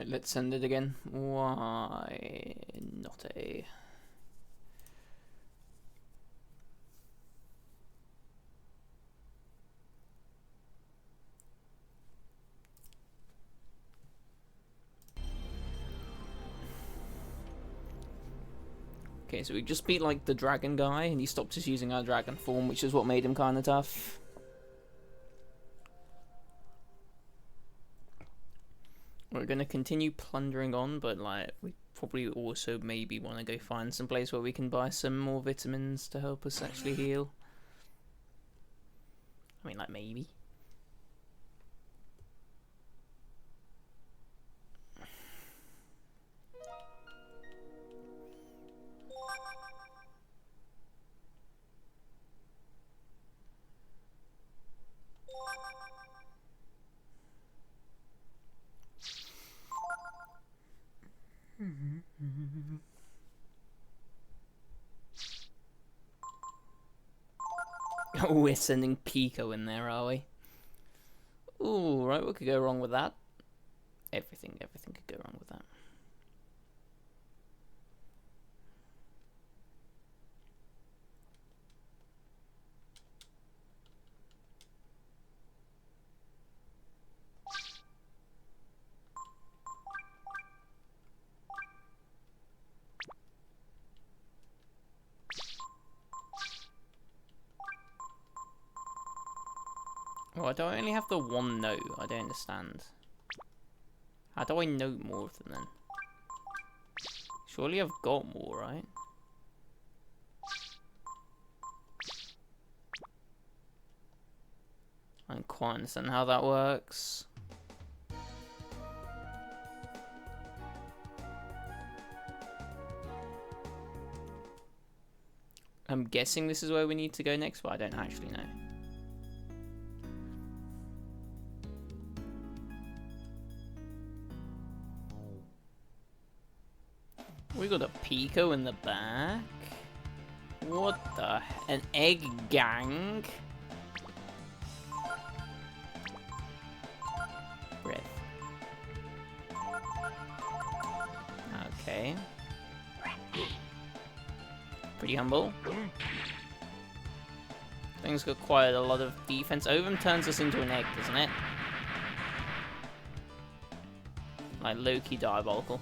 Right, let's send it again. Why not a... Okay, so we just beat like the dragon guy, and he stopped us using our dragon form, which is what made him kind of tough. We're gonna continue plundering on, but like we probably also maybe want to go find some place where we can buy some more vitamins to help us actually heal. I mean, like maybe. Oh, we're sending Pico in there, are we? Ooh, right, what could go wrong with that? Everything could go wrong with that. Oh, do I only have the one note? I don't understand. How do I note more of them then? Surely I've got more, right? I don't quite understand how that works. I'm guessing this is where we need to go next, but I don't actually know. We got a Pico in the back. What the? An egg gang? Breath. Okay. Pretty humble. Thing's got quite a lot of defense. Ovum turns us into an egg, doesn't it? Like low-key diabolical.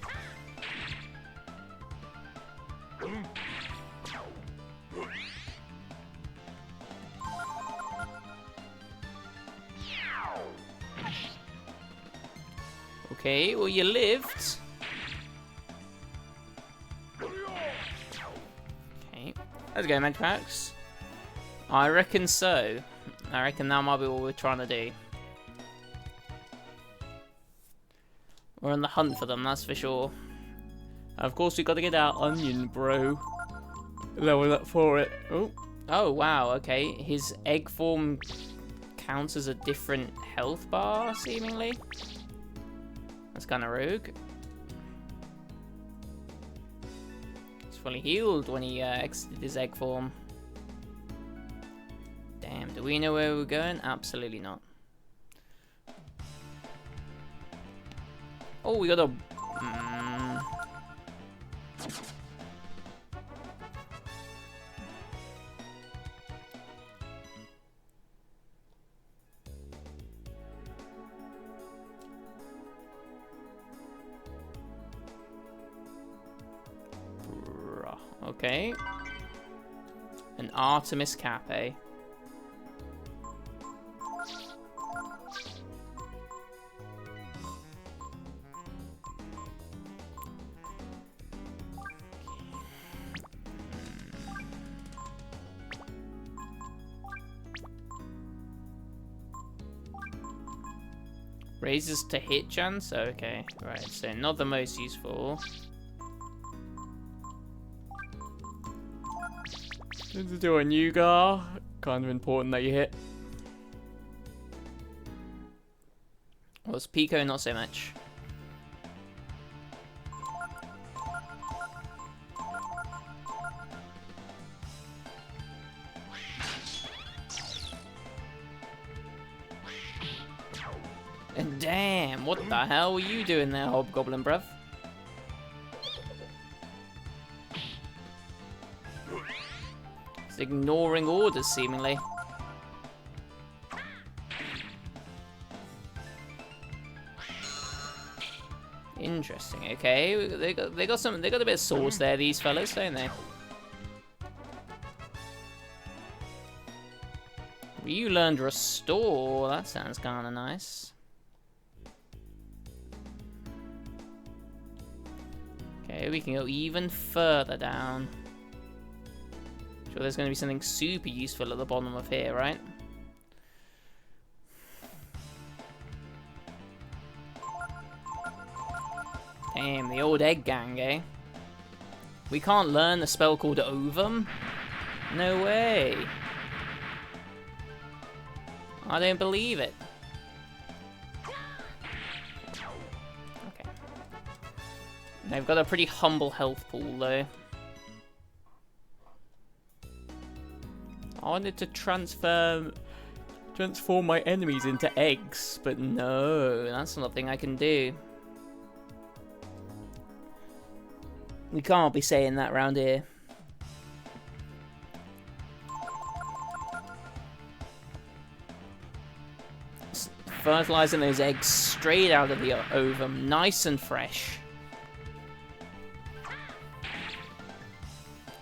Okay, well you lived. Okay, let's go, Medpacks. I reckon so. I reckon that might be what we're trying to do. We're on the hunt for them, that's for sure. And of course, we got to get our onion, bro. Level up for it. Oh, oh wow. Okay, his egg form counts as a different health bar, seemingly. That's kind of rogue. He's fully healed when he exited his egg form. Damn, do we know where we're going? Absolutely not. Oh, we got a... Okay. An Artemis Cape. Raises to hit chance? Okay, right, so not the most useful. To do a Nugar, kind of important that you hit. Well, it's Pico, not so much. And Damn, what the hell were you doing there, Hobgoblin, bruv? He's ignoring orders, seemingly. Interesting. Okay, they got a bit of sauce there, these fellas, don't they? You learned Restore. That sounds kind of nice. Okay, we can go even further down. Sure, there's going to be something super useful at the bottom of here, right? Damn, the old egg gang, eh? We can't learn a spell called Ovum? No way. I don't believe it. Okay. They've got a pretty humble health pool, though. I wanted to transform my enemies into eggs, but no, that's not a thing I can do. We can't be saying that around here. Fertilizing those eggs straight out of the ovum, nice and fresh.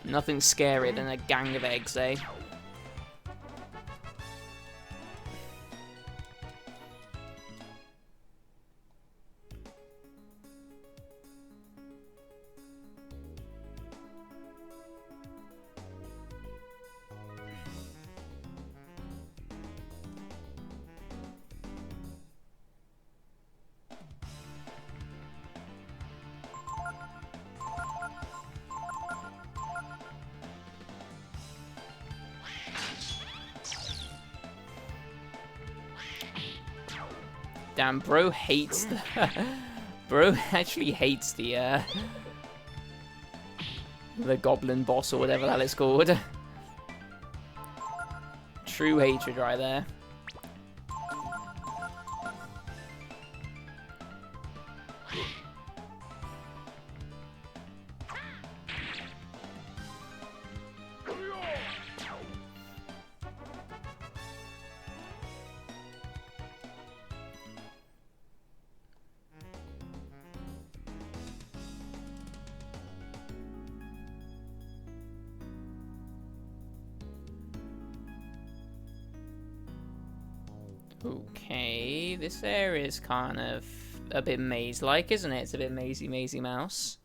Nothing scarier than a gang of eggs, eh? Damn, bro hates the... Bro actually hates the goblin boss or whatever that is called. True hatred right there. Okay, this area is kind of a bit maze-like, isn't it? It's a bit mazy mouse.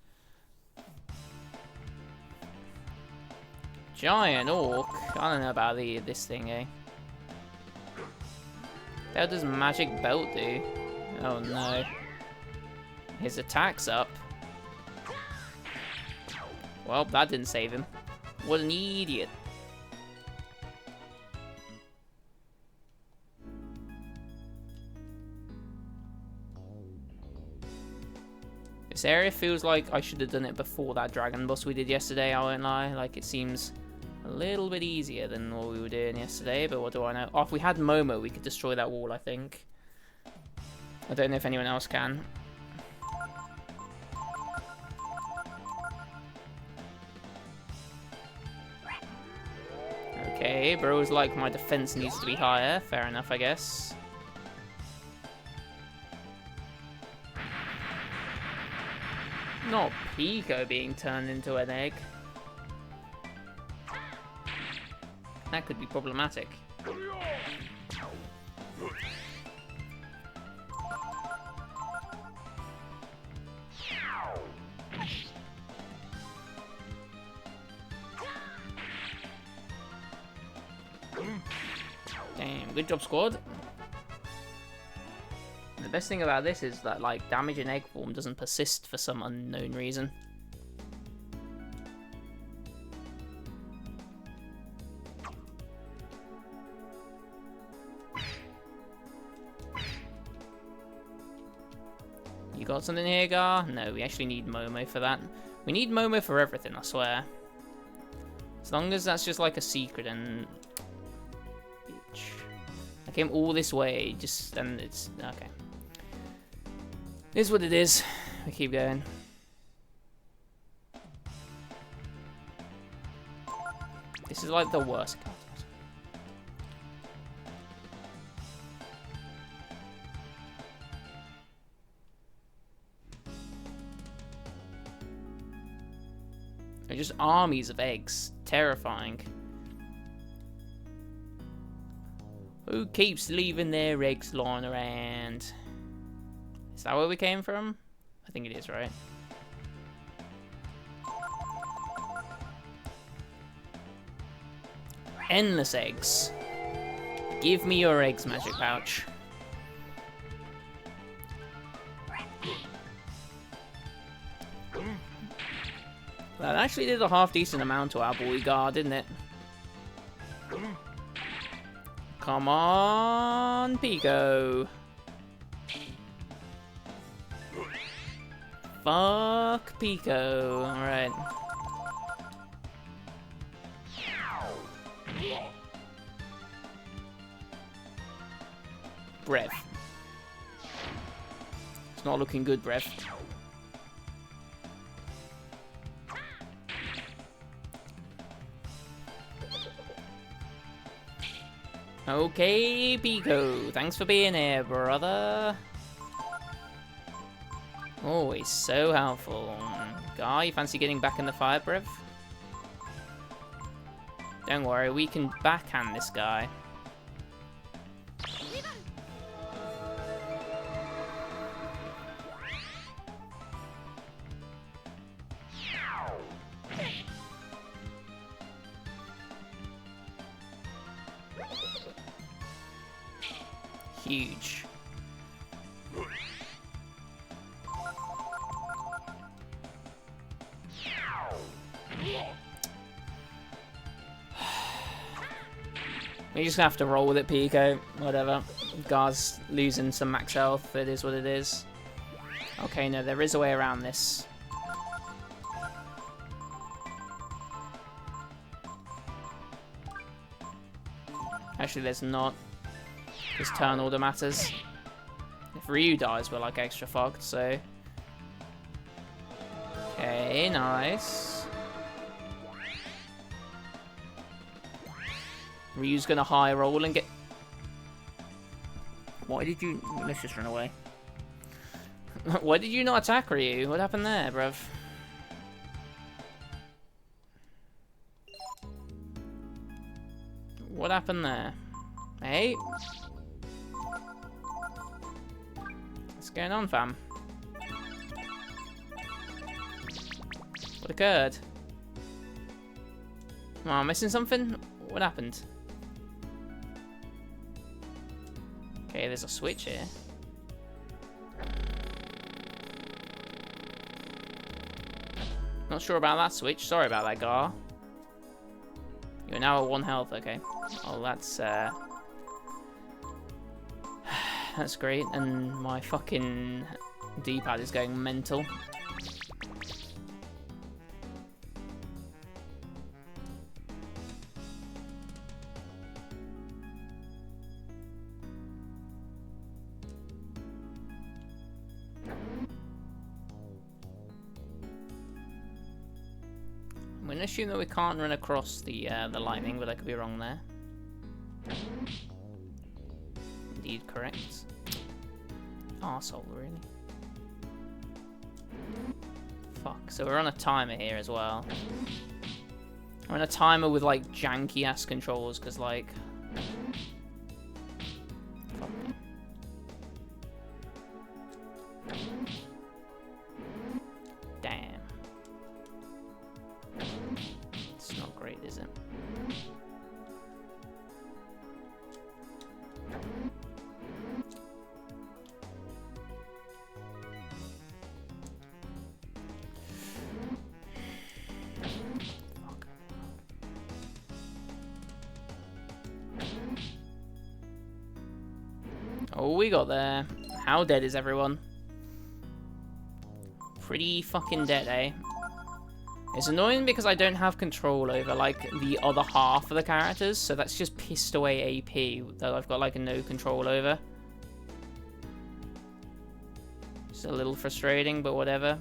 Giant orc. I don't know about this thing, eh? How does magic belt do? Oh no. His attack's up. Well, that didn't save him. What an idiot. This area feels like I should have done it before that dragon boss we did yesterday, I won't lie. Like, it seems a little bit easier than what we were doing yesterday, but what do I know? Oh, if we had Momo, we could destroy that wall, I think. I don't know if anyone else can. Okay, bro's like, my defense needs to be higher. Fair enough, I guess. Not Pico being turned into an egg. That could be problematic. Damn, good job, squad. The best thing about this is that, like, damage in egg form doesn't persist for some unknown reason. You got something here, Gar? No, we actually need Momo for that. We need Momo for everything, I swear. As long as that's just like a secret and... Bitch. I came all this way, and it's... Okay. It is what it is. We keep going. This is like the worst. They're just armies of eggs. Terrifying. Who keeps leaving their eggs lying around? Is that where we came from? I think it is, right? Endless eggs. Give me your eggs, Magic Pouch. That actually did a half-decent amount to our boy guard, didn't it? Come on, Pico. Fuck Pico. Alright. Brev. It's not looking good, Brev. Okay, Pico. Thanks for being here, brother. Always so helpful. Guy, you fancy getting back in the fire, Brev? Don't worry, we can backhand this guy. Huge. We just have to roll with it, Pico. Whatever. Gar's losing some max health. It is what it is. Okay, no, there is a way around this. Actually, there's not. This turn order matters. If Ryu dies, we're like extra fucked, so... Okay, nice. Ryu's gonna high roll and get... Why did you... Let's just run away. Why did you not attack Ryu? What happened there, bruv? What happened there? Hey? What's going on, fam? What occurred? Am I missing something? What happened? Okay, there's a switch here. Not sure about that switch. Sorry about that, Gar. You're now at 1 health, okay. Oh, that's that's great, and my fucking D-pad is going mental. I'm going to assume that we can't run across the lightning, but I could be wrong there. Indeed correct. Arsehole, really. Fuck, so we're on a timer here as well. We're on a timer with, like, janky-ass controls, because, like... Fuck. Damn. It's not great, is it? Oh, we got there. How dead is everyone? Pretty fucking dead, eh? It's annoying because I don't have control over, like, the other half of the characters, so that's just pissed away AP that I've got, like, no control over. is a little frustrating, but whatever.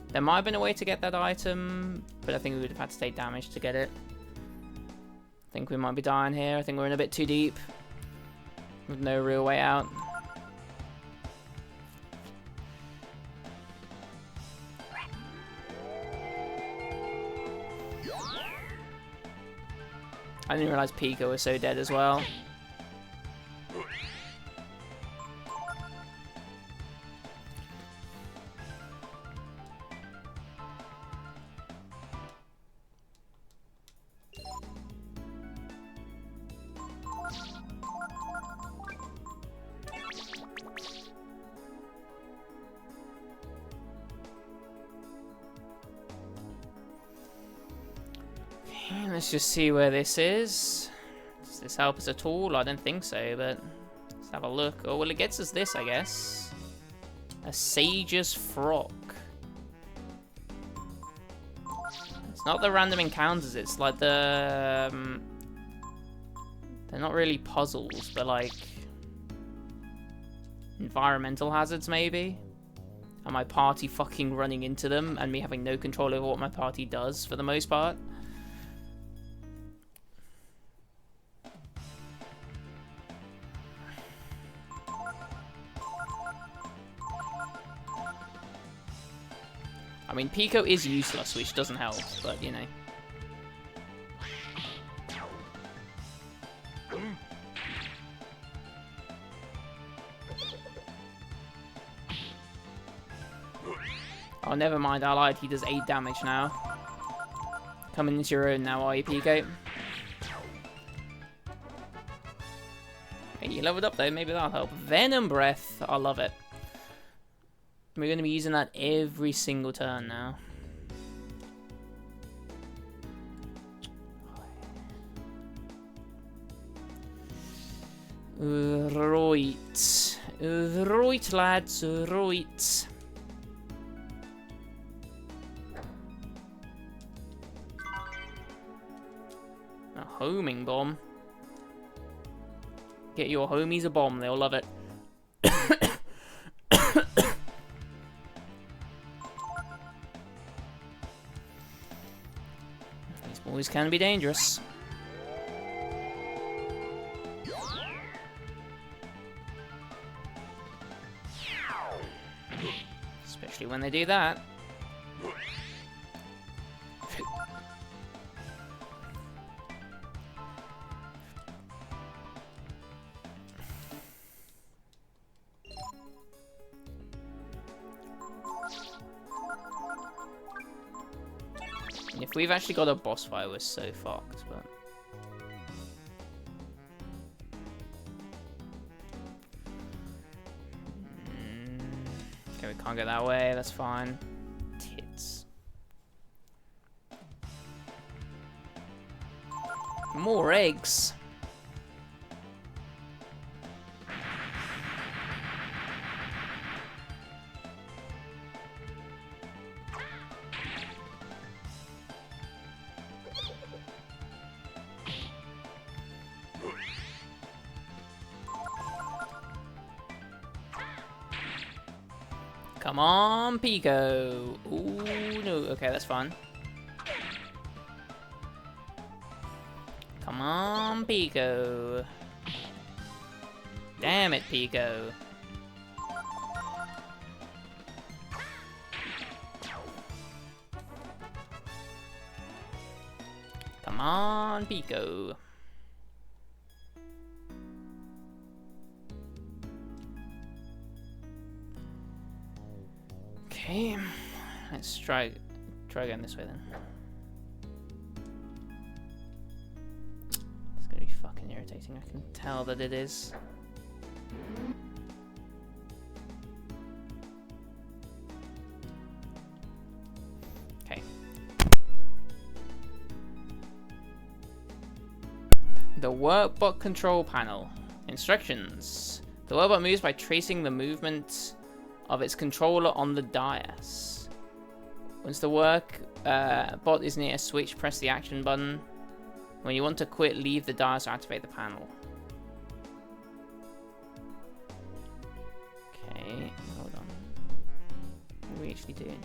There might have been a way to get that item, but I think we would have had to take damage to get it. I think we might be dying here. I think we're in a bit too deep, with no real way out. I didn't realize Pico was so dead as well. Let's just see where this is. Does this help us at all? I don't think so, but let's have a look. Oh, well, it gets us this, I guess. A Sage's Frock. It's not the random encounters, it's like the... they're not really puzzles, but like... environmental hazards, maybe? And my party fucking running into them, and me having no control over what my party does, for the most part. I mean, Pico is useless, which doesn't help, but, you know. Oh, never mind, I lied. He does 8 damage now. Coming into your own now, are you, Pico? Hey, you leveled up, though. Maybe that'll help. Venom Breath. I love it. We're going to be using that every single turn now. Right. Right, lads. Right. A homing bomb. Get your homies a bomb. They'll love it. Boys can be dangerous. Especially when they do that. If we've actually got a boss fight, we're so fucked, but... Okay, we can't go that way, that's fine. Tits. More eggs! Come on, Pico. Ooh, no. Okay, that's fine. Come on, Pico. Damn it, Pico. Come on, Pico. Okay, let's try again this way then. It's gonna be fucking irritating, I can tell that it is. Okay. The Workbot control panel. Instructions. The Workbot moves by tracing the movement of its controller on the dais. Once the bot is near a switch, press the action button. When you want to quit, leave the dais or activate the panel. Okay, hold on. actually doing?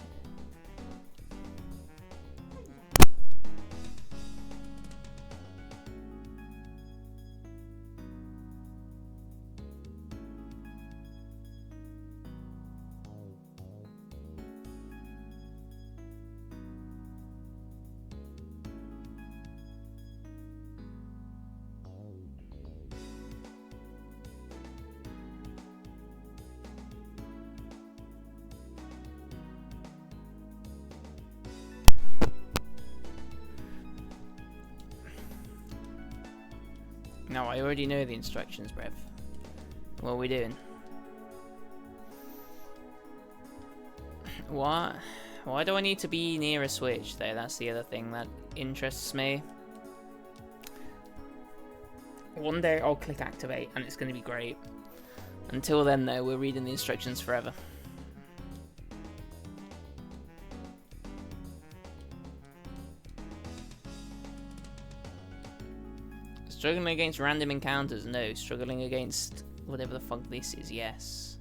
No, I already know the instructions, Brev. What are we doing? What? Why do I need to be near a switch, though? That's the other thing that interests me. One day I'll click activate, and it's going to be great. Until then, though, we're reading the instructions forever. Struggling against random encounters? No. Struggling against whatever the fuck this is? Yes.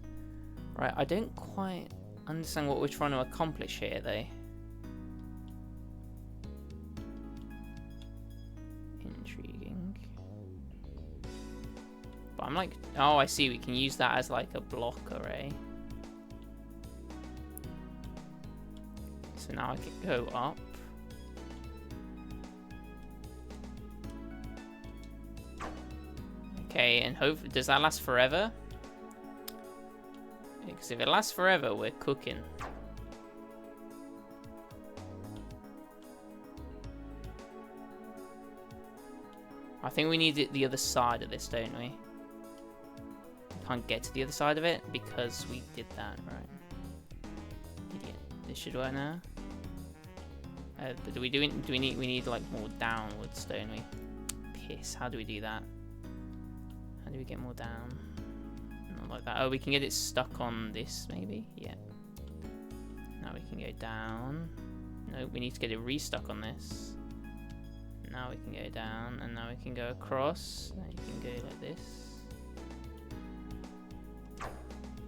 Right, I don't quite understand what we're trying to accomplish here, though. Intriguing. But I'm like... Oh, I see. We can use that as like a block array. So now I can go up. Okay, and hope does that last forever? Because if it lasts forever, we're cooking. I think we need the other side of this, don't we? We can't get to the other side of it because we did that, right? Idiot. This should work now. But we need like more downwards, don't we? Piss. How do we do that? How do we get more down? Not like that. Oh, we can get it stuck on this, maybe? Yeah. Now we can go down. No, we need to get it restuck on this. Now we can go down, and now we can go across. Now you can go like this.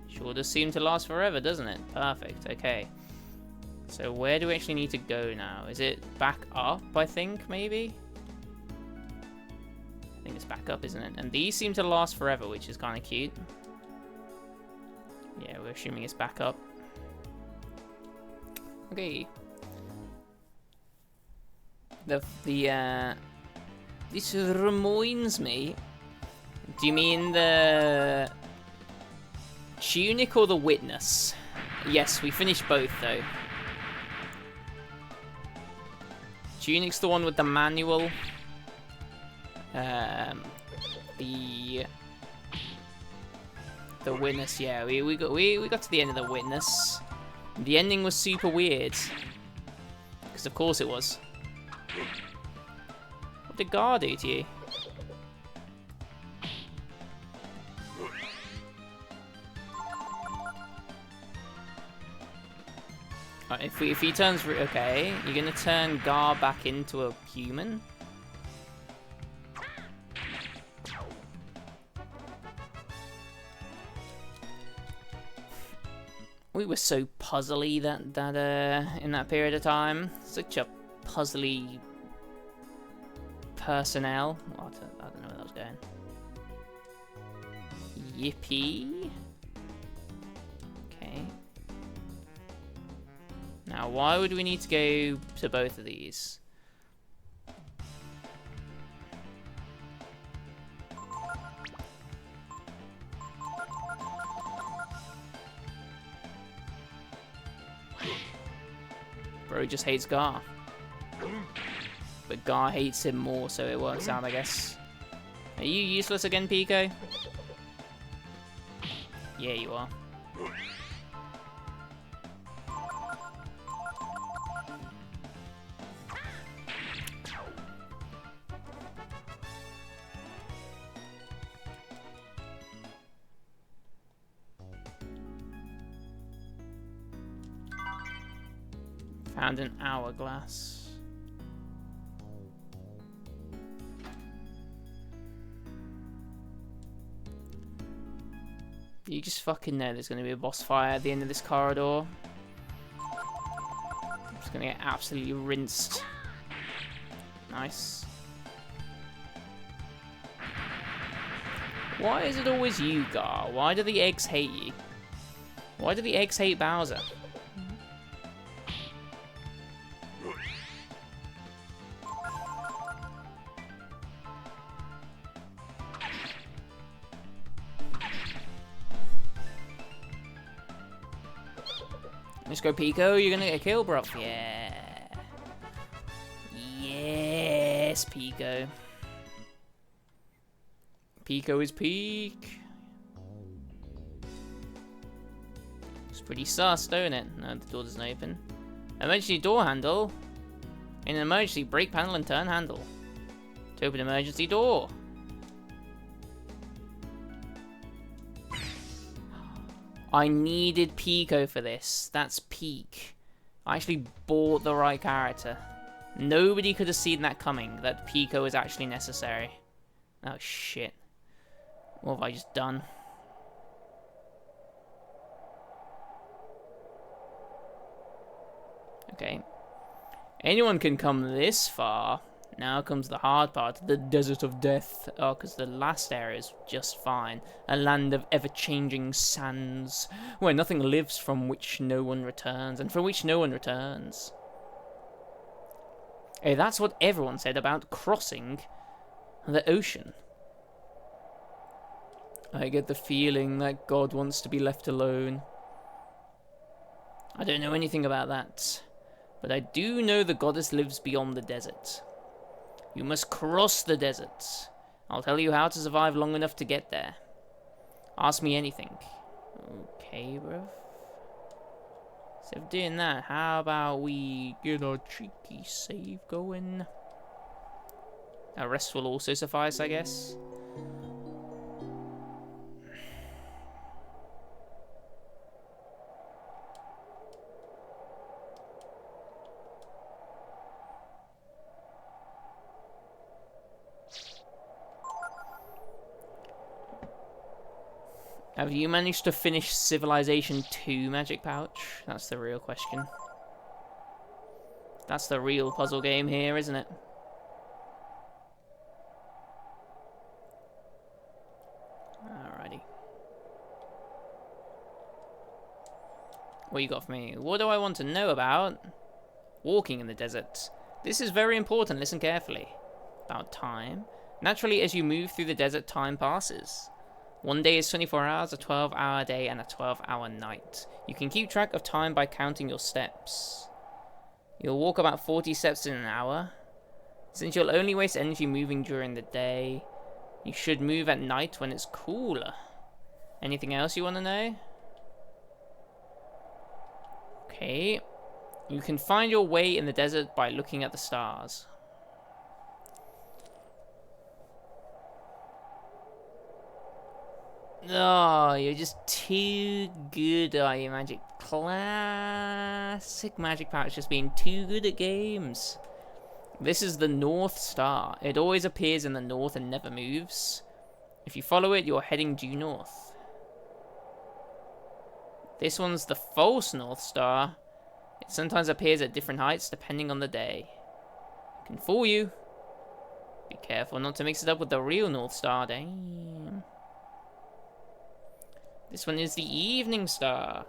Sure does seem to last forever, doesn't it? Perfect, okay. So where do we actually need to go now? Is it back up, I think, maybe? I think it's back up, isn't it? And these seem to last forever, which is kind of cute. Yeah, we're assuming it's back up. Okay. This reminds me. Do you mean the Tunic or the Witness? Yes, we finished both though. Tunic's the one with the manual. The Witness, yeah, we got to the end of the Witness. The ending was super weird. Because of course it was. What did Gar do to you? Right, if he turns... Okay, you're going to turn Gar back into a human? We were so puzzly that in that period of time. Such a puzzly personnel. What? I don't know where that was going. Yippee. Okay. Now, why would we need to go to both of these? Bro just hates Gar. But Gar hates him more, so it works out, I guess. Are you useless again, Pico? Yeah, you are. Found an hourglass. You just fucking know there's going to be a boss fight at the end of this corridor. It's gonna get absolutely rinsed. Nice. Why is it always you, Gar? Why do the eggs hate you? Why do the eggs hate Bowser? Let's go, Pico. You're gonna get a kill, bro. Yeah. Yes, Pico. Pico is peak. It's pretty sus, don't it? No, the door doesn't open. Emergency door handle. In an emergency, brake panel and turn handle. To open emergency door. I needed Pico for this. That's peak. I actually bought the right character. Nobody could have seen that coming, that Pico is actually necessary. Oh, shit. What have I just done? Okay. Anyone can come this far. Now comes the hard part, the desert of death. Oh, because the last area is just fine. A land of ever-changing sands, where nothing lives, from which no one returns, and from which no one returns. Hey, that's what everyone said about crossing the ocean. I get the feeling that God wants to be left alone. I don't know anything about that, but I do know the goddess lives beyond the desert. You must cross the desert. I'll tell you how to survive long enough to get there. Ask me anything. Okay, bruv. Instead of doing that, how about we get a cheeky save going? A rest will also suffice, I guess. Have you managed to finish Civilization 2, Magic Pouch? That's the real question. That's the real puzzle game here, isn't it? Alrighty. What you got for me? What do I want to know about? Walking in the desert. This is very important, listen carefully. About time. Naturally, as you move through the desert, time passes. One day is 24 hours, a 12-hour day, and a 12-hour night. You can keep track of time by counting your steps. You'll walk about 40 steps in an hour. Since you'll only waste energy moving during the day, you should move at night when it's cooler. Anything else you want to know? Okay. You can find your way in the desert by looking at the stars. Oh, you're just too good, are you, Magic? Classic Magic Pouch, just being too good at games. This is the North Star. It always appears in the north and never moves. If you follow it, you're heading due north. This one's the false North Star. It sometimes appears at different heights depending on the day. It can fool you. Be careful not to mix it up with the real North Star. Damn. This one is the Evening Star.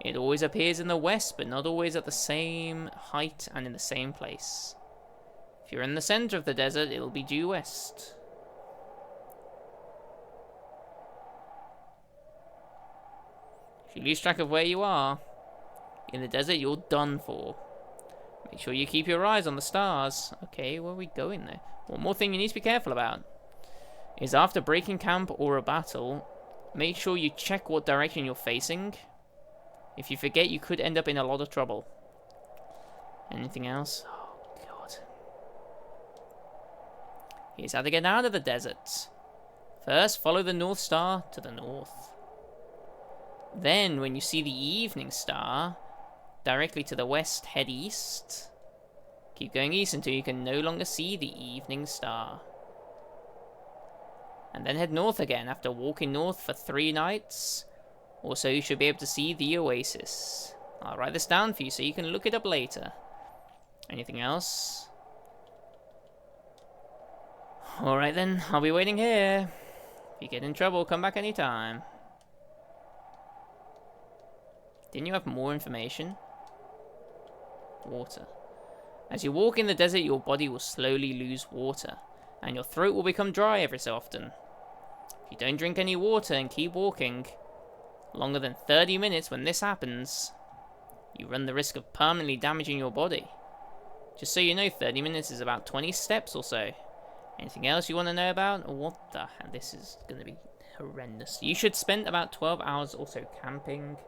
It always appears in the west, but not always at the same height and in the same place. If you're in the center of the desert, it'll be due west. If you lose track of where you are in the desert, you're done for. Make sure you keep your eyes on the stars. Okay, where are we going there? One more thing you need to be careful about is after breaking camp or a battle, make sure you check what direction you're facing. If you forget, you could end up in a lot of trouble. Anything else? Oh, God. Here's how to get out of the desert. First, follow the North Star to the north. Then, when you see the Evening Star, directly to the west, head east. Keep going east until you can no longer see the Evening Star. And then head north again after walking north for 3 nights. Also, you should be able to see the oasis. I'll write this down for you so you can look it up later. Anything else? Alright then, I'll be waiting here. If you get in trouble, come back anytime. Didn't you have more information? Water. As you walk in the desert, your body will slowly lose water, and your throat will become dry every so often. If you don't drink any water and keep walking longer than 30 minutes when this happens, you run the risk of permanently damaging your body. Just so you know, 30 minutes is about 20 steps or so. Anything else you want to know about? What the hell? This is going to be horrendous. You should spend about 12 hours also camping.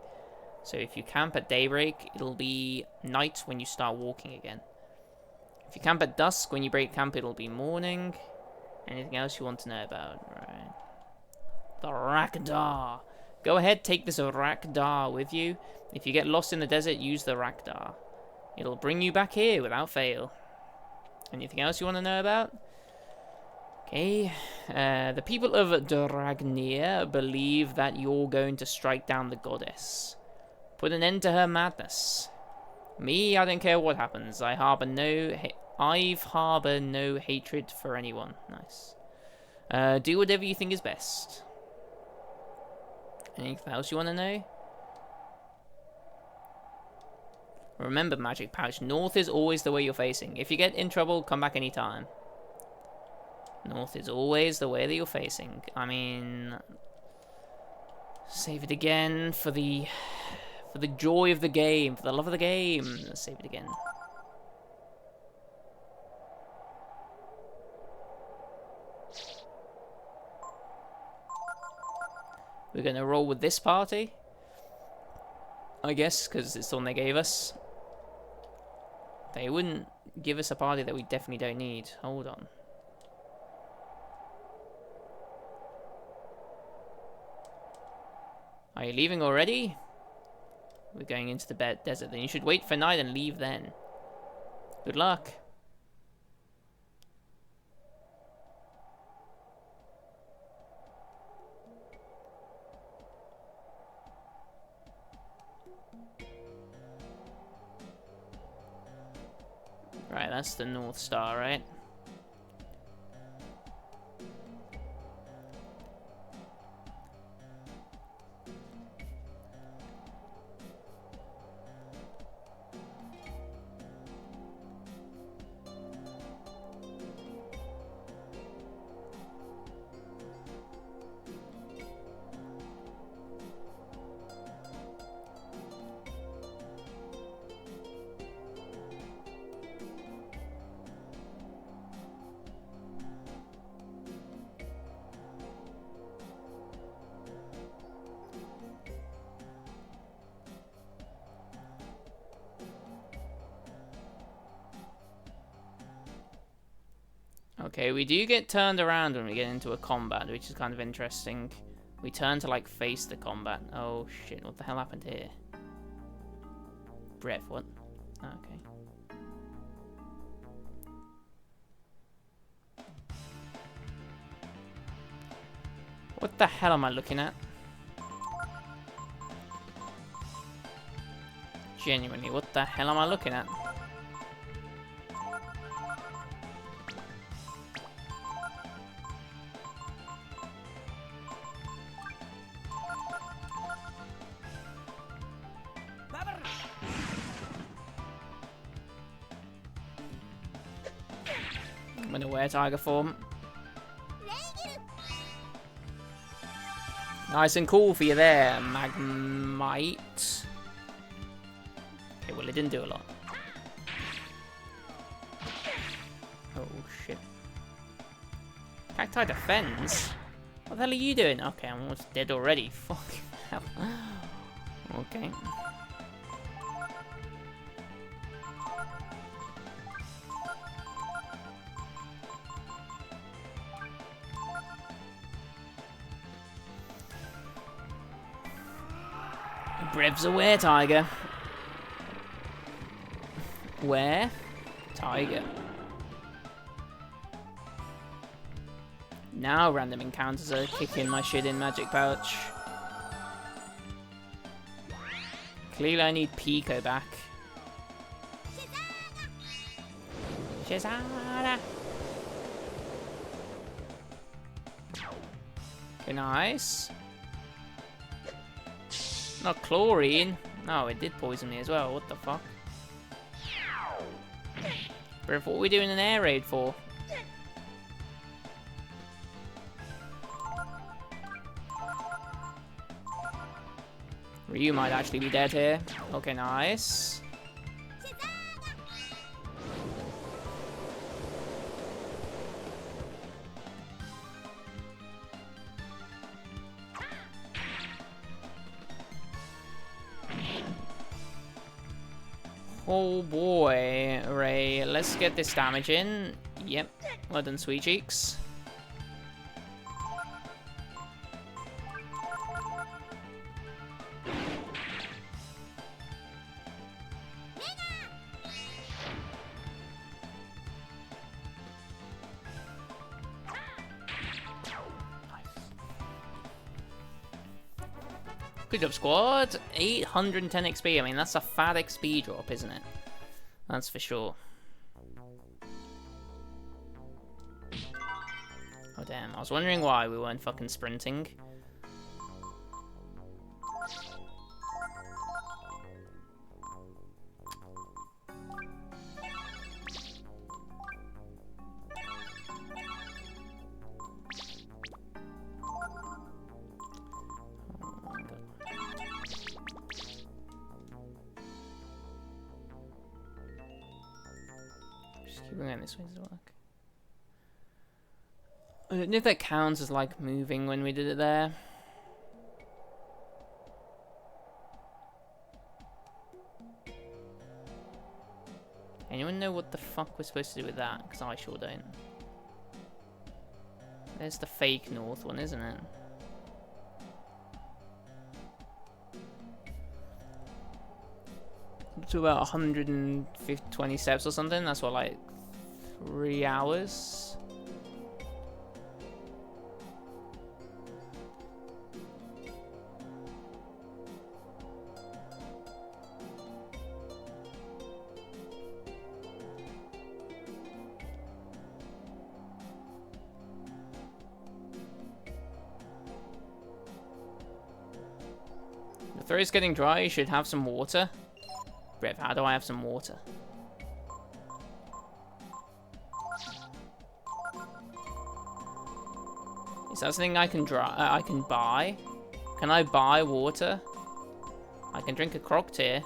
So if you camp at daybreak, it'll be night when you start walking again. If you camp at dusk, when you break camp, it'll be morning. Anything else you want to know about? Right. The Rakdar. Go ahead, take this Rakdar with you. If you get lost in the desert, use the Rakdar. It'll bring you back here without fail. Anything else you want to know about? Okay. The people of Dragnir believe that you're going to strike down the goddess. Put an end to her madness. Me, I don't care what happens. I've harbored no hatred for anyone. Nice. Do whatever you think is best. Anything else you want to know? Remember, Magic Pouch, north is always the way you're facing. If you get in trouble, come back anytime. North is always the way that you're facing. I mean, save it again for the joy of the game, for the love of the game. Let's save it again. We're gonna roll with this party, I guess, because it's the one they gave us. They wouldn't give us a party that we definitely don't need. Hold on. Are you leaving already? We're going into the desert. Then you should wait for night and leave then. Good luck. Right, that's the North Star, right? Okay, we do get turned around when we get into a combat, which is kind of interesting. We turn to, like, face the combat. Oh, shit, what the hell happened here? Breath, what? Okay. What the hell am I looking at? Genuinely, what the hell am I looking at? I'm gonna wear tiger form. Nice and cool for you there, Magmite. Okay, well, it didn't do a lot. Oh, shit. Cacti defends? What the hell are you doing? Okay, I'm almost dead already. Fucking hell. Okay. Brev's aware, Tiger. Where? Tiger. Now random encounters are kicking my shit in Magic Pouch. Clearly I need Pico back. Shazada. Okay, nice. Not chlorine. No, it did poison me as well. What the fuck? Griff, what are we doing an air raid for? Ryu might actually be dead here. Okay, nice. Oh boy, Ray, let's get this damage in. Yep, well done, sweet cheeks. Good job, squad. 810 XP. I mean, that's a fat XP drop, isn't it? That's for sure. Oh, damn. I was wondering why we weren't fucking sprinting. Keep going this way, does it work? I don't know if that counts as like moving when we did it there. Anyone know what the fuck we're supposed to do with that? Because I sure don't. There's the fake north one, isn't it? To about 120 steps or something. That's what, like 3 hours. The throat's getting dry. You should have some water. Rev, how do I have some water? Is that something I can I can buy? Can I buy water? I can drink a Croctier.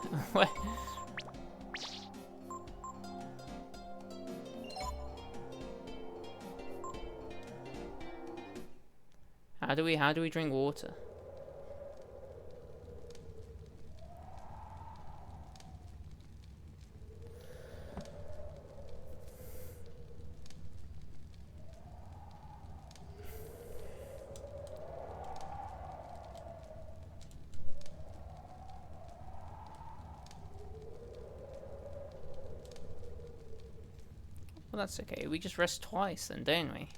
How do we drink water? Well, that's okay. We just rest twice then, don't we?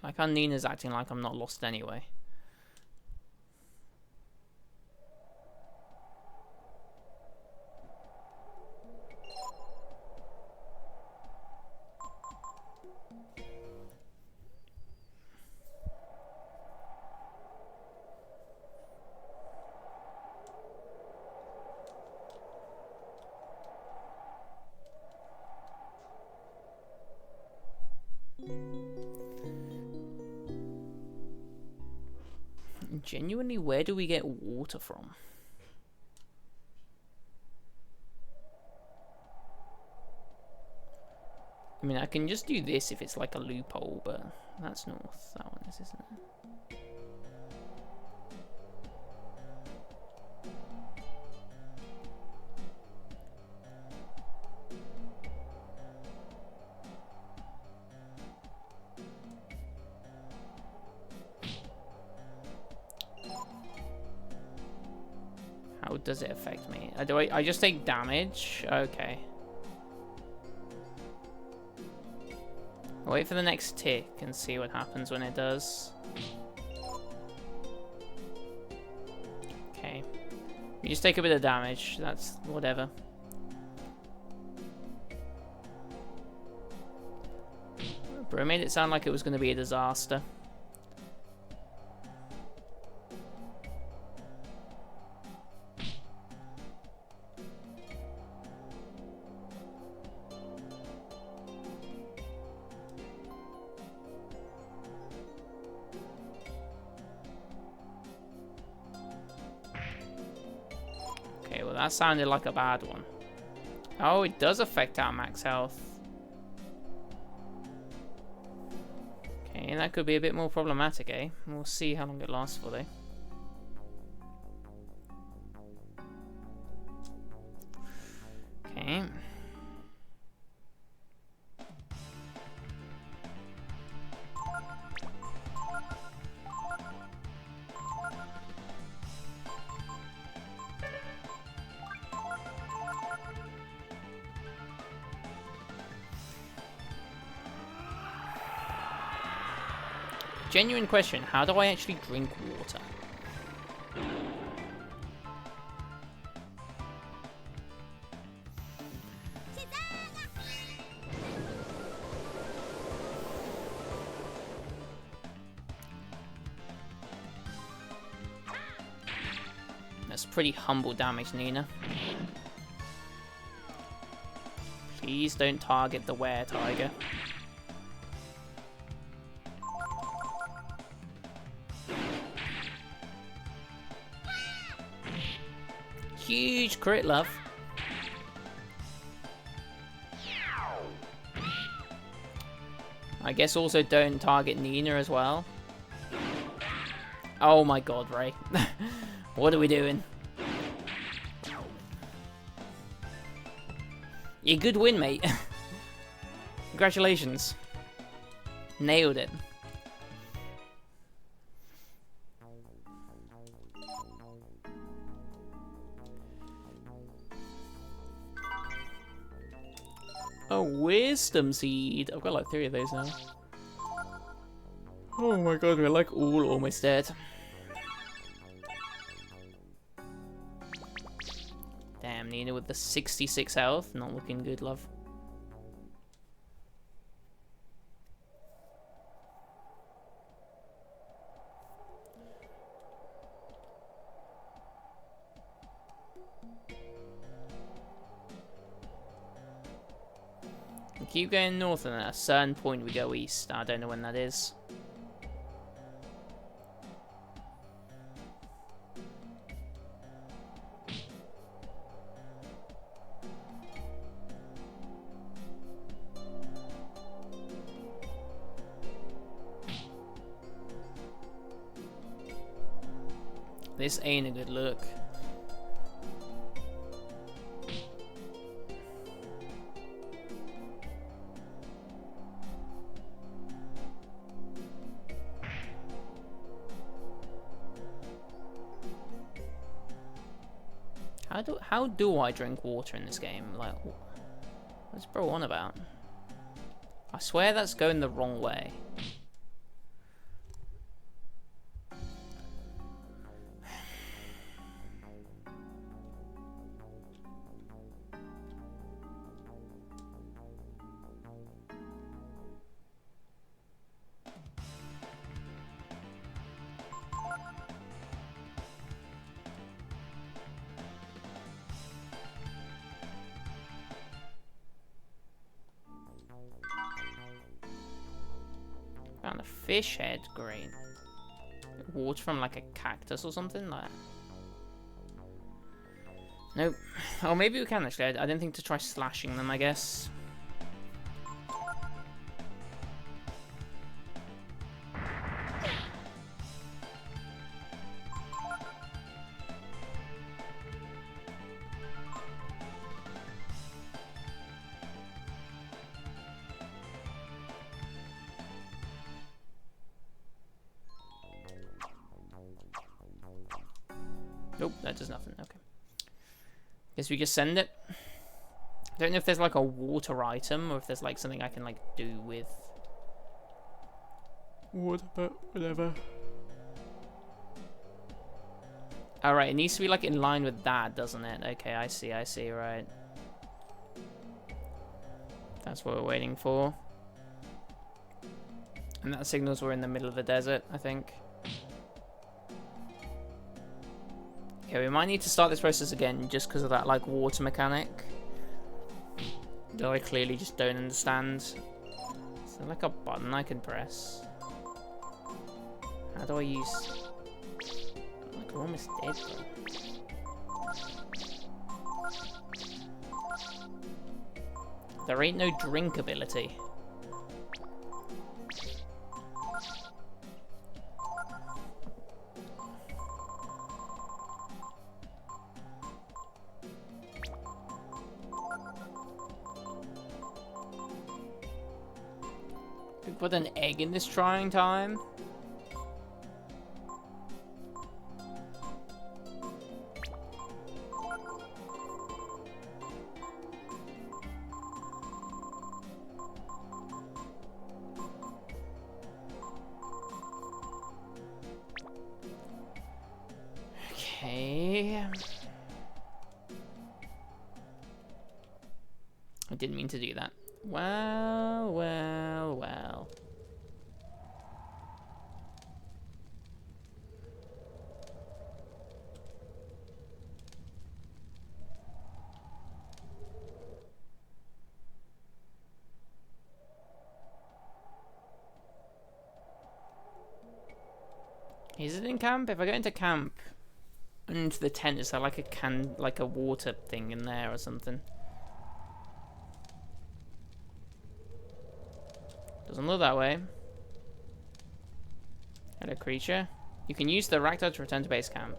Like how Nina's acting like I'm not lost anyway. Genuinely, where do we get water from? I mean, I can just do this if it's like a loophole, but that's north. That one is, isn't it? How does it affect me? I just take damage? Okay. Wait for the next tick and see what happens when it does. Okay. You just take a bit of damage. That's whatever. Bro made it sound like it was going to be a disaster. Okay, well that sounded like a bad one. Oh, it does affect our max health. Okay, that could be a bit more problematic, eh? We'll see how long it lasts for, though. Okay. Genuine question, how do I actually drink water? That's pretty humble damage, Nina. Please don't target the were-tiger. Huge crit, love. I guess also don't target Nina as well. Oh my god, Ray. What are we doing? Yeah, good win, mate. Congratulations. Nailed it. A wisdom seed. I've got like 3 of those now. Oh my god, we're like all almost dead. Damn, Nina with the 66 health. Not looking good, love. We keep going north, and at a certain point we go east. I don't know when that is. This ain't a good look. How do I drink water in this game? Like, what's bro on about? I swear that's going the wrong way. Found a fish head, great. Water from like a cactus or something like that. Nope. Oh, maybe we can actually. I didn't think to try slashing them, I guess. Nope, that does nothing. Okay. Guess we just send it. I don't know if there's like a water item or if there's like something I can like do with water, but whatever. Alright, it needs to be like in line with that, doesn't it? Okay, I see, right. That's what we're waiting for. And that signals we're in the middle of the desert, I think. Okay, we might need to start this process again just because of that, like, water mechanic. That I clearly just don't understand. Is there, like, a button I can press? How do I use... Like, we're almost dead, bro. There ain't no drink ability. We put an egg in this trying time. Okay. I didn't mean to do that. Well, well, well. Is it in camp? If I go into camp and into the tent, is there like a like a water thing in there or something? Doesn't look that way. Hello, creature. You can use the Raktar to return to base camp.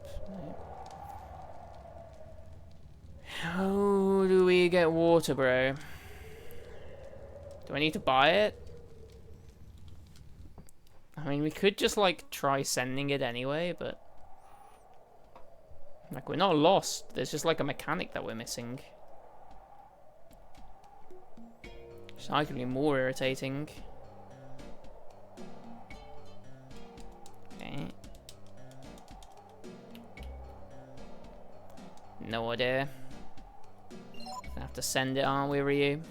How do we get water, bro? Do I need to buy it? I mean, we could just, like, try sending it anyway, but... Like, we're not lost. There's just, like, a mechanic that we're missing. It's arguably more irritating. Okay. No idea. Gonna have to send it, aren't we, Ryu?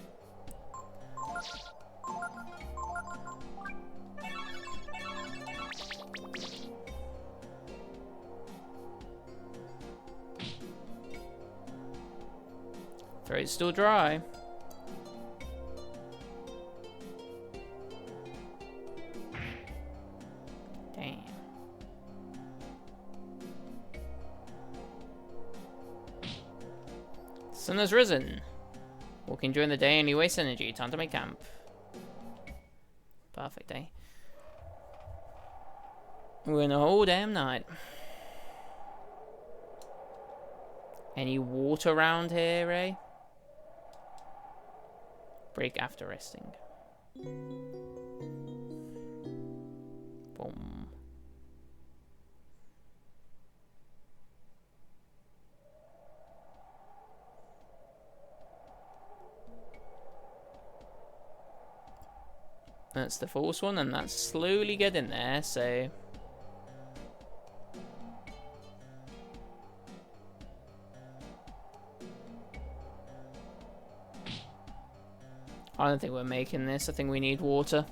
Throat's still dry. Damn. Sun has risen. Walking during the day only wastes energy. Time to make camp. Perfect day. We're in a whole damn night. Any water around here, Ray? Break after resting. Boom. That's the false one, and that's slowly getting there, so... I don't think we're making this. I think we need water.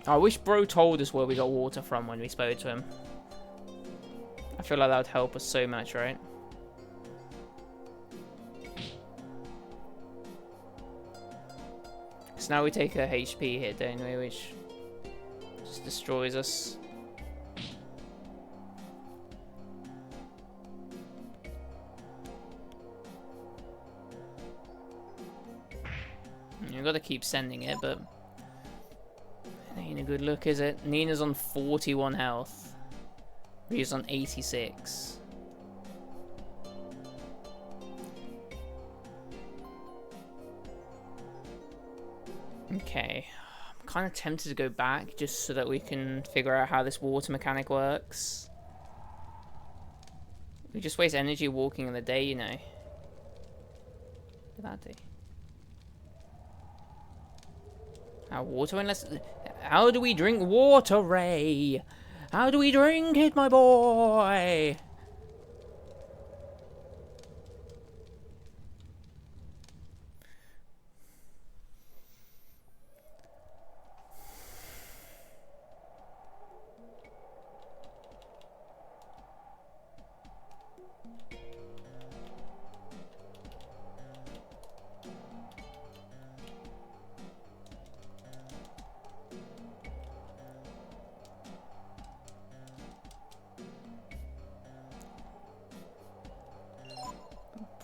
I wish Bro told us where we got water from when we spoke to him. I feel like that would help us so much, right? Because now we take a HP hit, don't we? Which just destroys us. You've got to keep sending it, but it ain't a good look, is it? Nina's on 41 health. Ryu's on 86. Okay. I'm kind of tempted to go back just so that we can figure out how this water mechanic works. We just waste energy walking in the day, you know. What did that do? Water unless... How do we drink water, Ray? How do we drink it, my boy?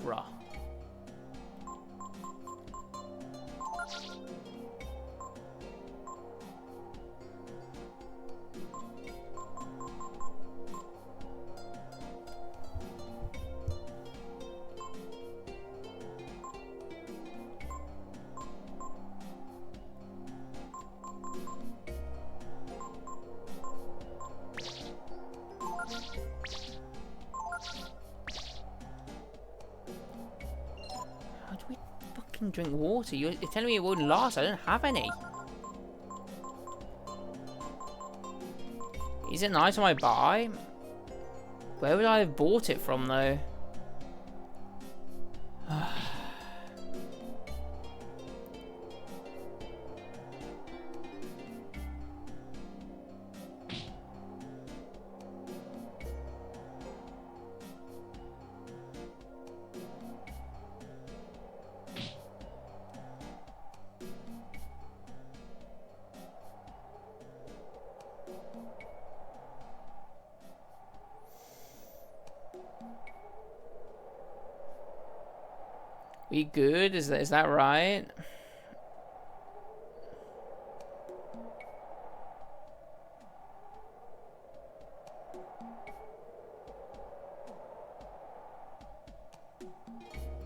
Bruh. How do we fucking drink water? You're telling me it won't last? I don't have any. Is it an item I buy? Where would I have bought it from, though? We good? Is that right?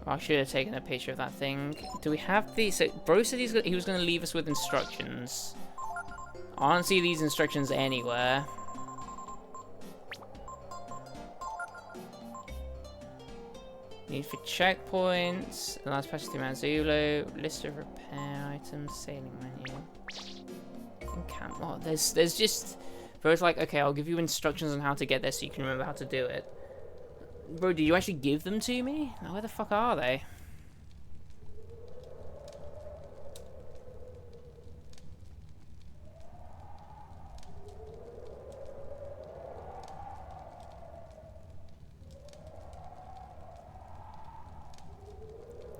I should have taken a picture of that thing. Do we have these? So bro said he was going to leave us with instructions. I don't see these instructions anywhere. Need for checkpoints. The last passage through Mount Zulu. List of repair items. Sailing menu. Camp. Oh, there's just. Bro's like, okay, I'll give you instructions on how to get there so you can remember how to do it. Bro, did you actually give them to me? Oh, where the fuck are they?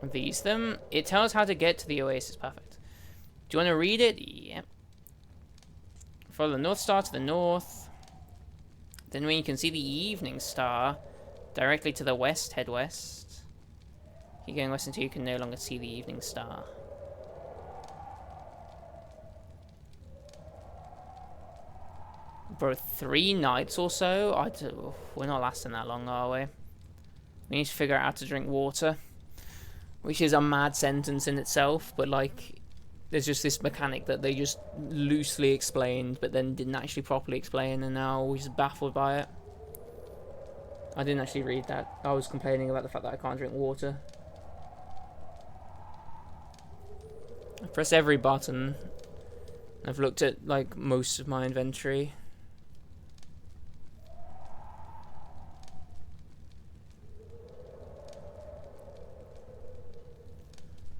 Are these them? It tells how to get to the oasis. Perfect. Do you want to read it? Yep. Follow the North Star to the north. Then when you can see the evening star directly to the west, head west. Keep going west until you can no longer see the evening star. Bro, 3 nights or so? We're not lasting that long, are we? We need to figure out how to drink water. Which is a mad sentence in itself, but like, there's just this mechanic that they just loosely explained, but then didn't actually properly explain, and now we're just baffled by it. I didn't actually read that. I was complaining about the fact that I can't drink water. I press every button. I've looked at like most of my inventory.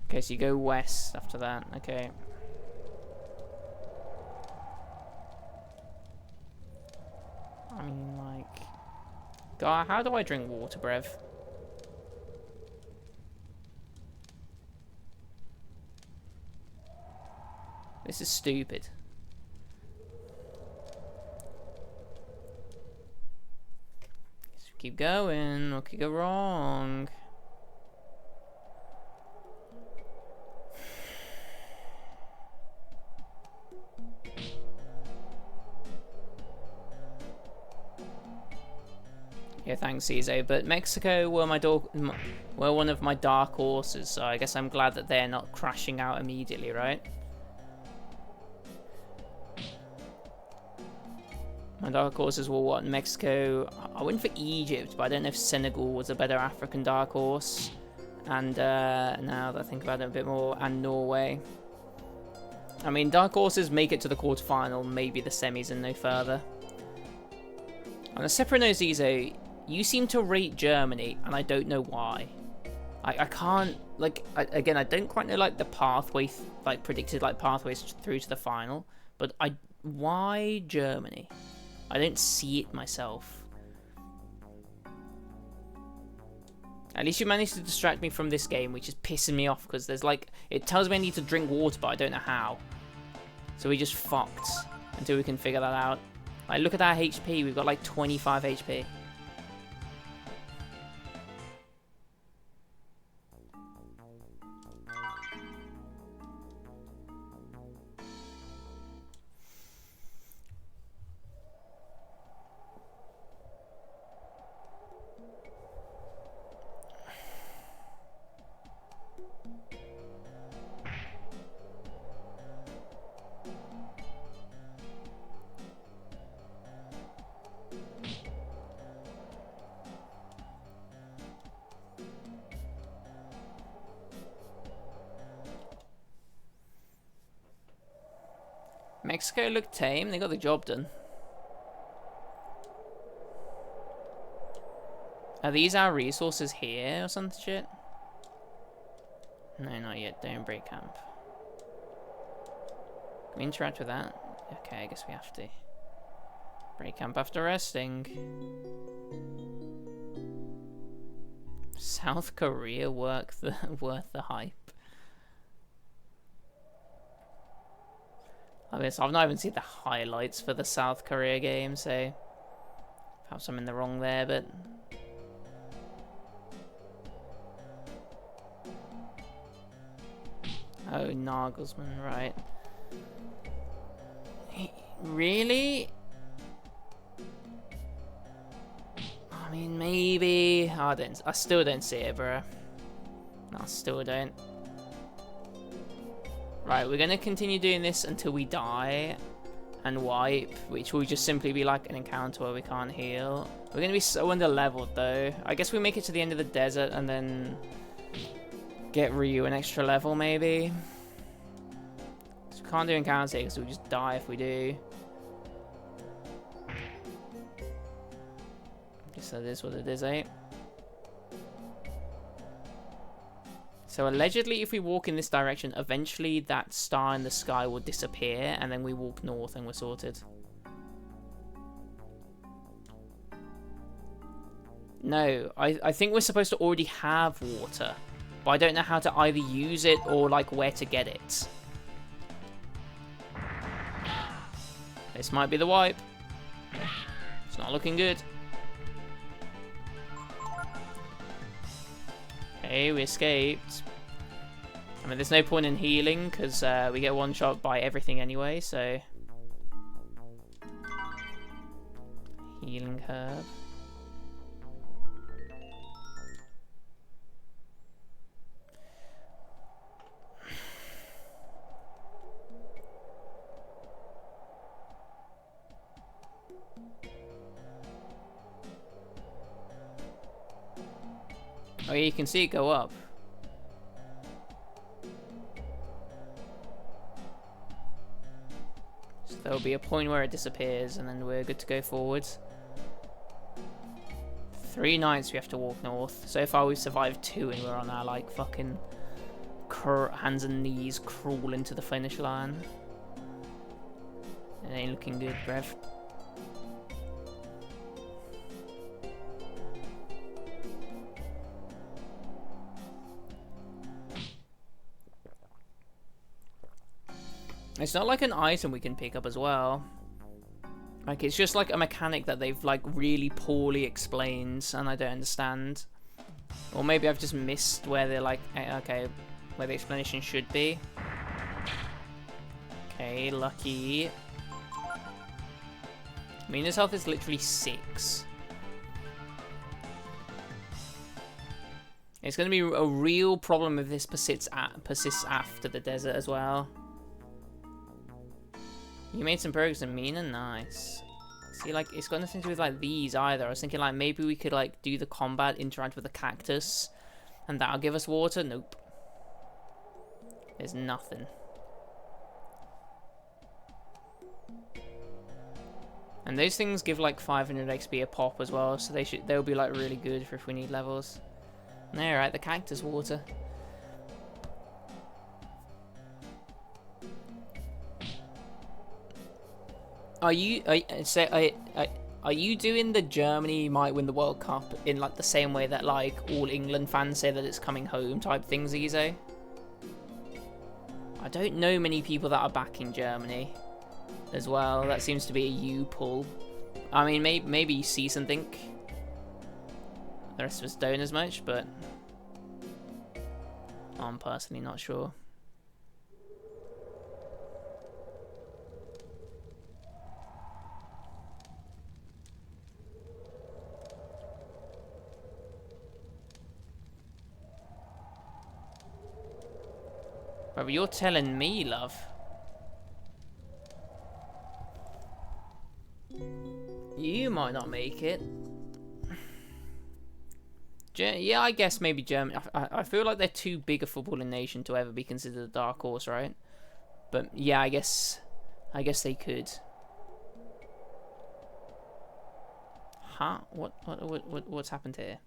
Okay, so you go west after that. Okay. I mean, like... God, how do I drink water, Brev? This is stupid. Let's keep going. What could go wrong? Yeah, thanks, Caesar. But Mexico were were one of my dark horses, so I guess I'm glad that they're not crashing out immediately, right? My dark horses were what? Mexico. I went for Egypt, but I don't know if Senegal was a better African dark horse. And now that I think about it a bit more, and Norway. I mean, dark horses make it to the quarterfinal, maybe the semis and no further. On a separate note, Zizo, you seem to rate Germany, and I don't know why. I can't, like, again, I don't quite know, like, the pathway, like, predicted, like, pathways through to the final, but why Germany? I don't see it myself. At least you managed to distract me from this game, which is pissing me off, because there's, like, it tells me I need to drink water, but I don't know how. So we just fucked until we can figure that out. Like, look at our HP, we've got, like, 25 HP. Mexico looked tame, they got the job done. Are these our resources here or some shit? No, not yet, don't break camp. Can we interact with that? Okay, I guess we have to. Break camp after resting. South Korea worth the hype. I mean, so I've not even seen the highlights for the South Korea game, so perhaps I'm in the wrong there, but oh, Nagelsmann, right? Really? I mean, maybe. Oh, I still don't see it, bro. No, I still don't. Right, we're going to continue doing this until we die and wipe, which will just simply be like an encounter where we can't heal. We're going to be so under-leveled, though. I guess we make it to the end of the desert and then get Ryu an extra level, maybe. So we can't do encounters here because we'll just die if we do. Guess that is what it is, eh? So allegedly, if we walk in this direction, eventually that star in the sky will disappear, and then we walk north and we're sorted. No, I think we're supposed to already have water, but I don't know how to either use it or like where to get it. This might be the wipe. It's not looking good. Okay, we escaped. I mean, there's no point in healing because we get one shot by everything anyway, so. Healing herb. Oh yeah, you can see it go up. So there'll be a point where it disappears and then we're good to go forwards. 3 nights we have to walk north. So far we've survived 2 and we're on our like fucking hands and knees crawl into the finish line. It ain't looking good, bruv. It's not like an item we can pick up as well. Like, it's just like a mechanic that they've like really poorly explained and I don't understand. Or maybe I've just missed where they're like, okay, where the explanation should be. Okay, lucky. Mina's health is literally 6. It's going to be a real problem if this persists after the desert as well. You made some progress in Mina? Nice. See, like, it's got nothing to do with, like, these either. I was thinking, like, maybe we could, like, do the combat, interact with the cactus, and that'll give us water. Nope. There's nothing. And those things give like 500 XP a pop as well, so they'll be like really good for if we need levels. Alright, the cactus water. Are you doing the Germany might win the World Cup in like the same way that like all England fans say that it's coming home type thing, Zizo? I don't know many people that are backing Germany as well. That seems to be a you pull. I mean, maybe you see something. The rest of us don't as much, but I'm personally not sure. But you're telling me, love. You might not make it. Yeah, I guess maybe Germany. I feel like they're too big a footballing nation to ever be considered a dark horse, right? But yeah, I guess they could. Huh? What's happened here?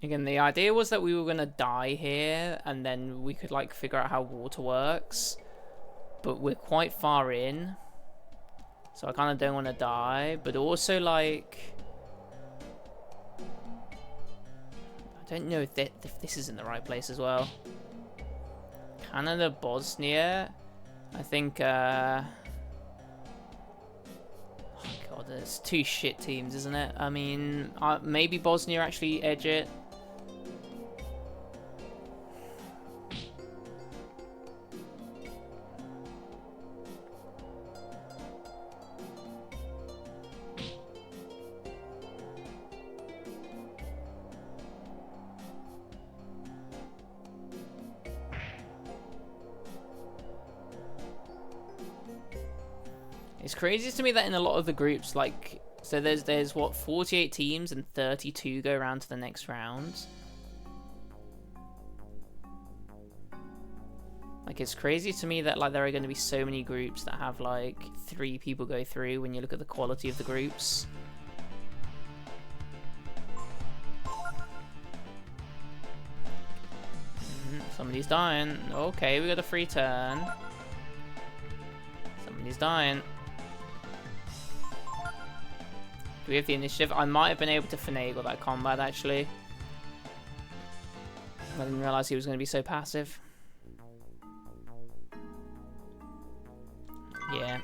Again, the idea was that we were gonna die here, and then we could like figure out how water works. But we're quite far in, so I kind of don't want to die. But also, like, I don't know if this is in the right place as well. Canada, Bosnia. I think. Oh god, there's two shit teams, isn't it? I mean, maybe Bosnia actually edge it. It's crazy to me that in a lot of the groups, like, so there's what, 48 teams and 32 go around to the next round. Like, it's crazy to me that like there are going to be so many groups that have like 3 people go through when you look at the quality of the groups. Somebody's dying. Okay, we got a free turn. Somebody's dying. Do we have the initiative? I might have been able to finagle that combat, actually. I didn't realise he was going to be so passive. Yeah.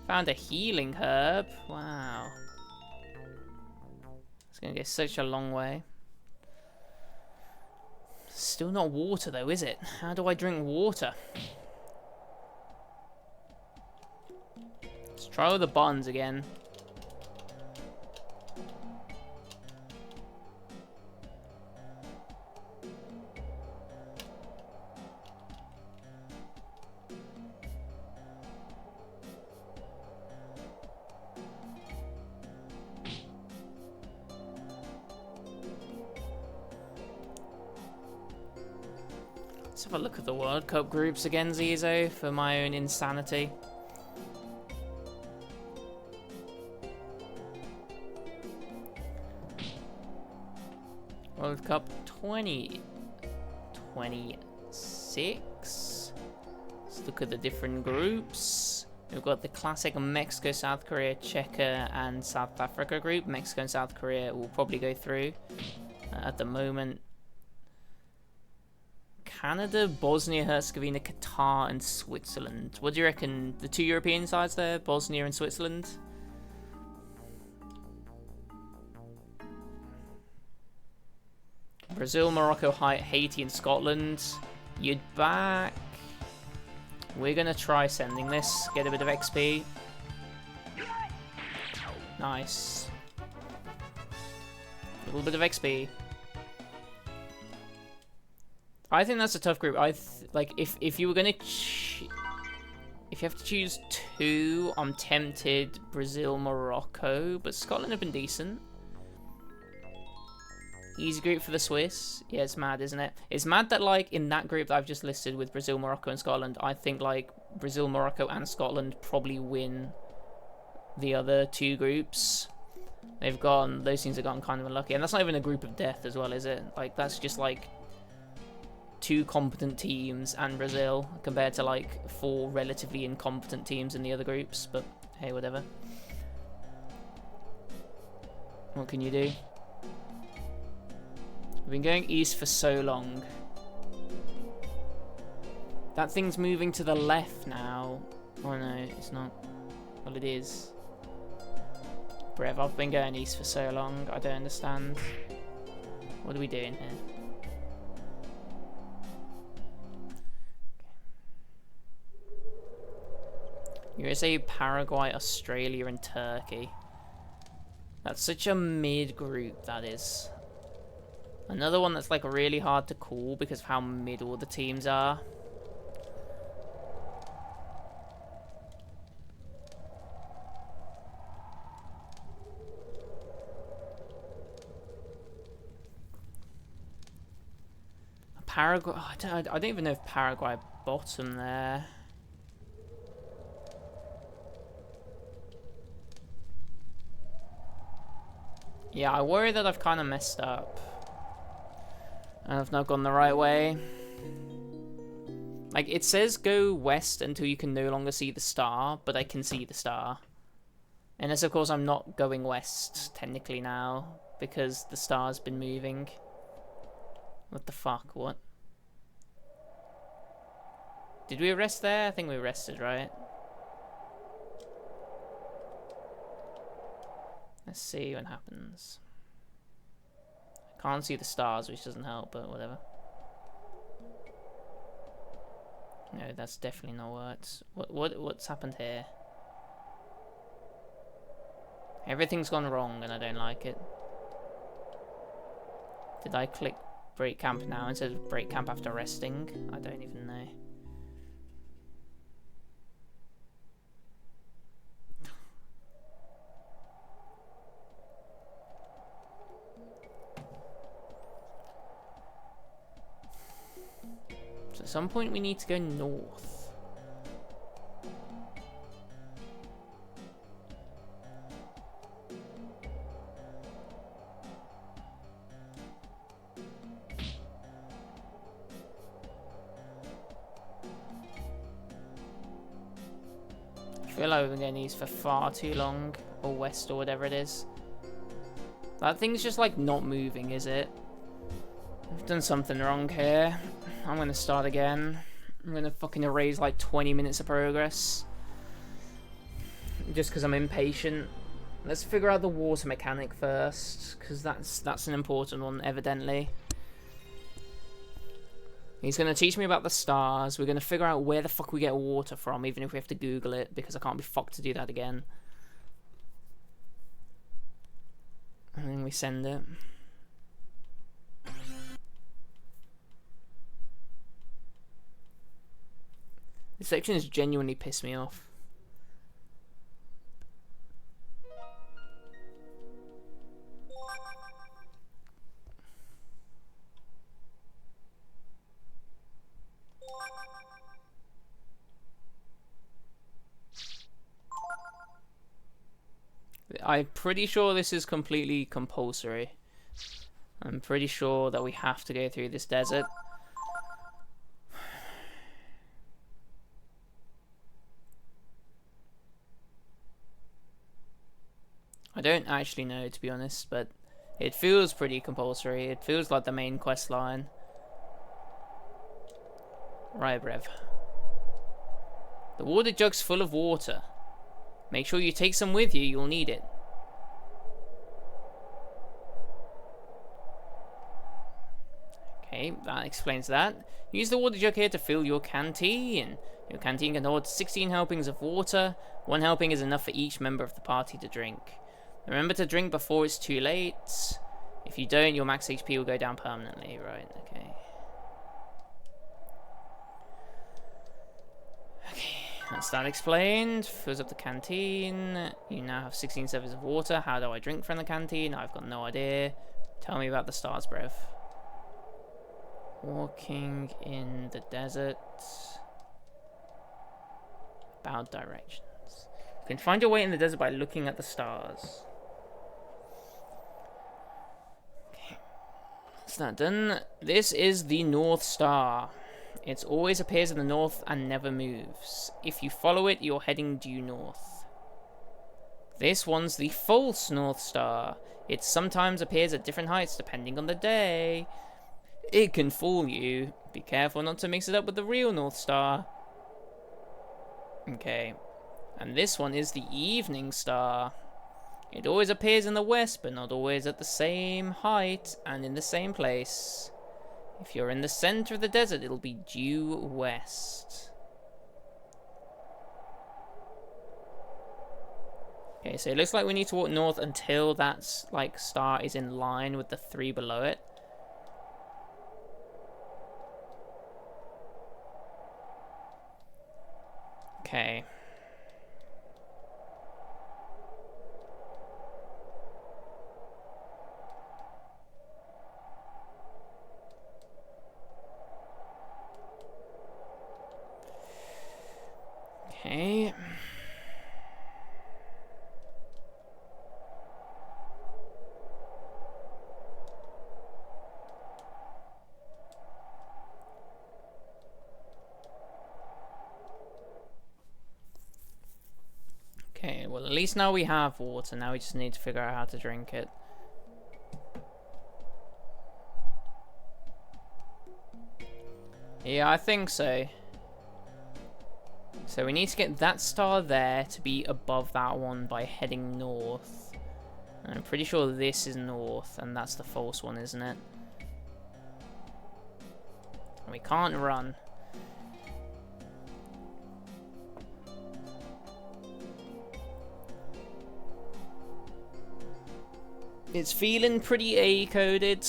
Found a healing herb. Wow. It's going to go such a long way. Still not water, though, is it? How do I drink water? Let's try all the buttons again. Let's have a look at the World Cup groups again, Zizo, for my own insanity. World Cup 2026. Let's look at the different groups. We've got the classic Mexico, South Korea, Czechia, and South Africa group. Mexico and South Korea will probably go through at the moment. Canada, Bosnia, Herzegovina, Qatar, and Switzerland. What do you reckon? The 2 European sides there, Bosnia and Switzerland? Brazil, Morocco, Haiti, and Scotland. You'd back. We're going to try sending this, get a bit of XP. Nice. A little bit of XP. I think that's a tough group. Like if you were gonna you have to choose two, I'm tempted Brazil, Morocco, but Scotland have been decent. Easy group for the Swiss. Yeah, it's mad, isn't it? It's mad that, like, in that group that I've just listed with Brazil, Morocco, and Scotland, I think, like, Brazil, Morocco, and Scotland probably win the other two groups. Those teams have gotten kind of unlucky. And that's not even a group of death as well, is it? Like, that's just, like, two competent teams and Brazil compared to, like, four relatively incompetent teams in the other groups. But, hey, whatever. What can you do? We've been going east for so long. That thing's moving to the left now. Oh no, it's not. Well, it is. Brev, I've been going east for so long, I don't understand. What are we doing here? USA, Paraguay, Australia, and Turkey. That's such a mid group, that is. Another one that's like really hard to call because of how mid all the teams are. Paraguay, I don't even know if Paraguay bottom there. Yeah, I worry that I've kind of messed up. And I've not gone the right way. Like, it says go west until you can no longer see the star, but I can see the star. Unless, of course, I'm not going west, technically, now, because the star's been moving. What the fuck? What? Did we rest there? I think we rested, right? Let's see what happens. Can't see the stars, which doesn't help, but whatever. No, that's definitely not worked. What's happened here? Everything's gone wrong, and I don't like it. Did I click break camp now instead of break camp after resting? I don't even know. So at some point we need to go north. I feel like we've been getting these for far too long, or west or whatever it is. That thing's just like not moving, is it? I've done something wrong here. I'm gonna start again. I'm gonna fucking erase like 20 minutes of progress. Just because I'm impatient. Let's figure out the water mechanic first, because that's an important one, evidently. He's going to teach me about the stars. We're going to figure out where the fuck we get water from, even if we have to Google it, because I can't be fucked to do that again. And then we send it. This section has genuinely pissed me off. I'm pretty sure this is completely compulsory. I'm pretty sure that we have to go through this desert. I don't actually know, to be honest, but it feels pretty compulsory. It feels like the main quest line. Right, Brev. The water jug's full of water. Make sure you take some with you, you'll need it. Okay, that explains that. Use the water jug here to fill your canteen. Your canteen can hold 16 helpings of water. 1 helping is enough for each member of the party to drink. Remember to drink before it's too late. If you don't, your max HP will go down permanently. Right, okay. Okay, That's that explained. Fills up the canteen. You now have 16 servings of water. How do I drink from the canteen? I've got no idea. Tell me about the stars, Brev. Walking in the desert. About directions. You can find your way in the desert by looking at the stars. Okay. That's that done. This is the North Star. It always appears in the north and never moves. If you follow it, you're heading due north. This one's the false North Star. It sometimes appears at different heights depending on the day. It can fool you. Be careful not to mix it up with the real North Star. Okay. And this one is the Evening Star. It always appears in the west, but not always at the same height and in the same place. If you're in the center of the desert, it'll be due west. Okay, so it looks like we need to walk north until that like star is in line with the 3 below it. Okay. Okay. Okay, well at least now we have water. Now we just need to figure out how to drink it. Yeah, I think so. So we need to get that star there to be above that one by heading north. And I'm pretty sure this is north, and that's the false one, isn't it? And we can't run. It's feeling pretty A-coded.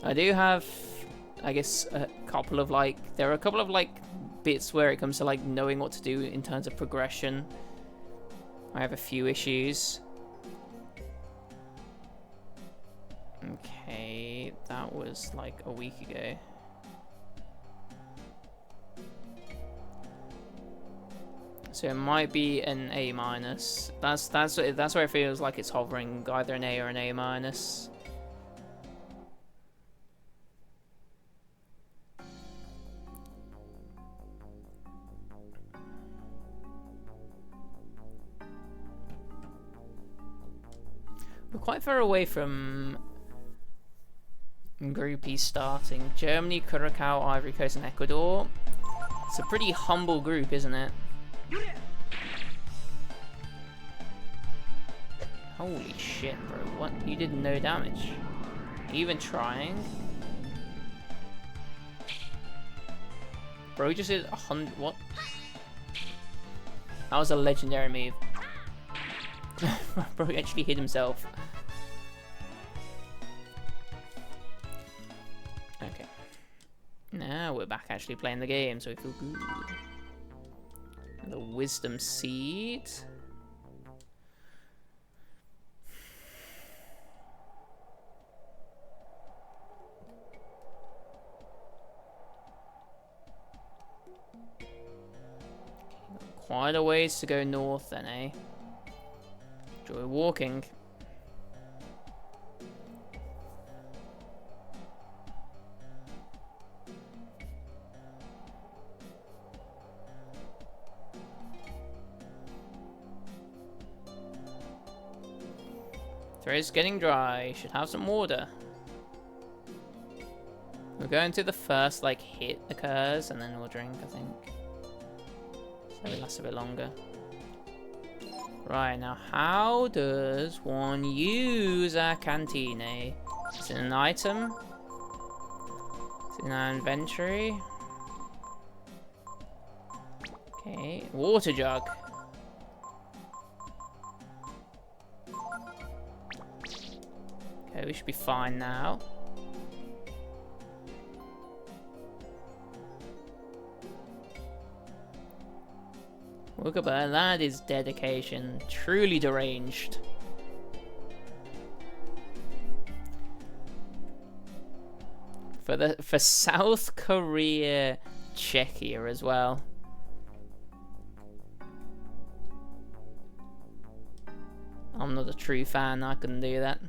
I do have, I guess, a couple of there are a couple of bits where it comes to knowing what to do in terms of progression. I have a few issues. Okay, that was like a week ago. So it might be an A minus. That's where it feels like it's hovering, either an A or an A minus. We're quite far away from groupies starting. Germany, Curacao, Ivory Coast, and Ecuador. It's a pretty humble group, isn't it? Holy shit, bro. What? You did no damage. Are you even trying? Bro just did 100. What? That was a legendary move. Bro actually hit himself. Okay. Now we're back actually playing the game, so we feel good. The Wisdom Seed. Quite a ways to go north then, eh? Enjoy walking. Throat's getting dry. Should have some water. We're going to the first hit occurs, and then we'll drink, I think. So it lasts a bit longer. Right, now how does one use a canteen? Is it an item? Is it in our inventory? Okay, water jug. Okay, we should be fine now. Look at that. That is dedication. Truly deranged. For South Korea, Czechia as well. I'm not a true fan. I couldn't do that.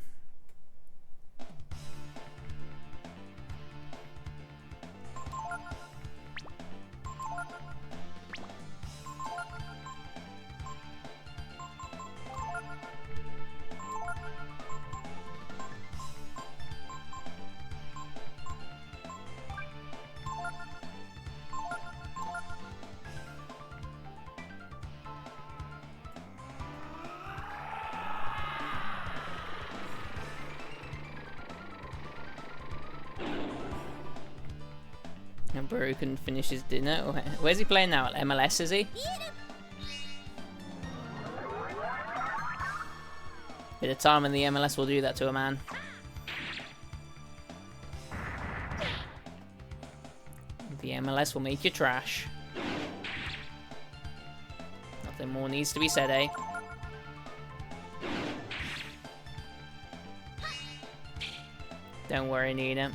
And Bro can finish his dinner. Where's he playing now? MLS, is he? Bit of time in the MLS will do that to a man. The MLS will make you trash. Nothing more needs to be said, eh? Don't worry, Nina.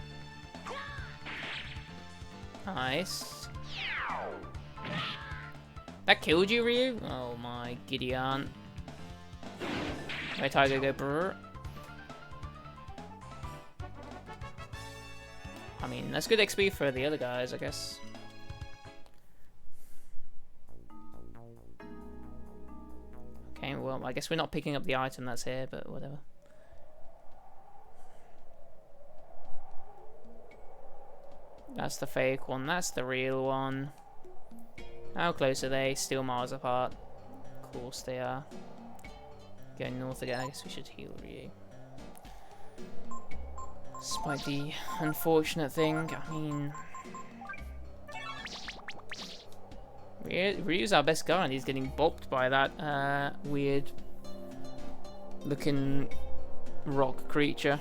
Nice. That killed you, Ryu? Oh my giddy aunt. Wait, Tiger go brrr. I mean, that's good XP for the other guys, I guess. Okay, well, I guess we're not picking up the item that's here, but whatever. That's the fake one, that's the real one. How close are they? Still miles apart. Of course they are. Going north again, I guess we should heal Ryu. Despite the unfortunate thing, I mean... Ryu's our best guy and he's getting bopped by that weird looking rock creature.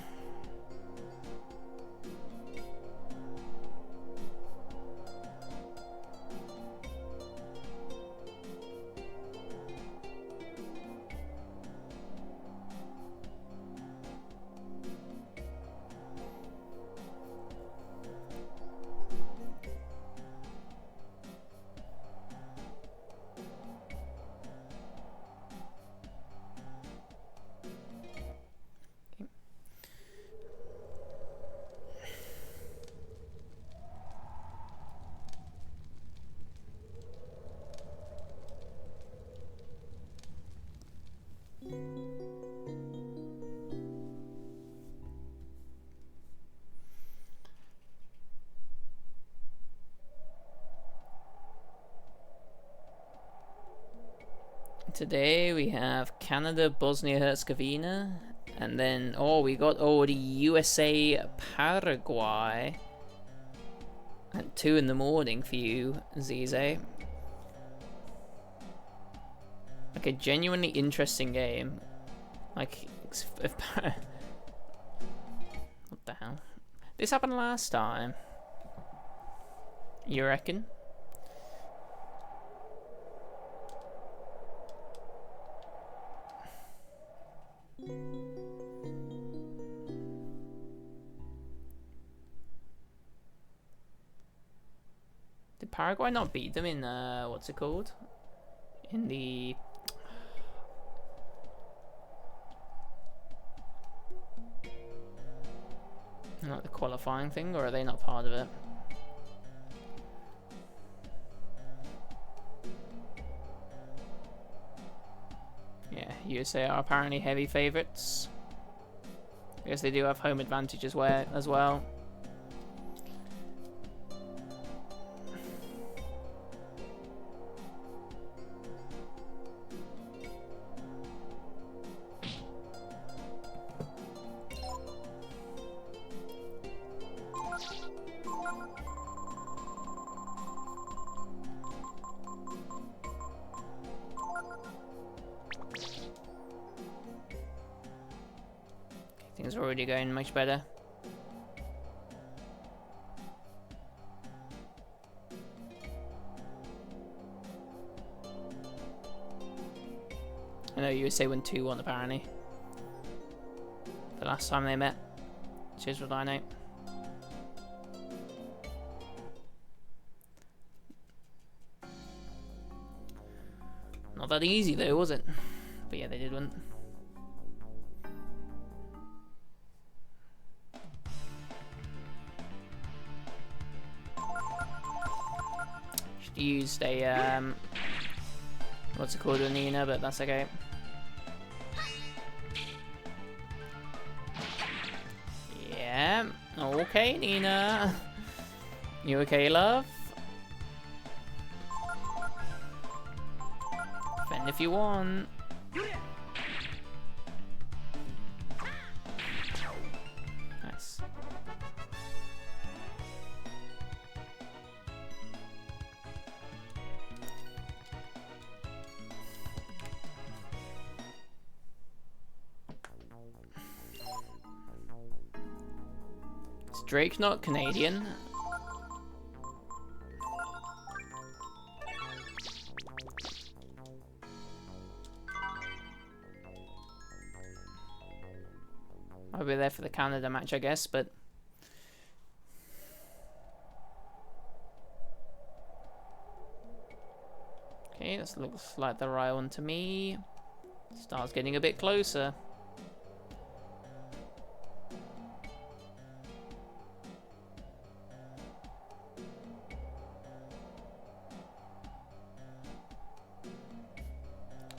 Today we have Canada, Bosnia Herzegovina, and then we got already USA, Paraguay, at 2 in the morning for you, Zize. Like a genuinely interesting game. Like, if what the hell? This happened last time. You reckon? Did Paraguay not beat them in what's it called? In the not the qualifying thing, or are they not part of it? Yeah, USA are apparently heavy favourites. I guess they do have home advantage as well. Things are already going much better. I know USA won 2-1 apparently. The last time they met. Cheers for Dino. Not that easy though, was it? But yeah, they did win. Should have used a what's it called, a Nina, but that's okay. Yeah, okay, Nina. You okay, love? Defend if you want. Nice. Is Drake not Canadian? I'll be there for the Canada match, I guess, but okay, this looks like the right one to me. Star's getting a bit closer.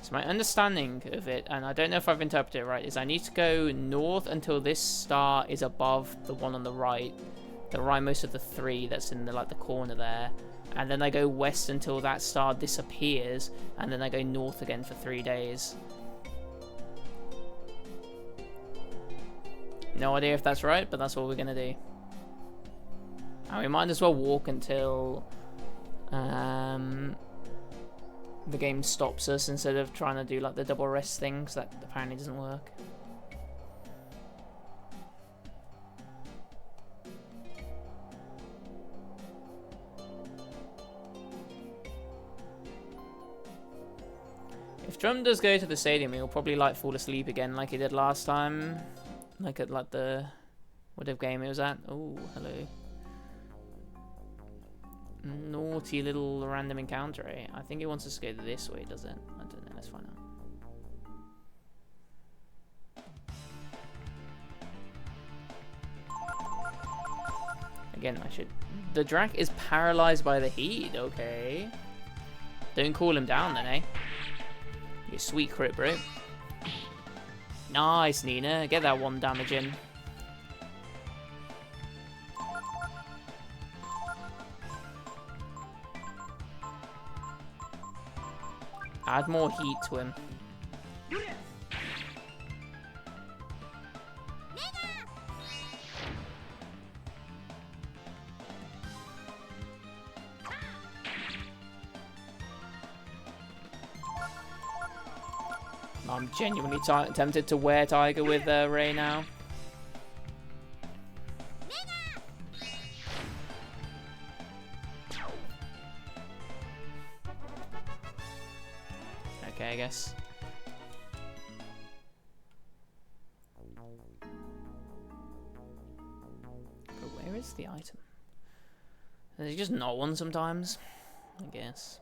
So my understanding of it, and I don't know if I've interpreted it right, is I need to go north until this star is above the one on the right, the rightmost of the three that's in the the corner there, and then I go west until that star disappears, and then I go north again for 3 days. No idea if that's right, but that's what we're gonna do. And we might as well walk until the game stops us instead of trying to do the double rest thing, because that apparently doesn't work. If Drum does go to the stadium, he'll probably fall asleep again like he did last time. At the whatever game it was at. Oh, hello. Naughty little random encounter, eh? I think he wants us to go this way, does it? I don't know, let's find out. Again, I should... The Drac is paralyzed by the heat, okay. Don't cool him down then, eh? You sweet crit, bro. Nice, Nina. Get that 1 damage in. Add more heat to him. I'm genuinely tempted to wear Tiger with Ray now. Okay, I guess. But where is the item? There's just not one sometimes, I guess.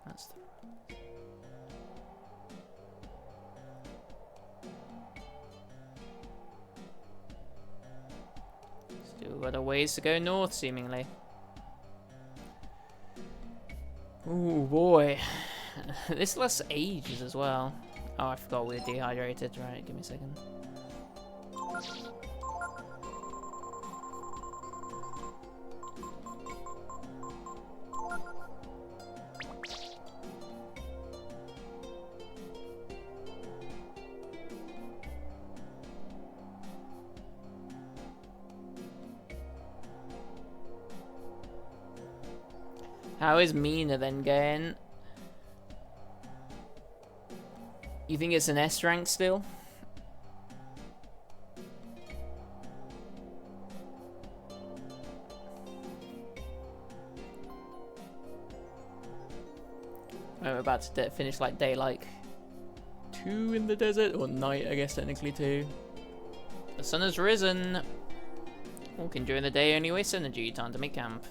That's the... Still got a ways to go north, seemingly. Ooh, boy. This lasts ages as well. Oh, I forgot we're dehydrated. Right, give me a second. How is Mina then going? You think it's an S rank still? We're about to finish like day like 2 in the desert, or night I guess technically 2. The sun has risen. Walking during the day only wastes energy. Time to make camp.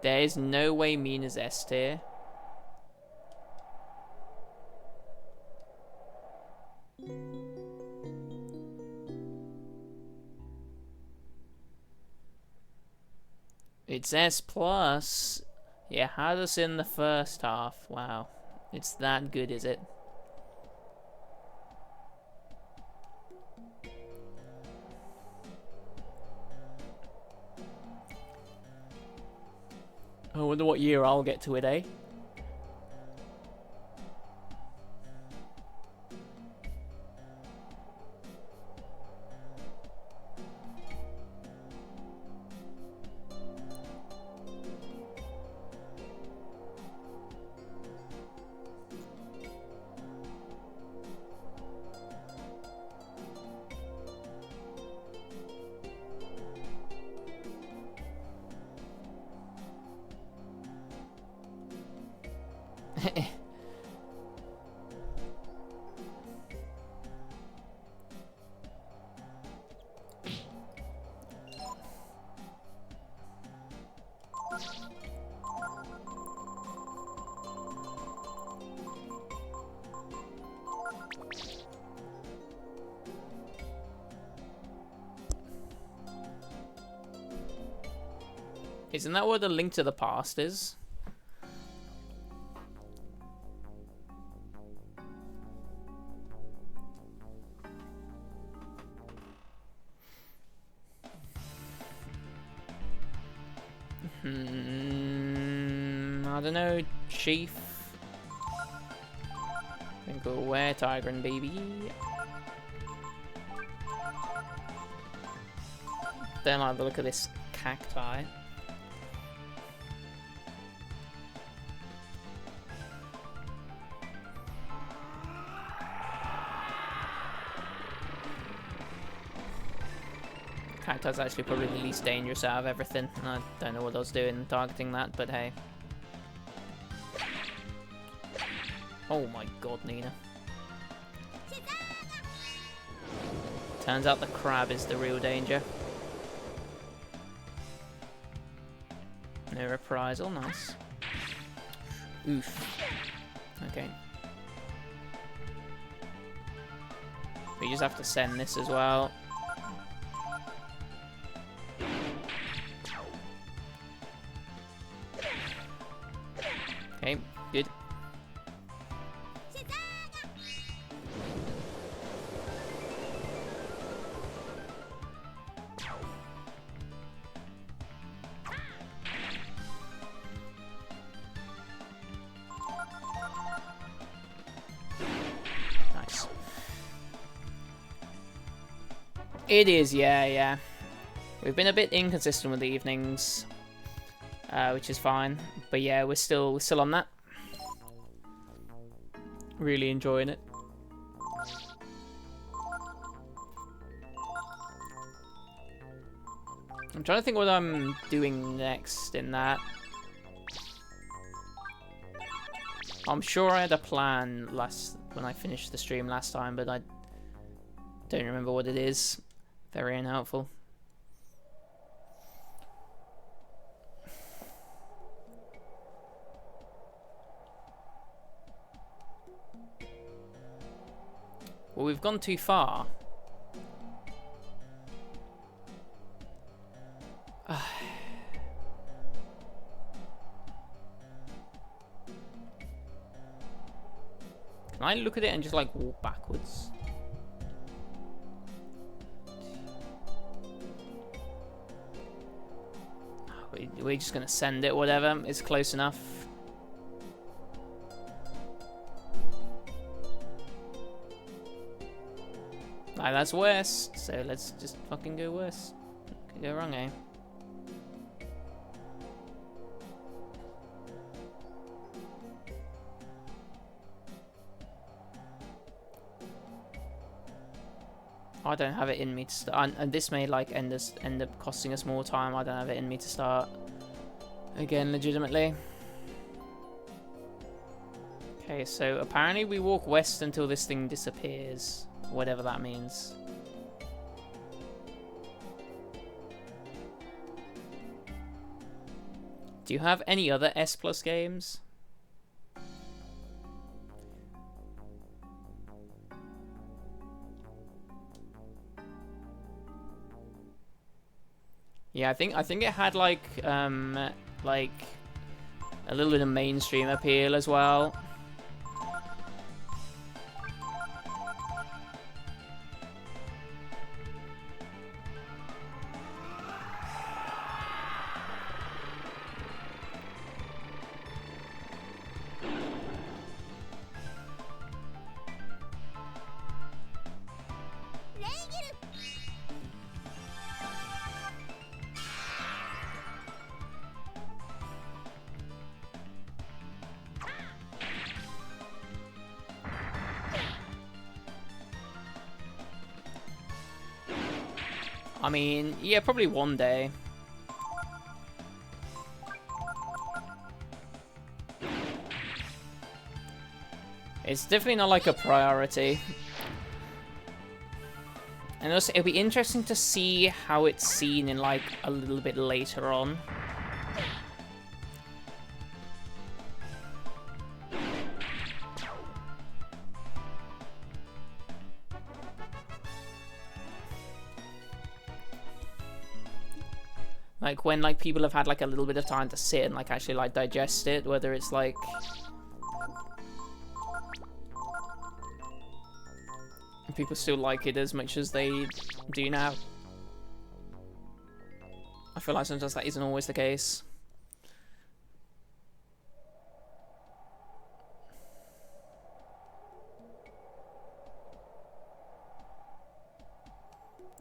There is no way Mina's S tier. It's S plus. Yeah, had us in the first half. Wow. It's that good, is it? I wonder what year I'll get to it, eh? Isn't that what the Link to the Past is? I don't know, Chief. Then go where, Tigran baby. Then I have a look at this cacti. Cacti's actually probably the least dangerous out of everything. I don't know what I was doing targeting that, but hey. Oh my god, Nina. Turns out the crab is the real danger. No reprisal, nice. Oof. Okay. We just have to send this as well. Okay, good. Nice. It is, yeah. We've been a bit inconsistent with the evenings. Which is fine, but yeah, we're still on that. Really enjoying it. I'm trying to think what I'm doing next in that. I'm sure I had a plan when I finished the stream last time, but I don't remember what it is. Very unhelpful. Well, we've gone too far. Can I look at it and just like walk backwards? We're just gonna send it, whatever. It's close enough. Like, that's west, so let's just fucking go west. Could go wrong, eh? I don't have it in me to start, and this may like end up costing us more time. I don't have it in me to start again, legitimately. Okay, so apparently we walk west until this thing disappears, whatever that means. Do you have any other S Plus games? Yeah, I think it had like a little bit of mainstream appeal as well. I mean, yeah, probably one day. It's definitely not like a priority. And also, it'll be interesting to see how it's seen in like a little bit later on. Like when like people have had like a little bit of time to sit and like actually like digest it, whether it's like people still like it as much as they do now. I feel like sometimes that isn't always the case.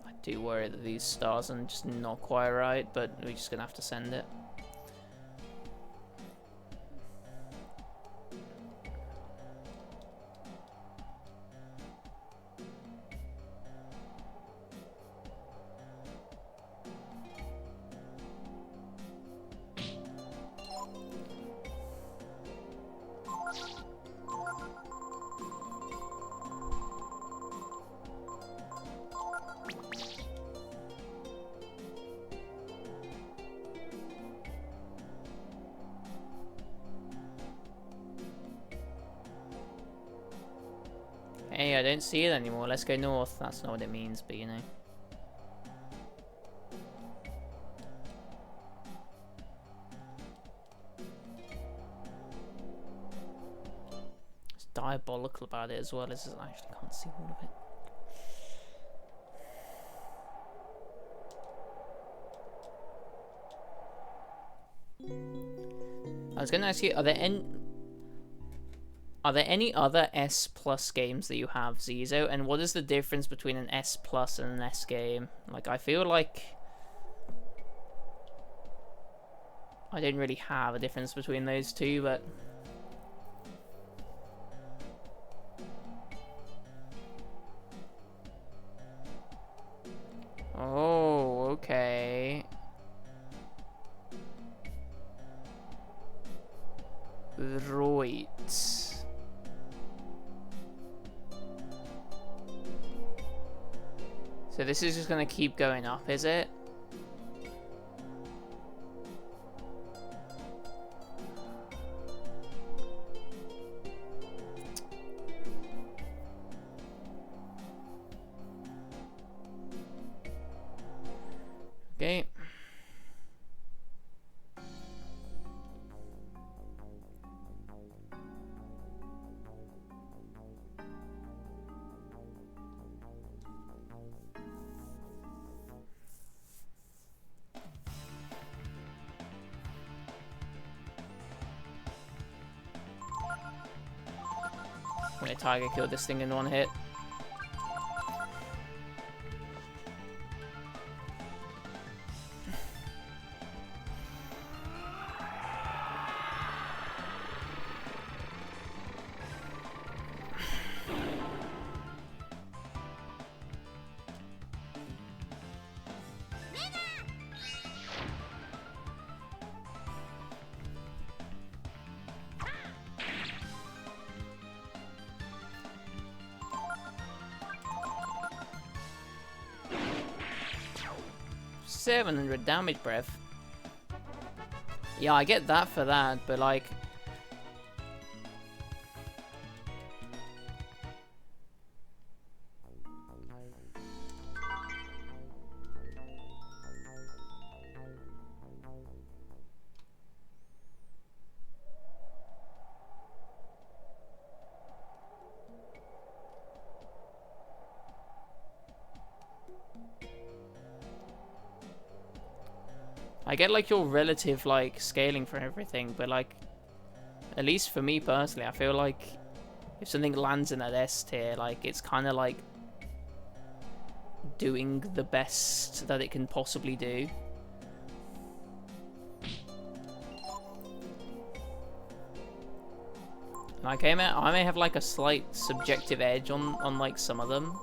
I do worry that these stars are just not quite right, but we're just gonna have to send it. Hey, I don't see it anymore. Let's go north. That's not what it means, but you know. It's diabolical about it as well as I actually can't see all of it. I was going to ask you, are there any other S Plus games that you have, Zizo? And what is the difference between an S Plus and an S game? Like, I feel like I don't really have a difference between those two, but oh, okay. Right. So this is just gonna keep going up, is it? Okay. Wait, Tiger killed this thing in one hit. 700 damage breath. Yeah, I get that for that, but like... I get like your relative like scaling for everything, but like at least for me personally, I feel like if something lands in that S tier, like it's kind of like doing the best that it can possibly do. Like I may have like a slight subjective edge on like some of them.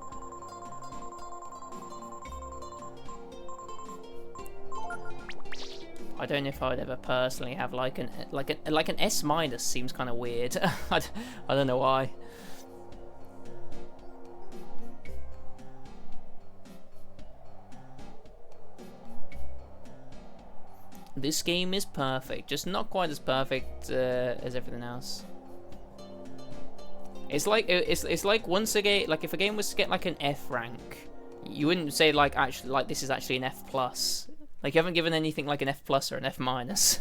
I don't know if I would ever personally have like an S minus. Seems kind of weird. I don't know why. This game is perfect, just not quite as perfect as everything else. It's like once a game, like if a game was to get like an F rank, you wouldn't say like actually like this is actually an F plus. Like you haven't given anything like an F plus or an F minus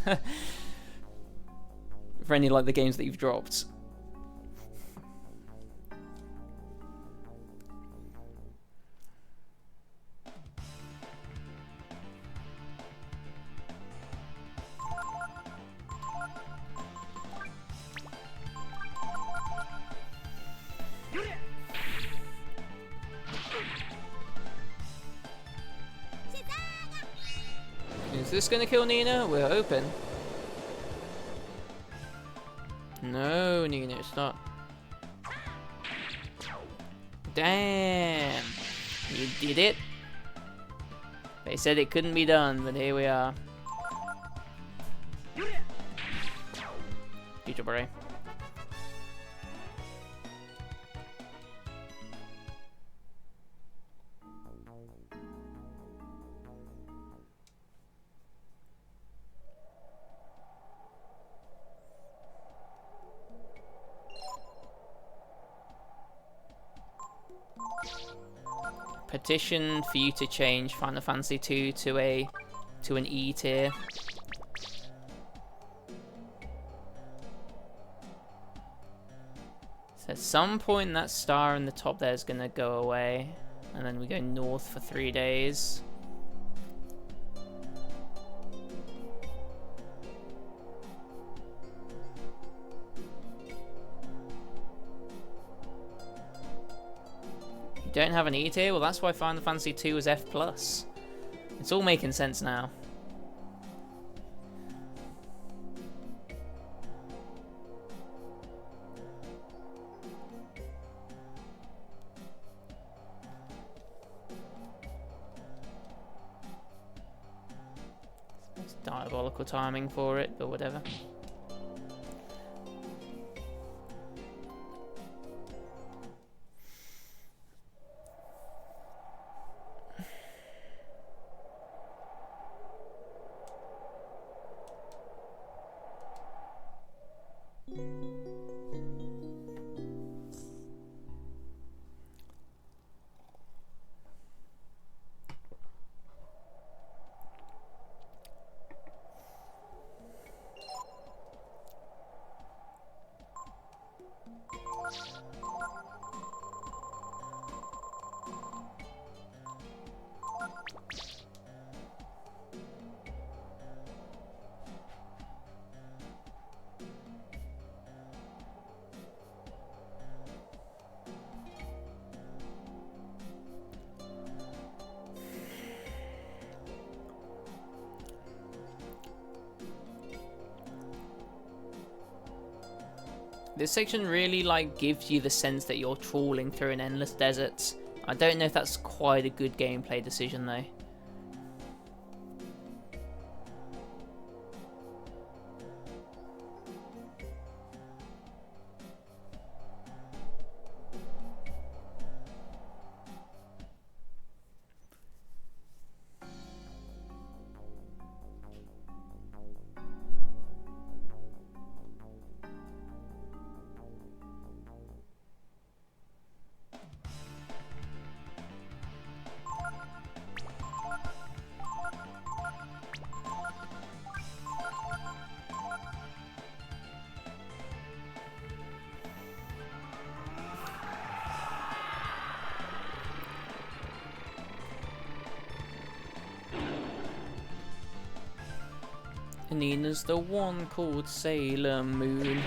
for any like the games that you've dropped. Is this gonna kill Nina? We're hoping. No, Nina, it's not. Damn! You did it! They said it couldn't be done, but here we are. Future Bray. Petition for you to change Final Fantasy 2 to an E tier. So at some point that star in the top there is gonna go away, and then we go north for 3 days. Don't have an E tier? Well, that's why Final Fantasy 2 is F+. It's all making sense now. It's diabolical timing for it, but whatever. This section really like gives you the sense that you're trawling through an endless desert. I don't know if that's quite a good gameplay decision though. Nina's the one called Sailor Moon.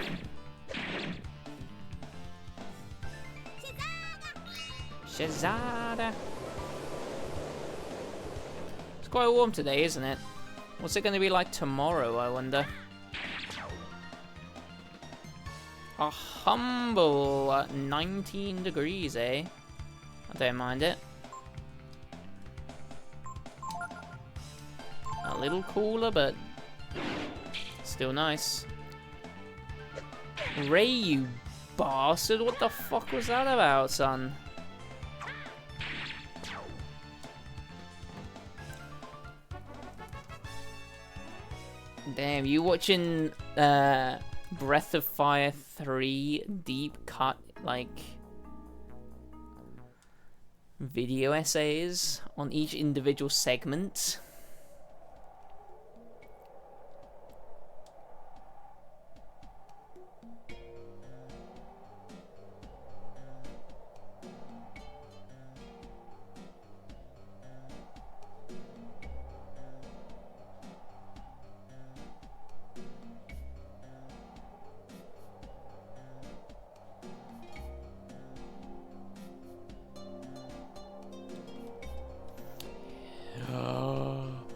Shazada! It's quite warm today, isn't it? What's it going to be like tomorrow, I wonder? A humble 19 degrees, eh? I don't mind it. A little cooler, but still nice. Ray, you bastard! What the fuck was that about, son? Damn, you watching Breath of Fire 3 deep cut, like, video essays on each individual segment?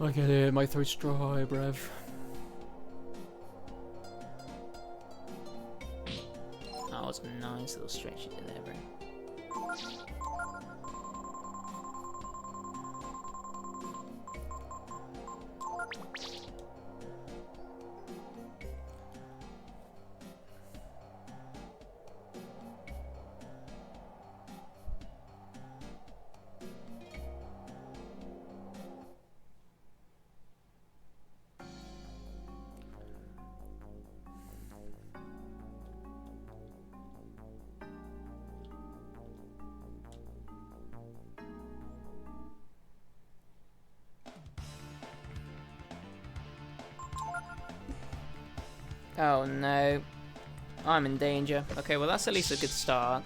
I get it, my throat's dry, bruv. That was a nice little stretch you did there, bro. Oh no, I'm in danger. Okay, well that's at least a good start.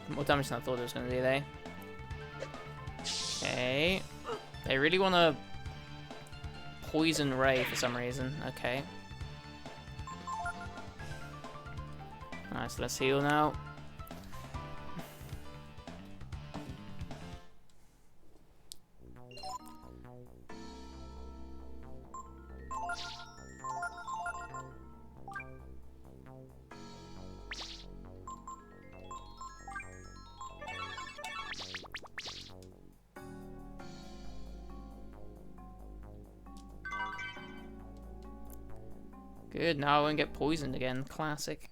More damage than I thought it was going to do there. Okay, they really want to poison Ray for some reason. Okay. Nice, let's heal now. Good, now I won't get poisoned again. Classic.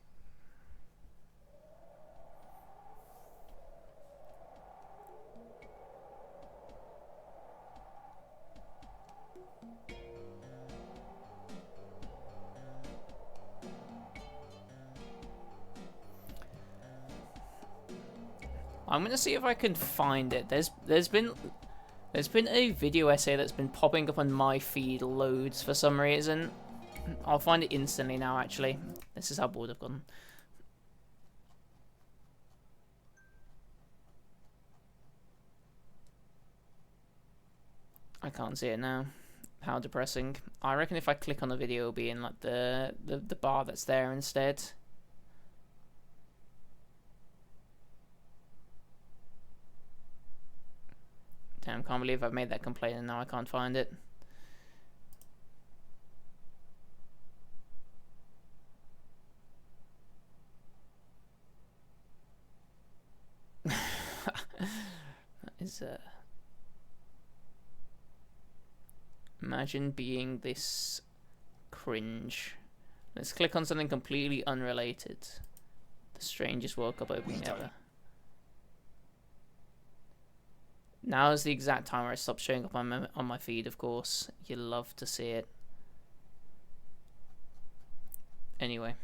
I'm gonna see if I can find it. There's been a video essay that's been popping up on my feed loads for some reason. I'll find it instantly now, actually. This is how bored I've gotten. I can't see it now. How depressing. I reckon if I click on the video, it'll be in like the bar that's there instead. Damn, can't believe I've made that complaint and now I can't find it. That is imagine being this cringe. Let's click on something completely unrelated. The strangest World Cup opening ever. Now is the exact time where it stops showing up on my feed, of course. You love to see it. Anyway.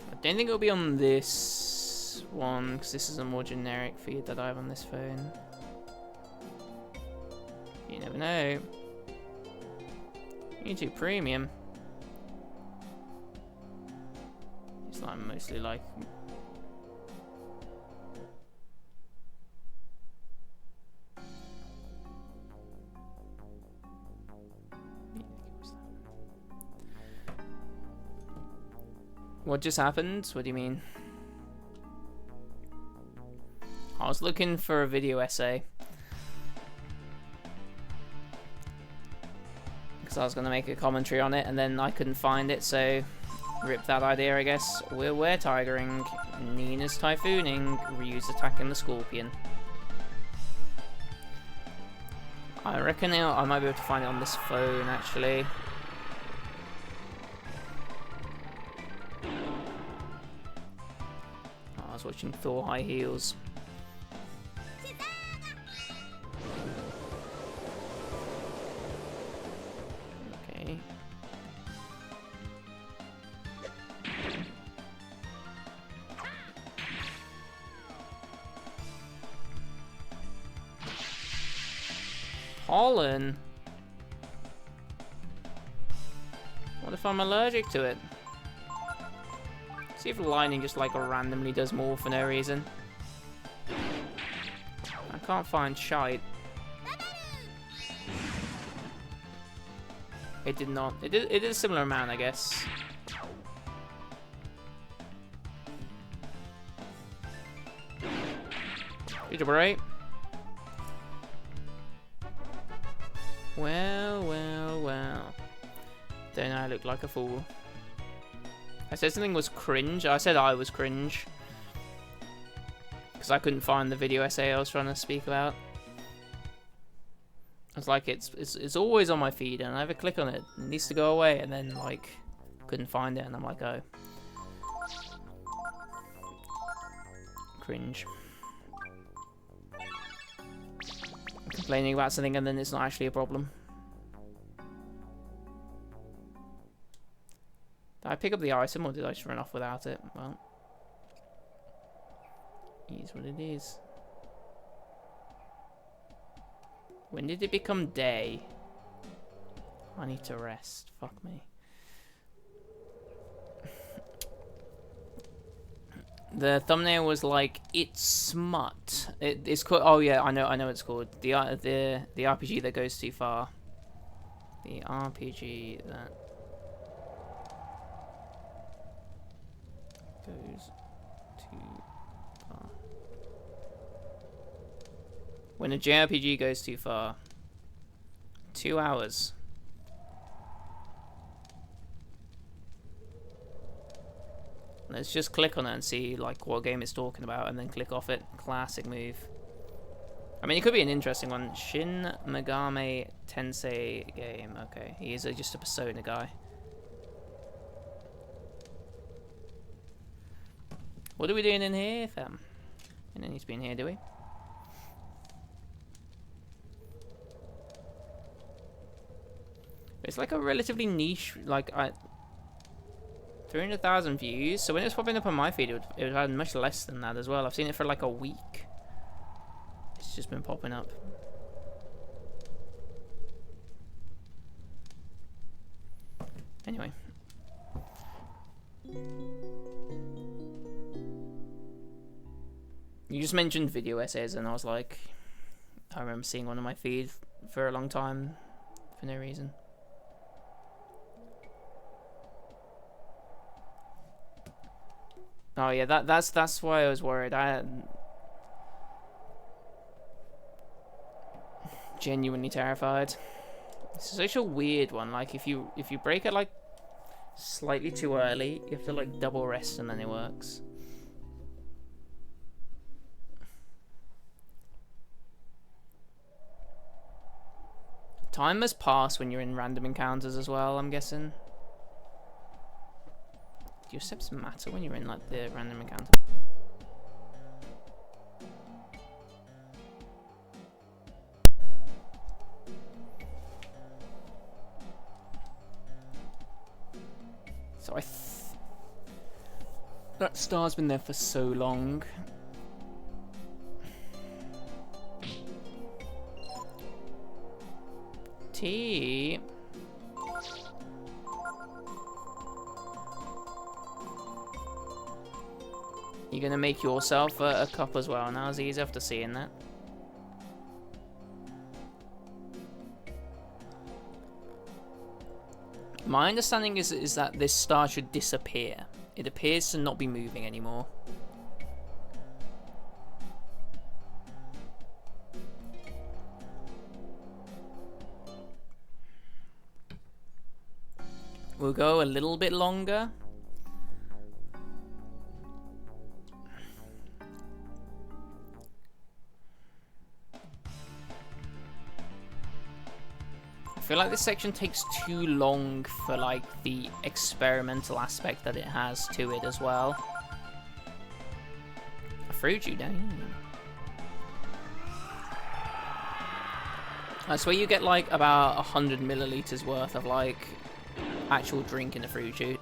I don't think it'll be on this one, because this is a more generic feed that I have on this phone. You never know. YouTube Premium. It's like mostly like... What just happened? What do you mean? I was looking for a video essay. Because I was going to make a commentary on it, and then I couldn't find it, so rip that idea, I guess. We're tigering, Nina's typhooning, Ryu's attacking the scorpion. I reckon I might be able to find it on this phone, actually. I was watching Thor High Heels. Okay. Pollen? What if I'm allergic to it? See if lightning just like randomly does more for no reason. I can't find shite. It did not. It did a similar amount, I guess. Good job, right? Well, well, well. Don't I look like a fool? I said something was cringe. I said I was cringe. Because I couldn't find the video essay I was trying to speak about. It's like it's always on my feed and I ever click on it. It needs to go away and then like couldn't find it and I'm like, oh. Cringe. Complaining about something and then it's not actually a problem. Did I pick up the item or did I just run off without it? Well, it is what it is. When did it become day? I need to rest. Fuck me. The thumbnail was like, it's smut. It's called. Oh yeah, I know what it's called. The RPG that goes too far. The RPG that goes too far. When a JRPG goes too far. 2 hours. Let's just click on it and see like what game it's talking about and then click off it. Classic move. I mean, it could be an interesting one. Shin Megami Tensei game. Okay, he is just a Persona guy. What are we doing in here, fam? We don't need to be in here, do we? It's like a relatively niche, like 300,000 views. So when it was popping up on my feed, it would have much less than that as well. I've seen it for like a week. It's just been popping up. Anyway. You just mentioned video essays and I was like, I remember seeing one on my feed for a long time for no reason. Oh yeah, that's why I was worried. I genuinely terrified. It's such a weird one. Like if you break it like slightly too early, you have to like double rest and then it works. Time must pass when you're in random encounters as well, I'm guessing. Do your steps matter when you're in like the random encounter? So that star's been there for so long. Tea. You're gonna make yourself a cup as well now, Aziz, after seeing that. My understanding is that this star should disappear It appears to not be moving anymore. We'll go a little bit longer. I feel like this section takes too long for like the experimental aspect that it has to it as well. A fruit you don't. I swear you get like about 100 milliliters worth of like actual drink in the fruit shoot.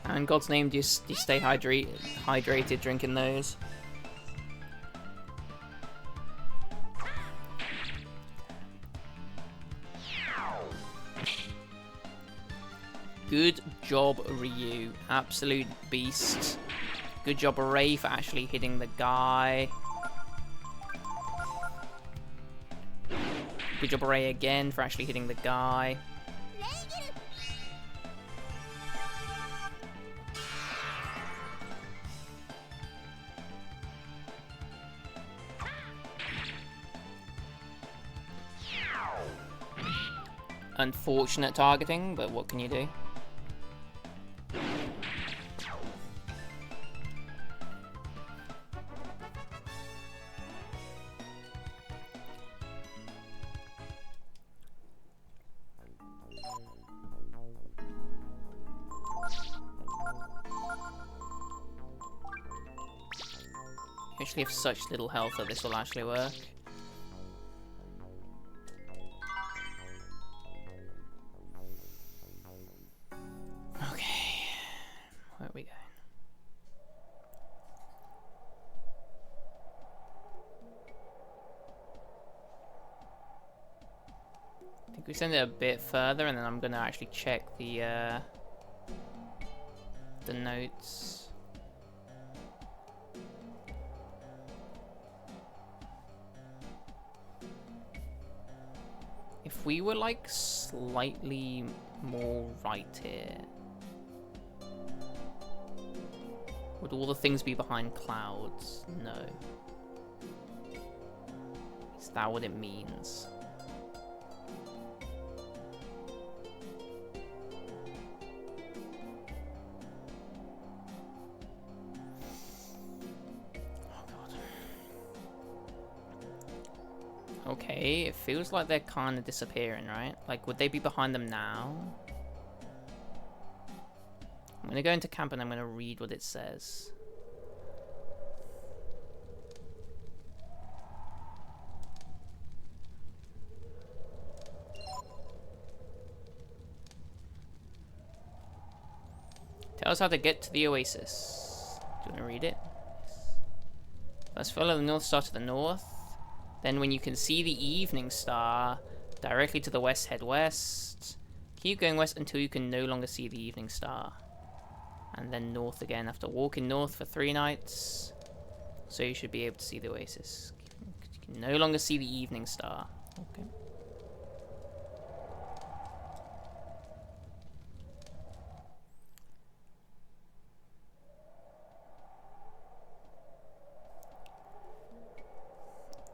And in God's name, do you stay hydrated drinking those? Good job, Ryu. Absolute beast. Good job, Ray, for actually hitting the guy. Good job, Ray, again, for actually hitting the guy. Unfortunate targeting, but what can you do? You actually have such little health that this will actually work. Okay, where are we going? I think we send it a bit further, and then I'm gonna actually check the notes. If we were like slightly more right here, would all the things be behind clouds? No. Is that what it means? Okay, it feels like they're kind of disappearing, right? Like, would they be behind them now? I'm gonna go into camp and I'm gonna read what it says. Tell us how to get to the oasis. Do you want to read it? First, follow the North Star to the north. Then when you can see the evening star, directly to the west, head west. Keep going west until you can no longer see the evening star. And then north again after walking north for 3 nights. So you should be able to see the oasis. You can no longer see the evening star. Okay.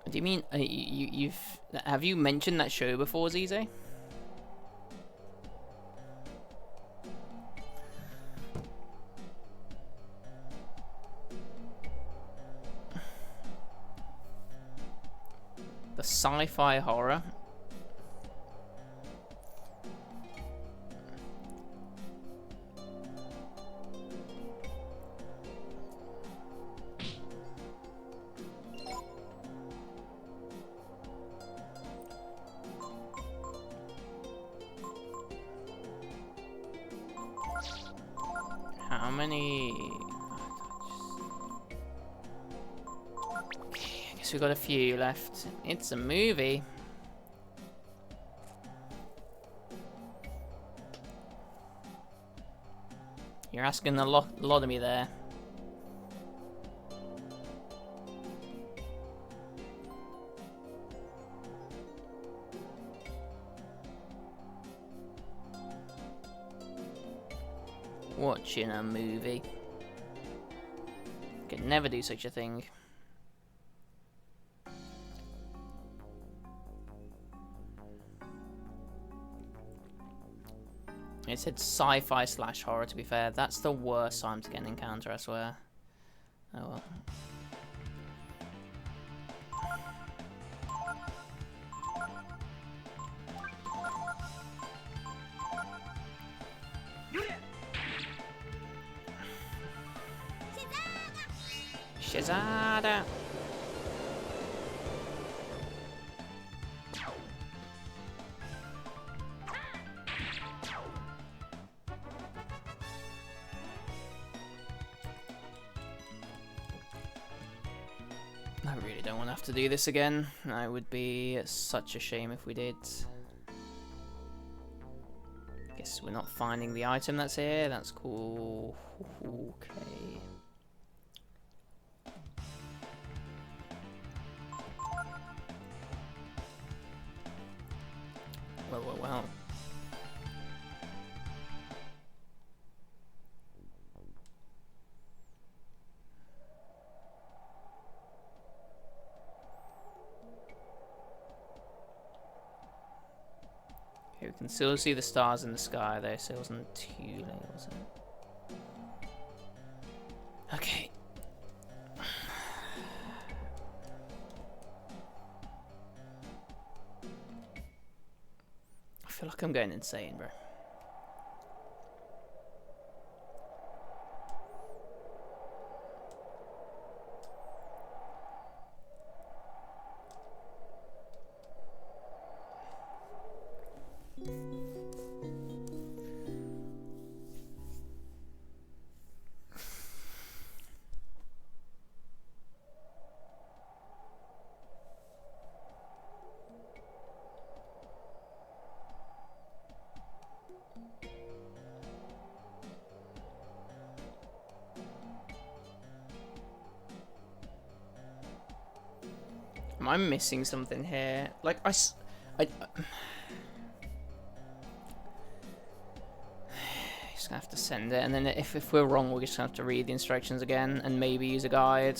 Do you mean have you mentioned that show before, Zize? The sci-fi horror. How many? Okay, I guess we got a few left. It's a movie. You're asking a lot of me there. Watching a movie. Could never do such a thing. It said sci-fi / horror, to be fair. That's the worst time to get an encounter, I swear. Oh well. Shazada! I really don't want to have to do this again. It would be such a shame if we did. Guess we're not finding the item that's here. That's cool. Okay. Well. Okay, we can still see the stars in the sky though, so it wasn't too late, was it? Okay. I feel like I'm going insane, bro. Am I missing something here? Like, just gonna have to send it, and then if we're wrong, we're just gonna have to read the instructions again, and maybe use a guide.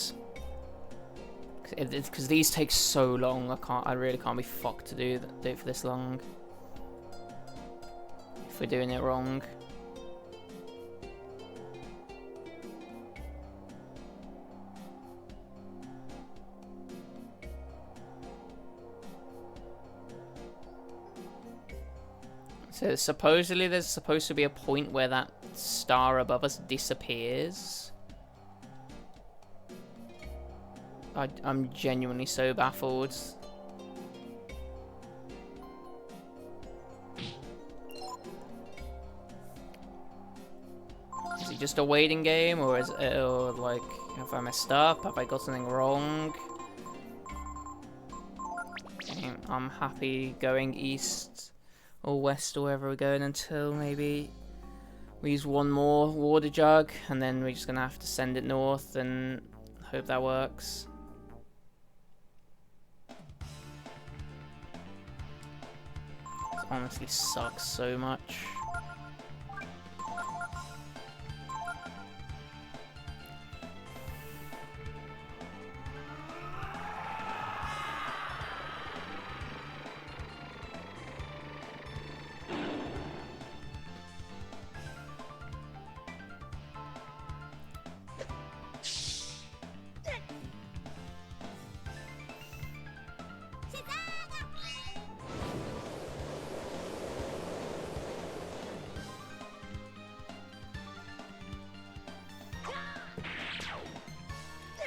Because these take so long, I really can't be fucked to do it for this long. If we're doing it wrong. So supposedly there's supposed to be a point where that star above us disappears. I'm genuinely so baffled. Is it just a waiting game, or is it, or like, have I messed up? Have I got something wrong? Okay, I'm happy going east or west or wherever we're going until maybe we use one more water jug, and then we're just gonna have to send it north and hope that works. This honestly sucks so much.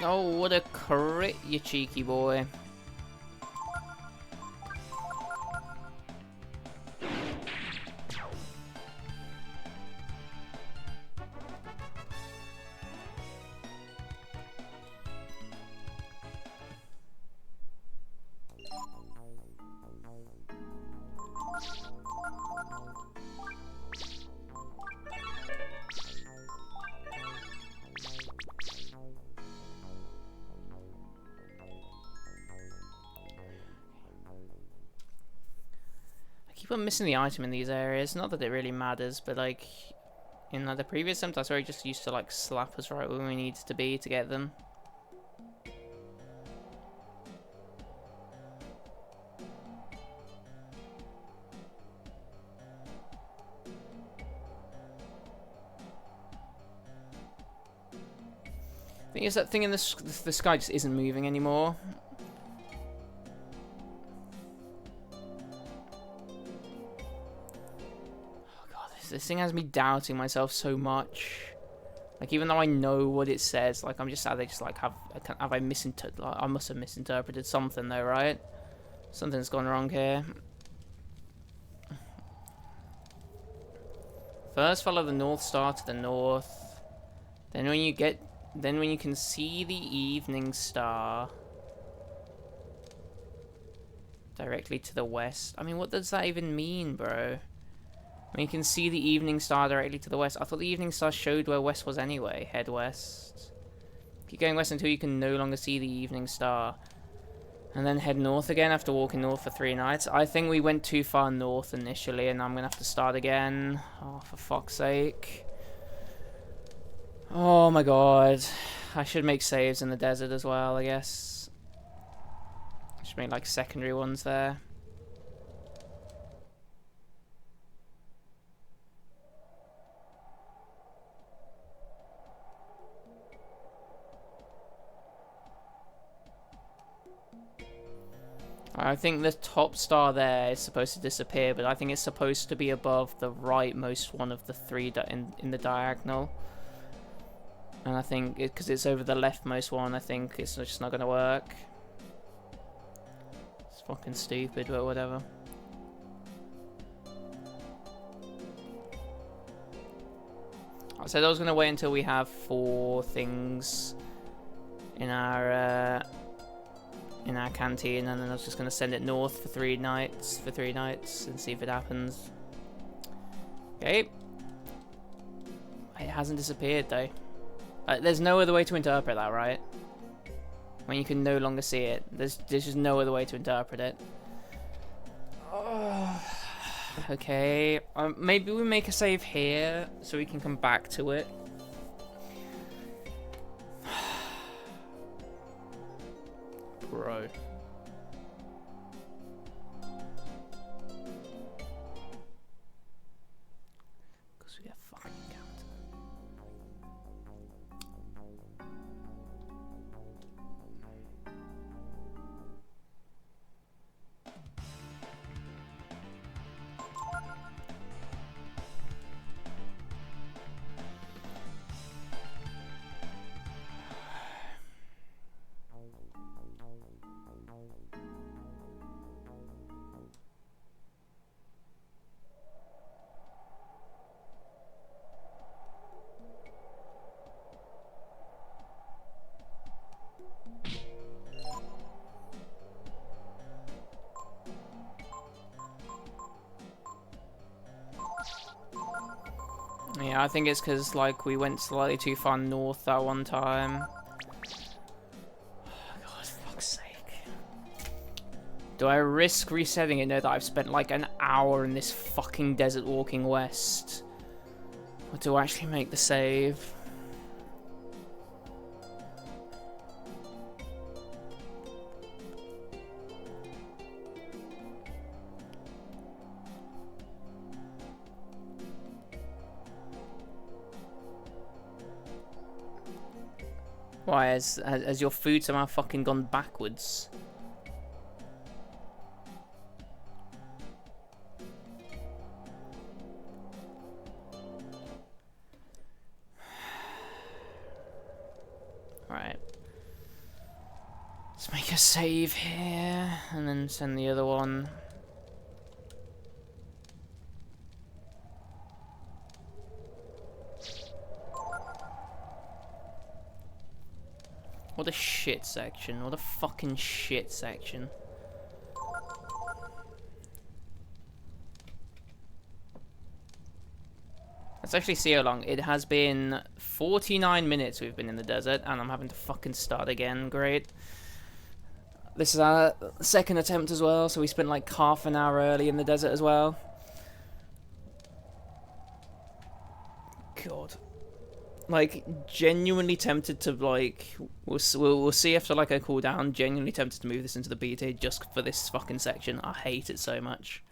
Oh, what a crit, you cheeky boy. I keep on missing the item in these areas. Not that it really matters, but like, in the previous attempt, I swear he just used to like slap us right where we needed to be to get them. I think it's that thing in the sky just isn't moving anymore. This thing has me doubting myself so much. Like, even though I know what it says, like, I'm just sad they just, like, have I misinterpreted, like, I must have misinterpreted something, though, right? Something's gone wrong here. First, follow the North Star to the north. Then when you can see the evening star directly to the west. I mean, what does that even mean, bro? When you can see the evening star directly to the west. I thought the evening star showed where west was anyway. Head west. Keep going west until you can no longer see the evening star. And then head north again after walking north for 3 nights. I think we went too far north initially and I'm going to have to start again. Oh, for fuck's sake. Oh my god. I should make saves in the desert as well, I guess. I should make like secondary ones there. I think the top star there is supposed to disappear, but I think it's supposed to be above the rightmost one of the 3 in the diagonal. And I think, because it's over the leftmost one, I think it's just not going to work. It's fucking stupid, but whatever. I said I was going to wait until we have 4 things in our canteen, and then I was just going to send it north for 3 nights, and see if it happens. Okay. It hasn't disappeared, though. There's no other way to interpret that, right? When you can no longer see it. There's just no other way to interpret it. Oh. Okay. Maybe we make a save here, so we can come back to it. Bro. Because we have fucking counter. Yeah, I think it's because, like, we went slightly too far north that one time. Oh, God, fuck's sake. Do I risk resetting it now that I've spent, like, an hour in this fucking desert walking west? Or do I actually make the save? Why, has your food somehow fucking gone backwards? Right. Let's make a save here, and then send the other one. What a shit section. What a fucking shit section. Let's actually see how long. It has been 49 minutes we've been in the desert, and I'm having to fucking start again. Great. This is our second attempt as well, so we spent like half an hour early in the desert as well. God. Like, genuinely tempted to, like... We'll see after, like, a cooldown. Genuinely tempted to move this into the B tier just for this fucking section. I hate it so much.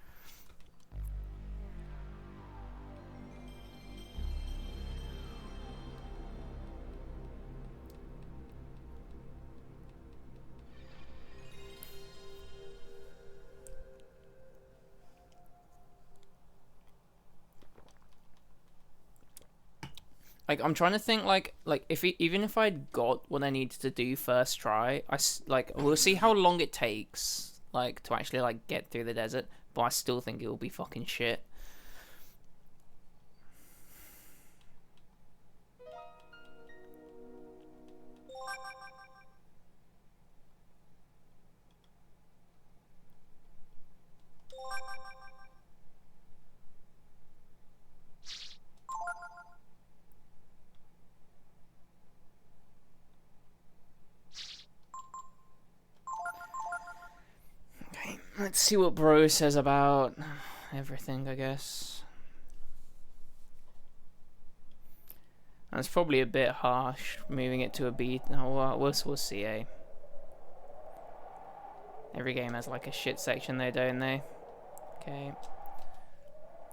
Like, I'm trying to think, like even if I'd got what I needed to do first try, we'll see how long it takes, like, to actually, like, get through the desert, but I still think it will be fucking shit. Let's see what Bro says about everything, I guess. That's probably a bit harsh, moving it to a B. Oh, well, we'll see, eh? Every game has, like, a shit section, though, don't they? Okay.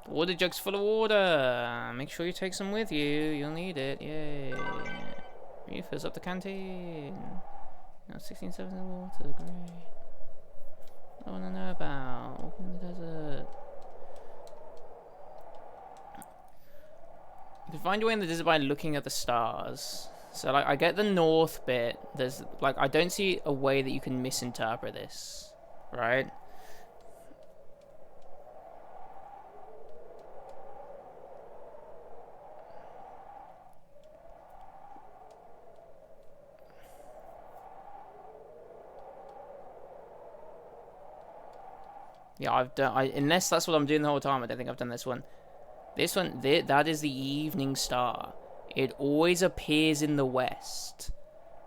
The water jug's full of water. Make sure you take some with you. You'll need it. Yay. Refills up the canteen. Now 16 7 of water. Great. I want to know about walking in the desert. You can find your way in the desert by looking at the stars. So, like, I get the north bit. There's, like, I don't see a way that you can misinterpret this, right? Yeah, I've done. Unless that's what I'm doing the whole time, I don't think I've done this one. This one, that is the evening star. It always appears in the west,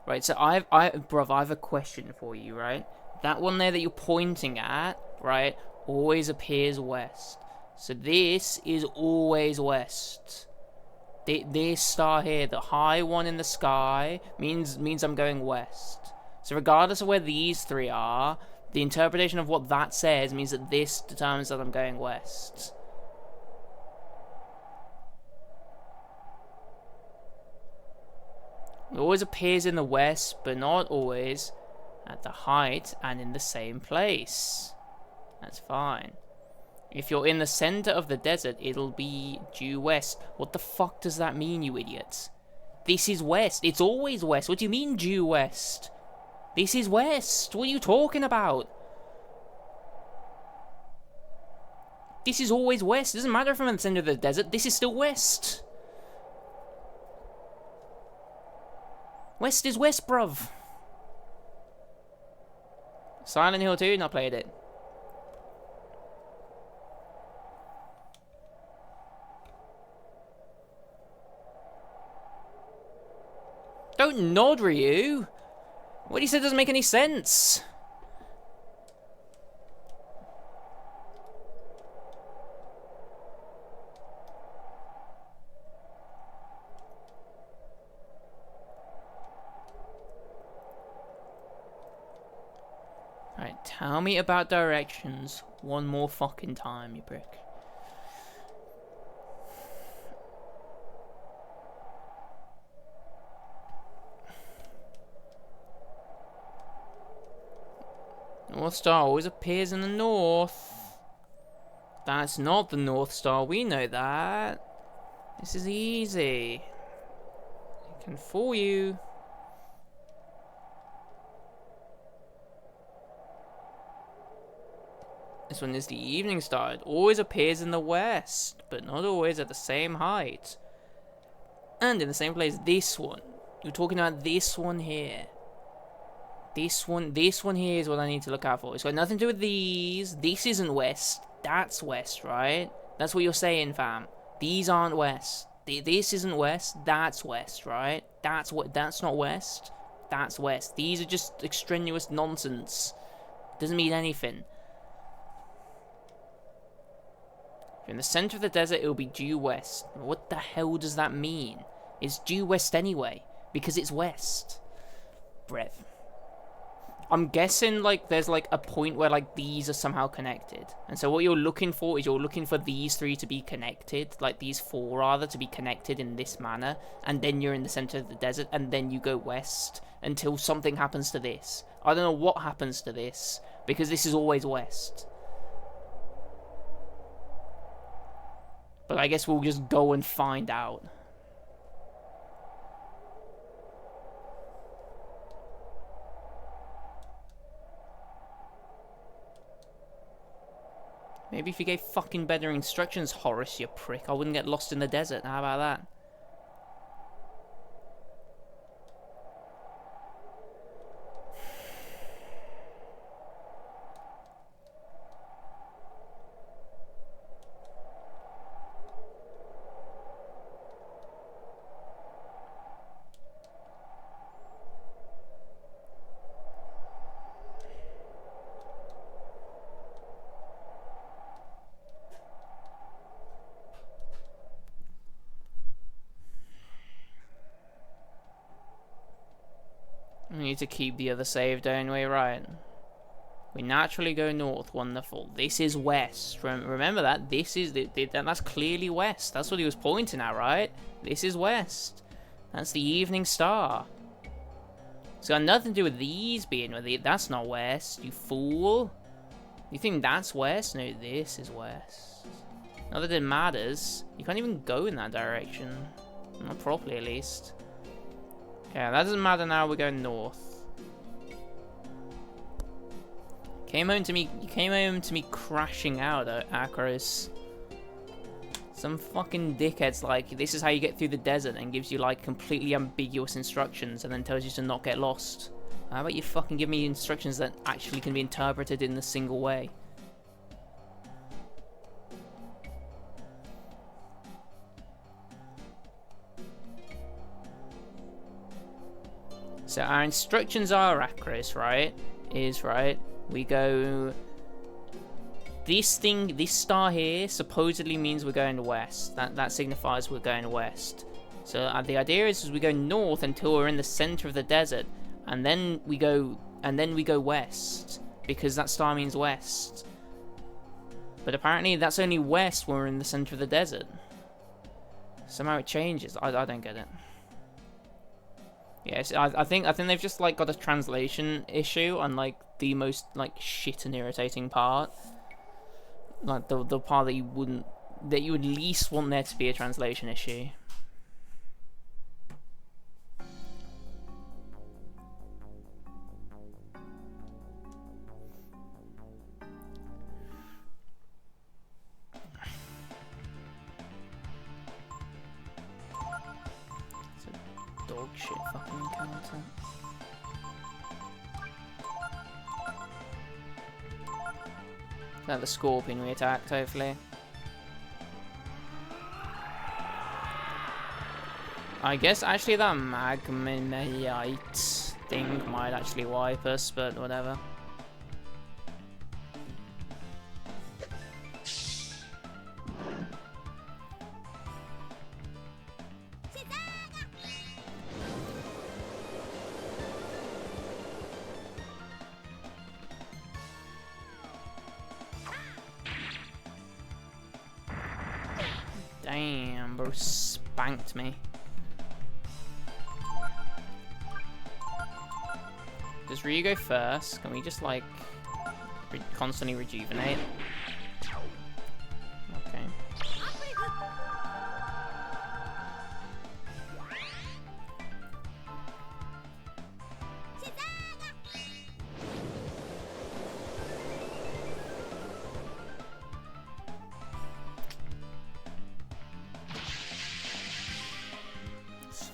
right? So bruv, I have a question for you, right? That one there that you're pointing at, right, always appears west. So this is always west. This star here, the high one in the sky, means I'm going west. So regardless of where these three are, the interpretation of what that says means that this determines that I'm going west. It always appears in the west, but not always at the height and in the same place. That's fine. If you're in the center of the desert, it'll be due west. What the fuck does that mean, you idiots? This is west. It's always west. What do you mean due west? This is west. What are you talking about? This is always west. It doesn't matter if I'm in the center of the desert. This is still west. West is west, bruv. Silent Hill 2, not played it. Don't nod, Ryu. What he said doesn't make any sense. Alright, tell me about directions one more fucking time, you prick. North Star always appears in the north. That's not the North Star, we know that. This is easy. It can fool you. This one is the Evening Star. It always appears in the west, but not always at the same height. And in the same place, this one. You're talking about this one here. This one here is what I need to look out for. It's got nothing to do with these. This isn't west. That's west, right? That's what you're saying, fam. These aren't west. This isn't west. That's west, right? That's not west. That's west. These are just extraneous nonsense. Doesn't mean anything. If you're in the center of the desert, it'll be due west. What the hell does that mean? It's due west anyway, because it's west. Brev. I'm guessing, like, there's, like, a point where, like, these are somehow connected. And so what you're looking for is you're looking for these three to be connected, like, these four, rather, to be connected in this manner. And then you're in the center of the desert, and then you go west until something happens to this. I don't know what happens to this, because this is always west. But I guess we'll just go and find out. Maybe if you gave fucking better instructions, Horace, you prick, I wouldn't get lost in the desert. How about that? We need to keep the other save, don't we? Right. We naturally go north. Wonderful. This is west. Remember that. This is that's clearly west. That's what he was pointing at, right? This is west. That's the evening star. It's got nothing to do with these being with it. That's not west, you fool. You think that's west? No, this is west. Not that it matters. You can't even go in that direction. Not properly, at least. Yeah, that doesn't matter now. We're going north. You came home to me crashing out at Akros. Some fucking dickhead's like, this is how you get through the desert, and gives you like completely ambiguous instructions and then tells you to not get lost. How about you fucking give me instructions that actually can be interpreted in a single way? So our instructions are, Akros, right? We go... This star here, supposedly means we're going west. That signifies we're going west. So the idea is we go north until we're in the center of the desert. And then we go west. Because that star means west. But apparently that's only west when we're in the center of the desert. Somehow it changes. I don't get it. Yes, I think they've just like got a translation issue on like the most like shit and irritating part, like the part that you would least want there to be a translation issue. Dog shit fucking encounter. That the scorpion we attacked, hopefully. I guess actually that magmite thing might actually wipe us, but whatever. Damn, bro, spanked me. Does Ryu go first? Can we just like constantly rejuvenate? Okay.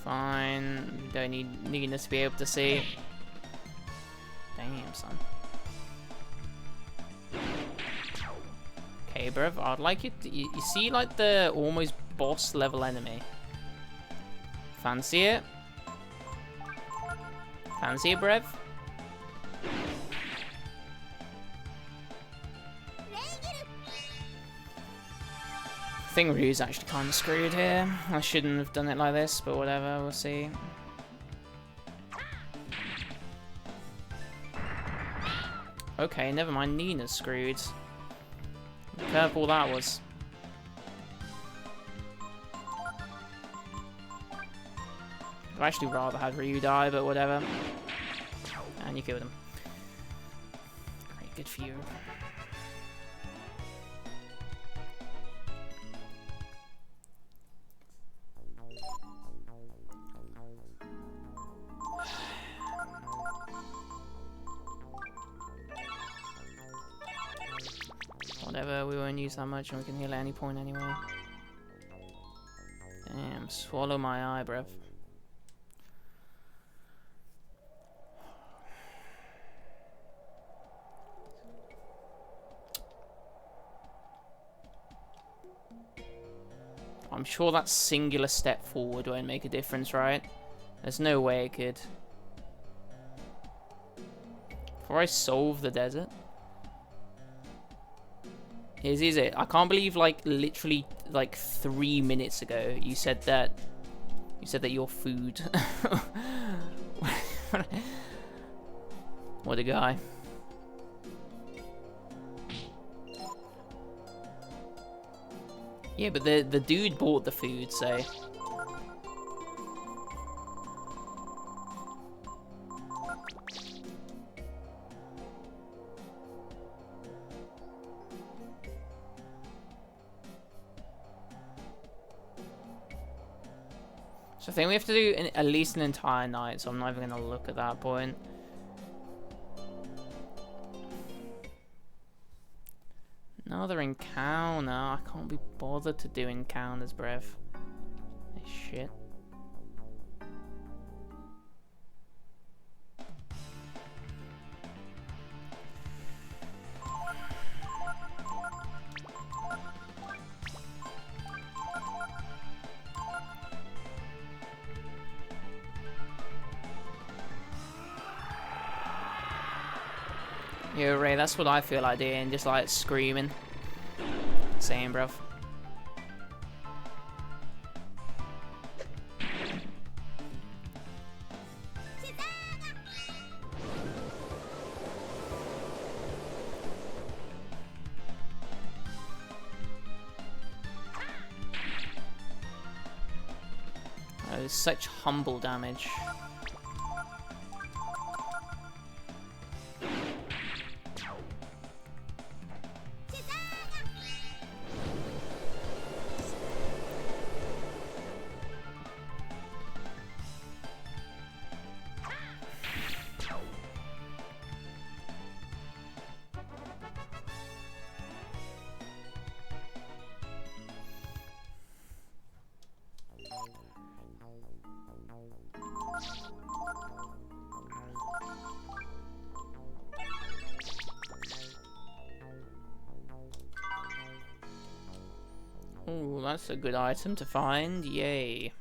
Fine. Don't need us to be able to see. Damn, son. Okay, bruv. I'd like you to... You see, like, the almost boss level enemy? Fancy it? Fancy it, bruv? I think Ryu's actually kind of screwed here. I shouldn't have done it like this, but whatever, we'll see. Okay, never mind, Nina's screwed. Careful that was. I'd actually rather had Ryu die, but whatever. And you killed him. Great, good for you. Whatever, we won't use that much and we can heal at any point anyway. Damn, swallow my eye, bruv. I'm sure that singular step forward won't make a difference, right? There's no way it could. Before I solve the desert. Is it? I can't believe, like, literally, like, 3 minutes ago, you said that your food. What a guy. Yeah, but the dude bought the food, so. So I think we have to do at least an entire night, so I'm not even going to look at that point. Another encounter. I can't be bothered to do encounters, bruv. Shit. Yo, Ray, that's what I feel like doing, just like screaming. Same, bruv. That is such humble damage. Ooh, that's a good item to find. Yay.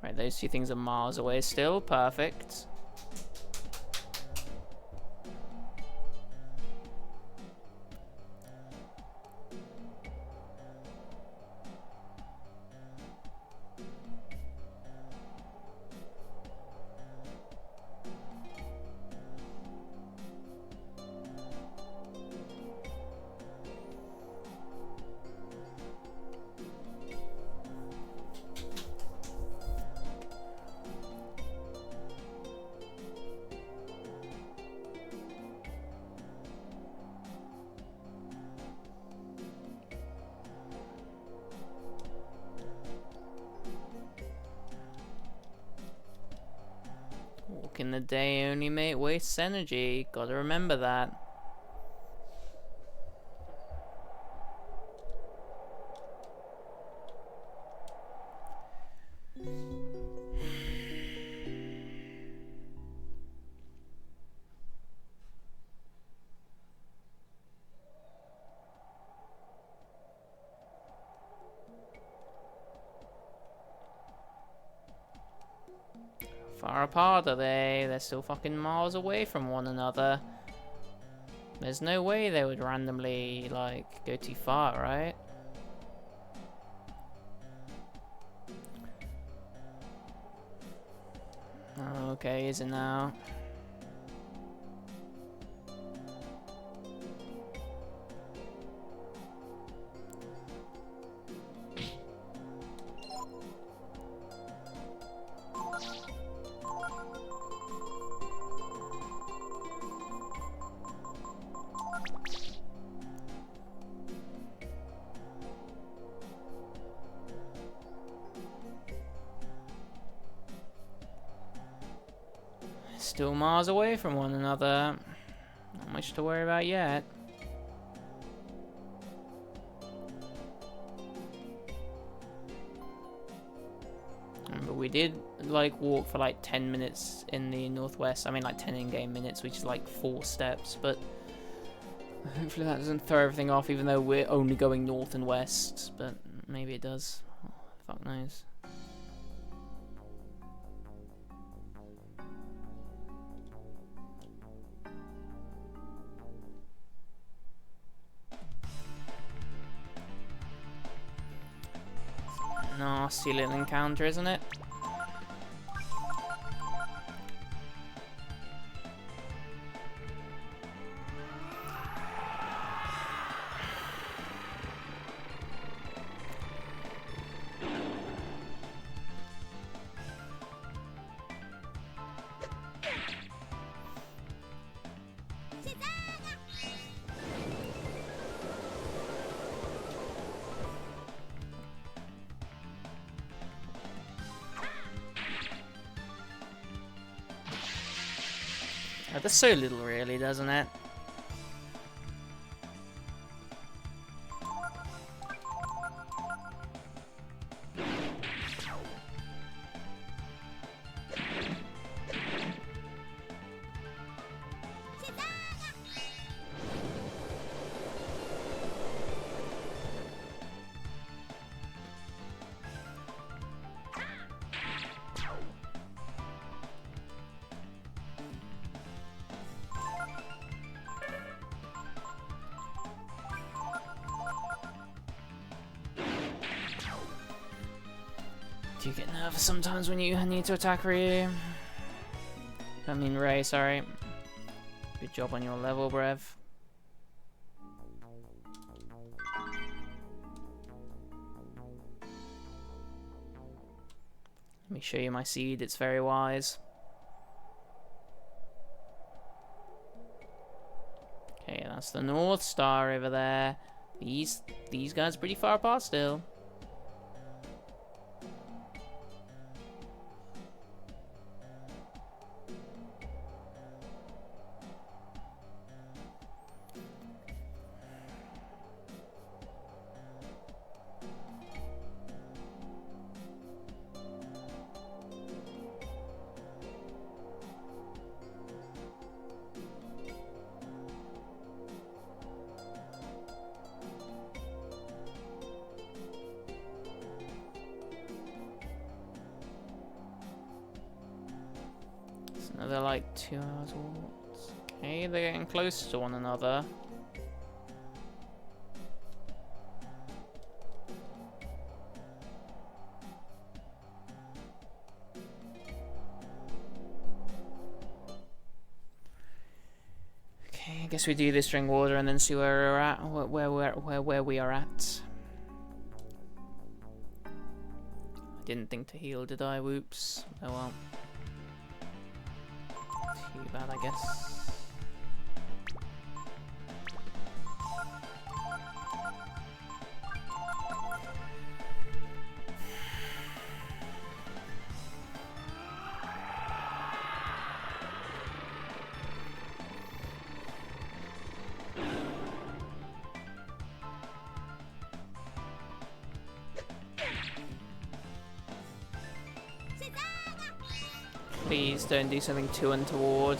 Right, those two things are miles away still. Perfect. Walk in the day only, mate, wastes energy. Gotta remember that. far apart are they? They're still fucking miles away from one another. There's no way they would randomly, like, go too far, right? Okay, is it now? Still miles away from one another. Not much to worry about yet. But we did like walk for like 10 minutes in the northwest. I mean like 10 in-game minutes, which is like 4 steps. But hopefully that doesn't throw everything off, even though we're only going north and west. But maybe it does. Oh, fuck knows. Nasty little encounter, isn't it? There's so little, really, doesn't it? Do you get nervous sometimes when you need to attack Ryu? I mean Ray, sorry. Good job on your level, Brev. Let me show you my seed, it's very wise. Okay, that's the North Star over there. These guys are pretty far apart still. Another like 2 hours walk. Okay, they're getting close to one another. Okay, I guess we do this drink water and then see where we're at, where we are at. I didn't think to heal, did I? Whoops. Oh well. Too bad, I guess. Please don't do something too untoward.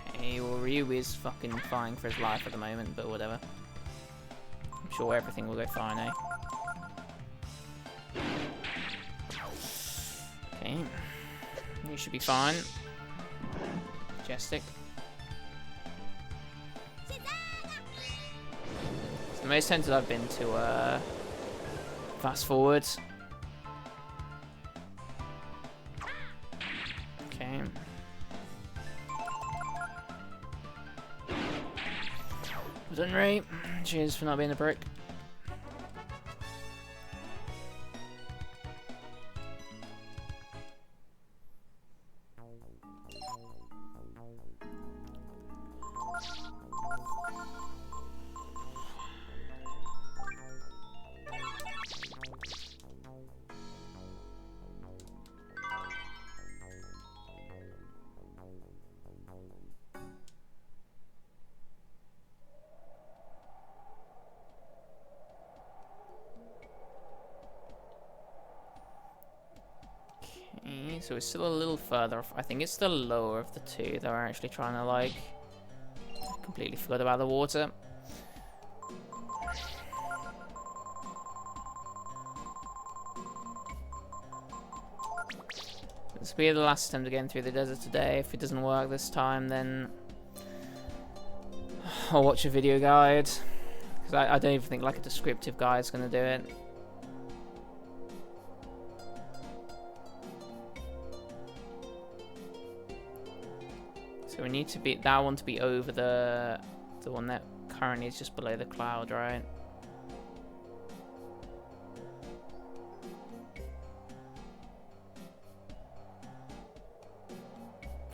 Okay, well Ryu is fucking flying for his life at the moment, but whatever. sure everything will go fine, eh? Okay. You should be fine. Majestic. It's the most tempted I've been to fast forward. Okay. Done right. Cheers for not being a brick. So it's still a little further off. I think it's the lower of the two that are actually trying to, like... Completely forgot about the water. This will be the last attempt again through the desert today. If it doesn't work this time, then... I'll watch a video guide. Because I don't even think like a descriptive guide is going to do it. So we need to be that one to be over the one that currently is just below the cloud, right?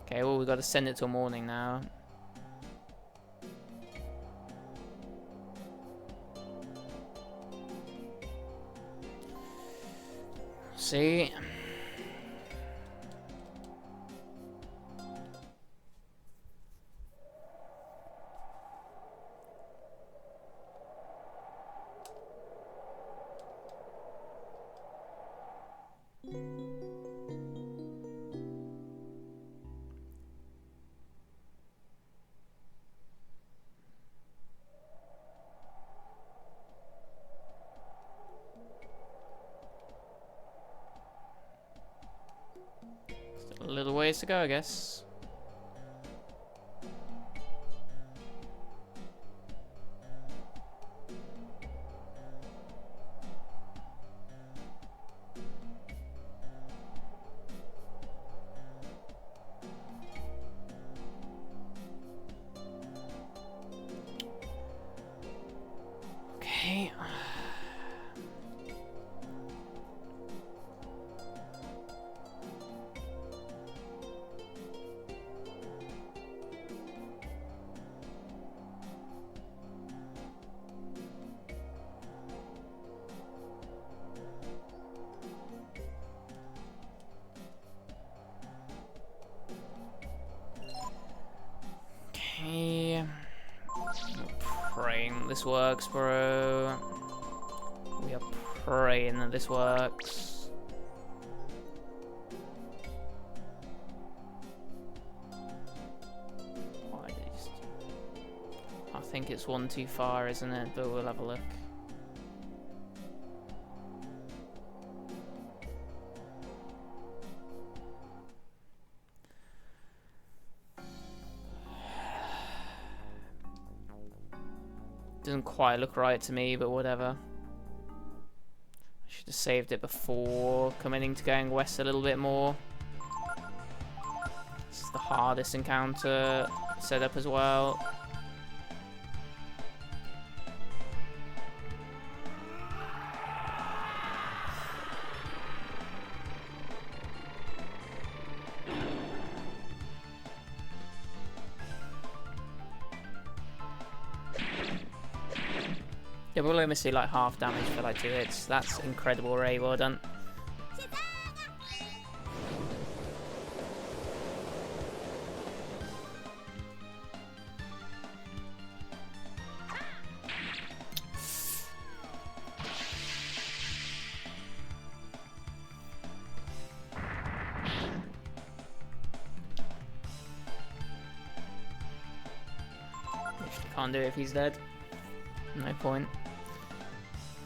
Okay, well we've got to send it till morning now. See. A little ways to go, I guess. Okay. Okay. Praying this works, bro. We are praying that this works. I think it's one too far, isn't it? But we'll have a look. Doesn't quite look right to me, but whatever. I should have saved it before committing to going west a little bit more. This is the hardest encounter setup as well. Yeah, we'll only see like half damage for like 2 hits. That's incredible, Ray. Well done. Can't do it if he's dead. No point.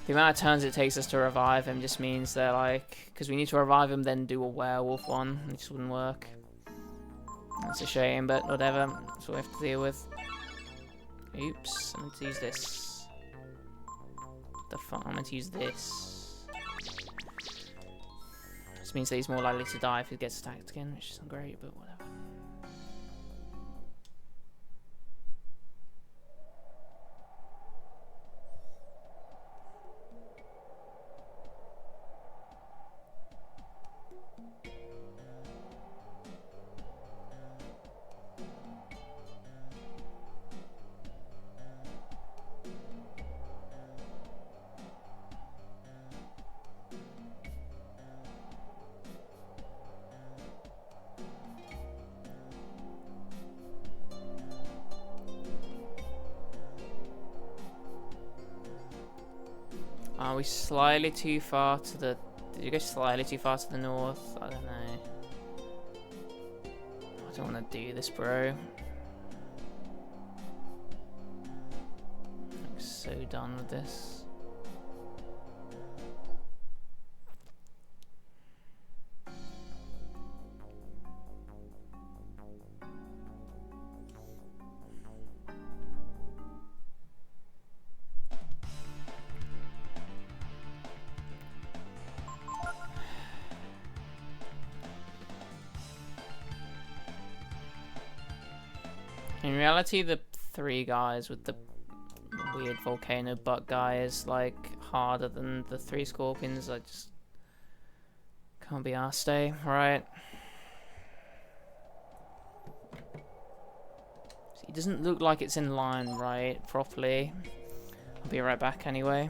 The amount of turns it takes us to revive him just means that, like, because we need to revive him, then do a werewolf one. It just wouldn't work. That's a shame, but whatever. That's what we have to deal with. Oops, I'm going to use this. The fuck, I'm going to use this. This means that he's more likely to die if he gets attacked again, which isn't great, but whatever. Are we slightly too far to the... Did you go slightly too far to the north? I don't know. I don't want to do this, bro. I'm so done with this. In reality, the 3 guys with the weird volcano butt guy is like harder than the 3 scorpions. I just can't be arsed, eh? Right. It doesn't look like it's in line right properly. I'll be right back anyway.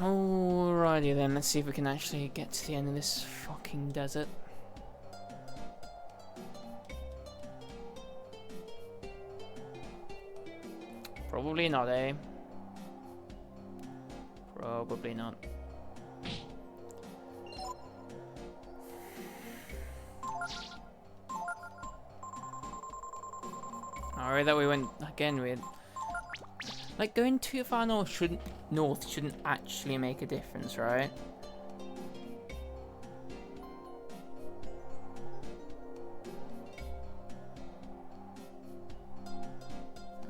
Alrighty then, let's see if we can actually get to the end of this fucking desert. Probably not, eh? Probably not. Alright, that we went again with like going too far north shouldn't actually make a difference, right?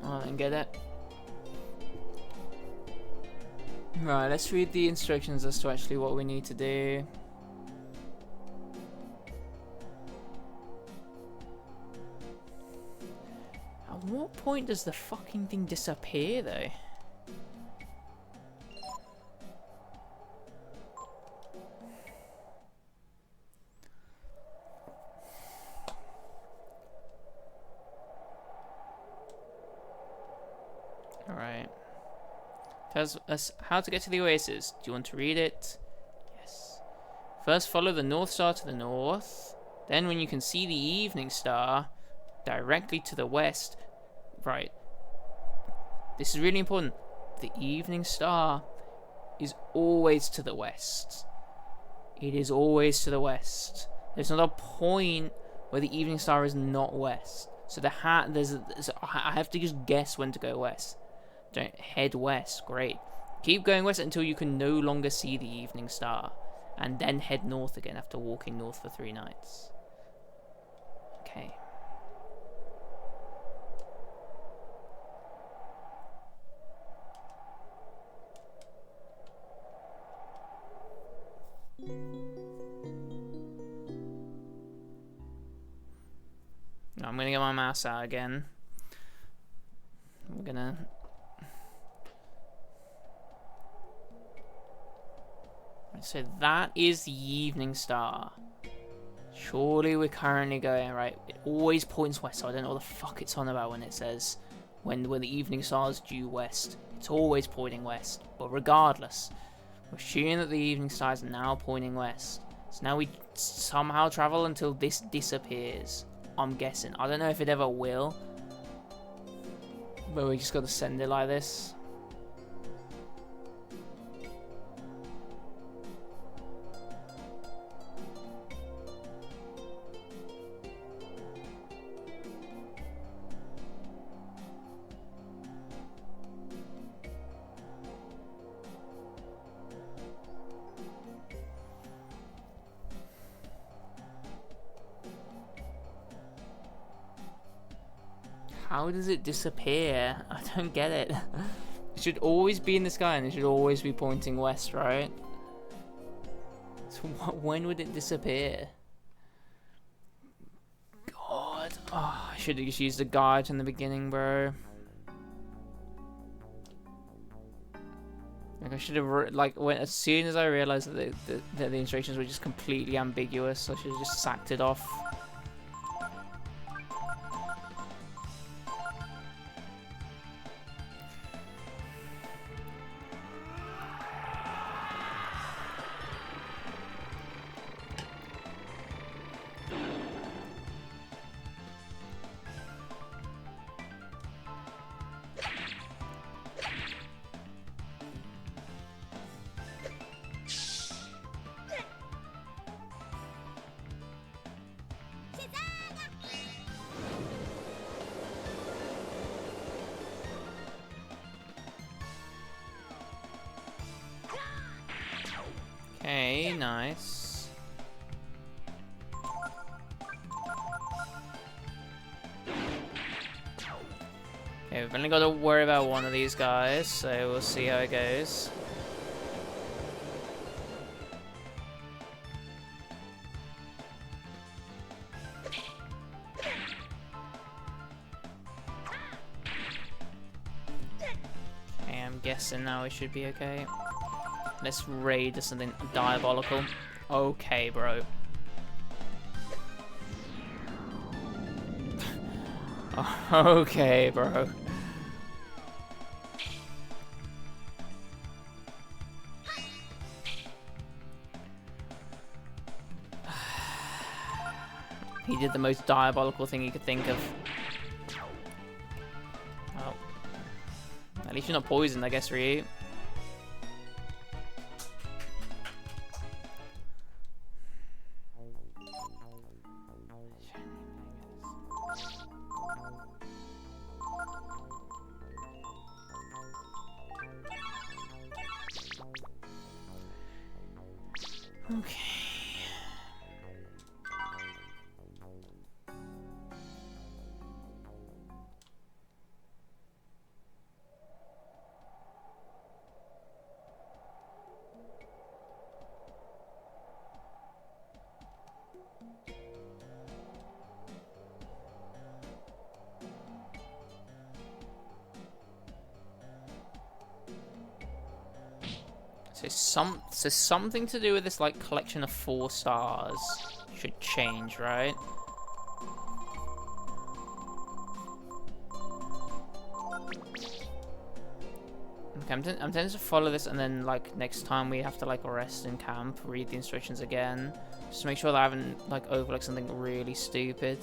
I don't get it. Right, let's read the instructions as to actually what we need to do. At what point does the fucking thing disappear, though? Alright. Tells us how to get to the oasis. Do you want to read it? Yes. First, follow the North Star to the north. Then, when you can see the evening star directly to the west. Right. This is really important. The evening star is always to the west. It is always to the west. There's not a point where the evening star is not west. So I have to just guess when to go west. Don't head west. Great. Keep going west until you can no longer see the evening star, and then head north again after walking north for 3 nights. Okay. I'm gonna get my mouse out again. I'm gonna... So that is the evening star. Surely we're currently going right. It always points west, so I don't know what the fuck it's on about when it says when the evening star is due west. It's always pointing west. But regardless, we're assuming that the evening star is now pointing west. So now we somehow travel until this disappears. I'm guessing. I don't know if it ever will. But we just got to send it like this. How does it disappear? I don't get it. It should always be in the sky and it should always be pointing west, right? So when would it disappear? God. Oh, I should have just used the guide in the beginning, bro. Like I should have as soon as I realized that the instructions were just completely ambiguous, I should have just sacked it off. Okay, nice. Okay, we've only got to worry about one of these guys, so we'll see how it goes. Okay, I'm guessing now we should be okay. Let's raid something diabolical. Okay, bro. Okay, bro. He did the most diabolical thing he could think of. Well, at least you're not poisoned, I guess, Ryu. Okay. So something to do with this like collection of 4 stars should change, right? Okay, I'm tempted to follow this, and then like next time we have to like rest in camp, read the instructions again, just to make sure that I haven't like overlooked something really stupid.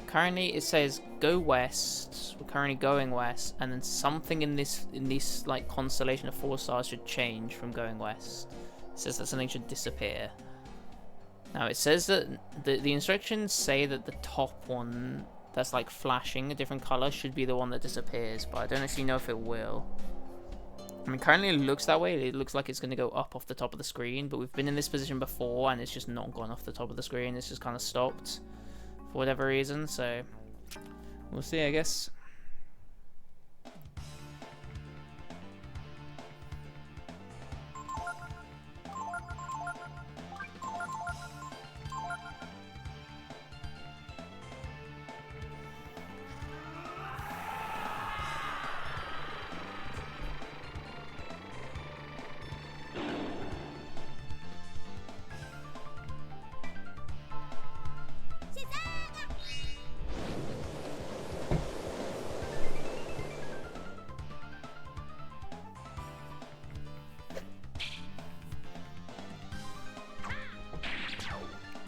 Currently it says go west. We're currently going west, and then something in this like constellation of 4 stars should change from going west. It says that something should disappear. Now it says that the instructions say that the top one that's like flashing a different color should be the one that disappears, but I don't actually know if it will. I mean, currently it looks that way. It looks like it's going to go up off the top of the screen, but we've been in this position before and it's just not gone off the top of the screen. It's just kind of stopped for whatever reason, so we'll see, I guess.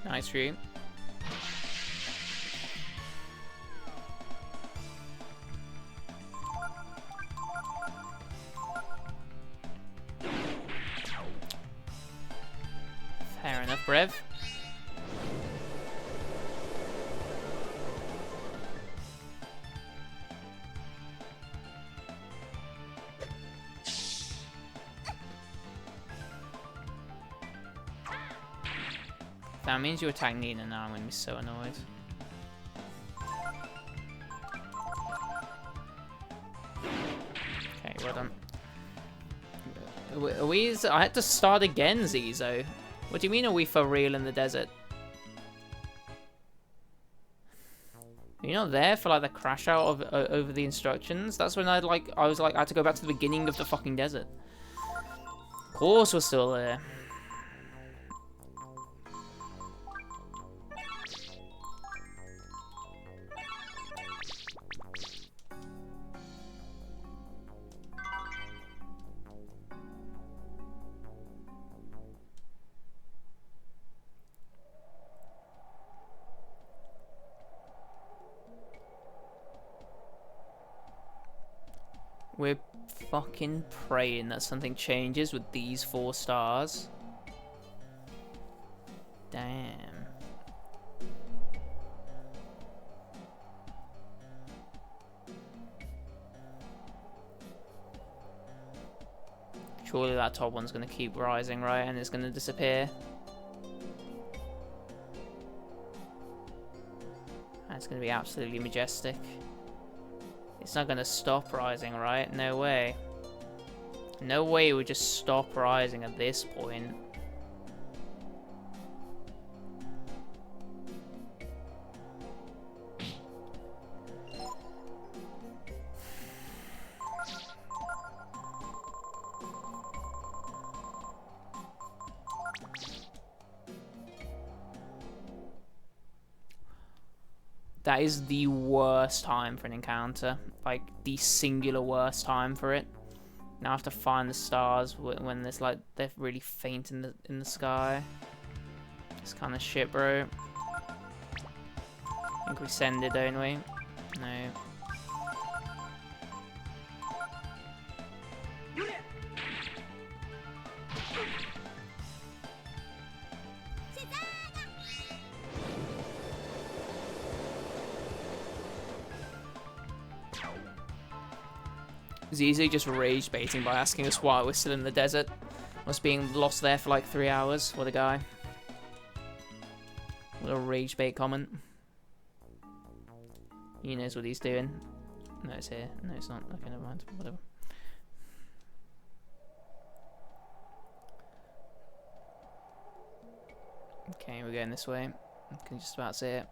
Nice Ryu. Fair enough, Brev. That means you attack Nina now. I'm going to be so annoyed. Okay, well done. Are we? I had to start again, Zizo. What do you mean, are we for real in the desert? You're not there for like the crash out of over the instructions. That's when I was like I had to go back to the beginning of the fucking desert. Of course, we're still there. We're fucking praying that something changes with these 4 stars. Damn. Surely that top one's gonna keep rising, right? And it's gonna disappear. That's gonna be absolutely majestic. It's not gonna stop rising, right? No way. No way it would just stop rising at this point. That is the worst time for an encounter. Like, the singular worst time for it. Now I have to find the stars when there's like, they're really faint in the sky. It's kind of shit, bro. I think we send it, don't we? No. Zizi just rage baiting by asking us why we're still in the desert. Us being lost there for like 3 hours. What a guy. What a rage bait comment. He knows what he's doing. No, it's here. No, it's not. Okay, never mind. Whatever. Okay, we're going this way. I can just about see it.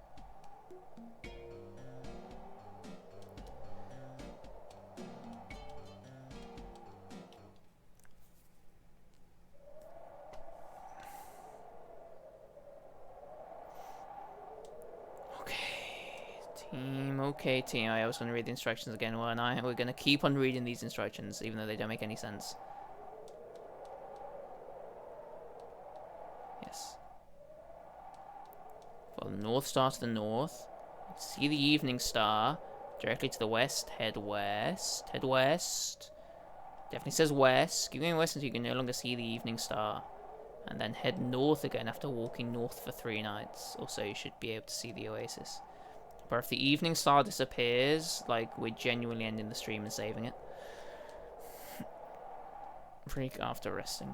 Okay, team, I was going to read the instructions again, weren't I? We're going to keep on reading these instructions, even though they don't make any sense. Yes. Follow the North Star to the north. See the evening star. Directly to the west. Head west. Head west. Definitely says west. Keep going west until you can no longer see the evening star. And then head north again after walking north for 3 nights. Also, you should be able to see the oasis. But if the evening star disappears, like, we're genuinely ending the stream and saving it. Freak after resting.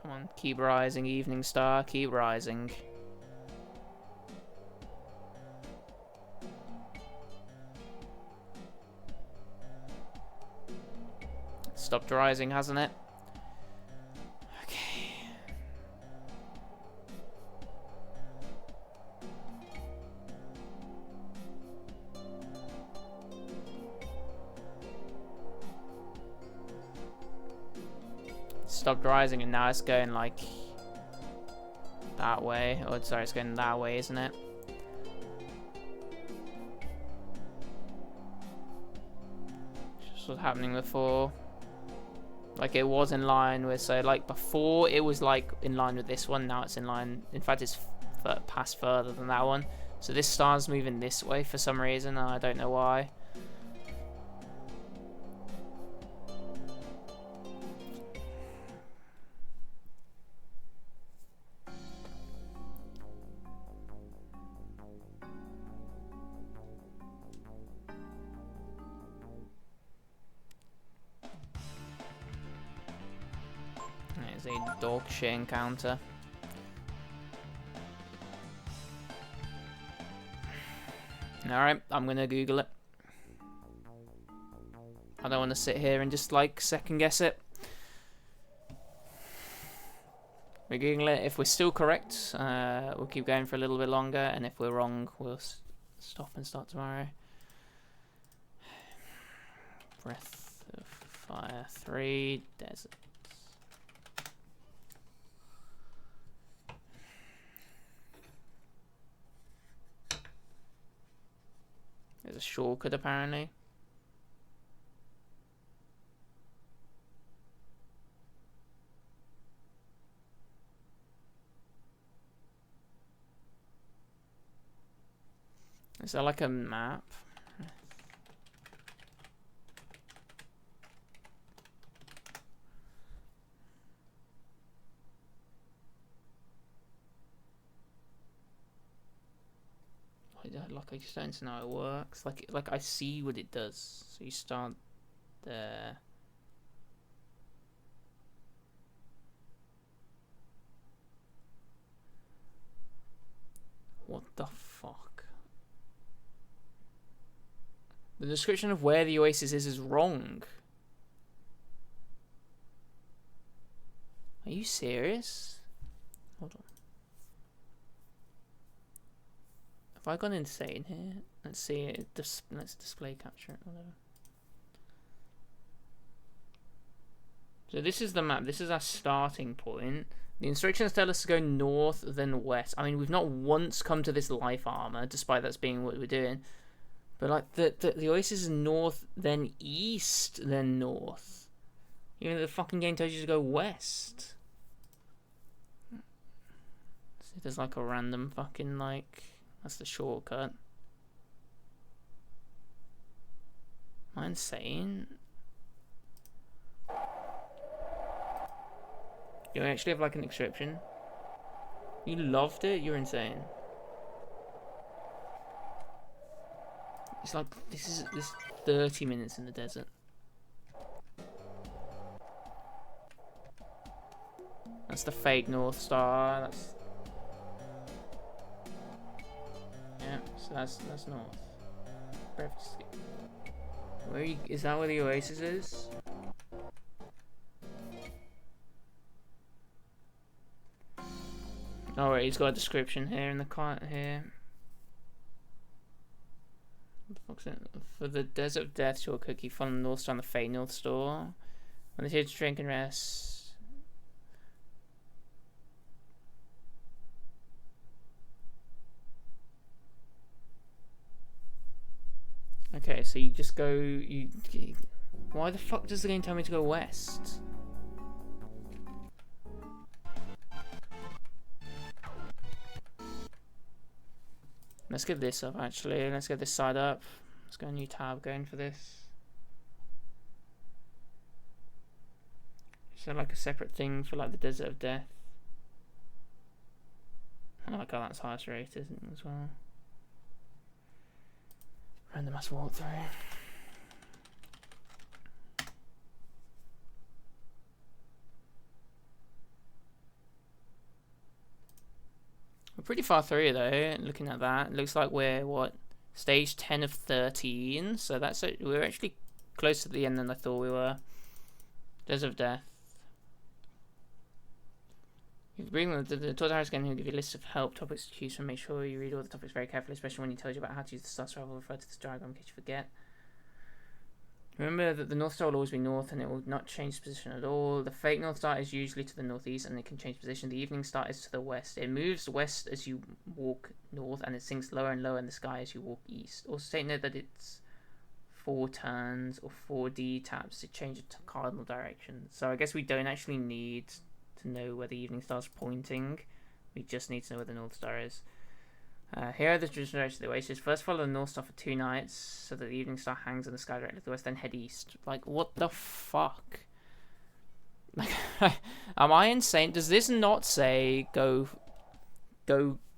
Come on, keep rising, evening star, keep rising. Stopped rising, hasn't it? Okay. Stopped rising and now it's going like that way. Oh, sorry, it's going that way, isn't it? Just what's happening before. Like it was in line with, so like before it was like in line with this one, now it's in line, in fact it's past further than that one. So this star's moving this way for some reason, and I don't know why. A dog shit encounter. Alright, I'm gonna Google it. I don't want to sit here and just like second guess it. We Google it. If we're still correct, we'll keep going for a little bit longer, and if we're wrong, we'll stop and start tomorrow. Breath of Fire 3, Desert. There's a shortcut apparently. Is there like a map? Like I just don't know how it works. Like I see what it does. So you start there. What the fuck? The description of where the oasis is wrong. Are you serious? Hold on. Have I gone insane here? Let's see it. Let's display capture it. Whatever. So this is the map. This is our starting point. The instructions tell us to go north, then west. I mean, we've not once come to this life armor, despite that's being what we're doing. But like the oasis is north, then east, then north. Even the fucking game tells you to go west. See, there's like a random fucking like that's the shortcut. Am I insane? You actually have like an inscription. You loved it? You're insane. It's like this 30 minutes in the desert. That's the fake North Star. That's yeah. So that's north. Where is that? Where the oasis is? Oh wait, he's got a description here in the cart here. What the fuck's it? For the Desert of Death shortcut, you follow the North Star on the Fate North Store. When it's here to drink and rest. Okay, so you just go. Why the fuck does the game tell me to go west? Let's give this up actually. Let's get this side up. Let's get a new tab going for this. Is there like a separate thing for like the Desert of Death? I like how that's highest rated as well. Randomized walkthrough. We're pretty far through though, looking at that. It looks like we're, what, stage 10 of 13. So that's it. We're actually closer to the end than I thought we were. Desert of Death. You can bring the tutorial again, he'll give you a list of help topics to choose from. Make sure you read all the topics very carefully, especially when he tells you about how to use the star travel. Refer to this diagram in case you forget. Remember that the North Star will always be north and it will not change position at all. The fake North Star is usually to the northeast and it can change position. The Evening Star is to the west. It moves west as you walk north and it sinks lower and lower in the sky as you walk east. Also take note that it's 4 turns or 4D taps to change the cardinal direction. So I guess we don't actually need to know where the Evening Star's pointing. We just need to know where the North Star is. Here are the traditional directions of the oasis. First follow the North Star for 2 nights so that the Evening Star hangs in the sky directly to the west, then head east. Like, what the fuck? Like, am I insane? Does this not say go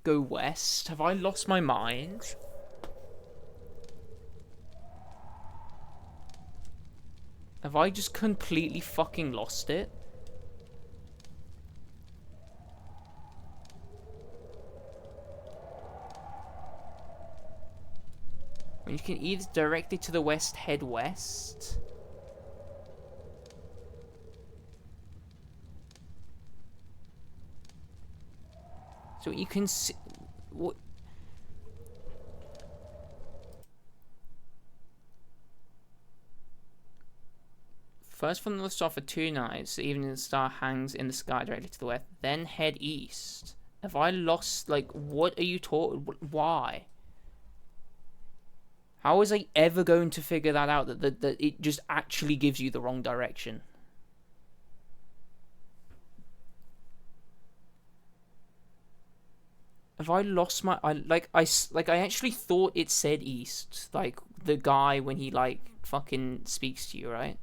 west? Have I lost my mind? Have I just completely fucking lost it? You can either directly to the west, head west. So you can see what. First from the North Star for 2 nights, the Evening Star hangs in the sky directly to the west. Then head east. Have I lost? Like, what are you talking? Why? How was I ever going to figure that out? That it just actually gives you the wrong direction. Have I lost my? I actually thought it said east. Like the guy when he like fucking speaks to you, right?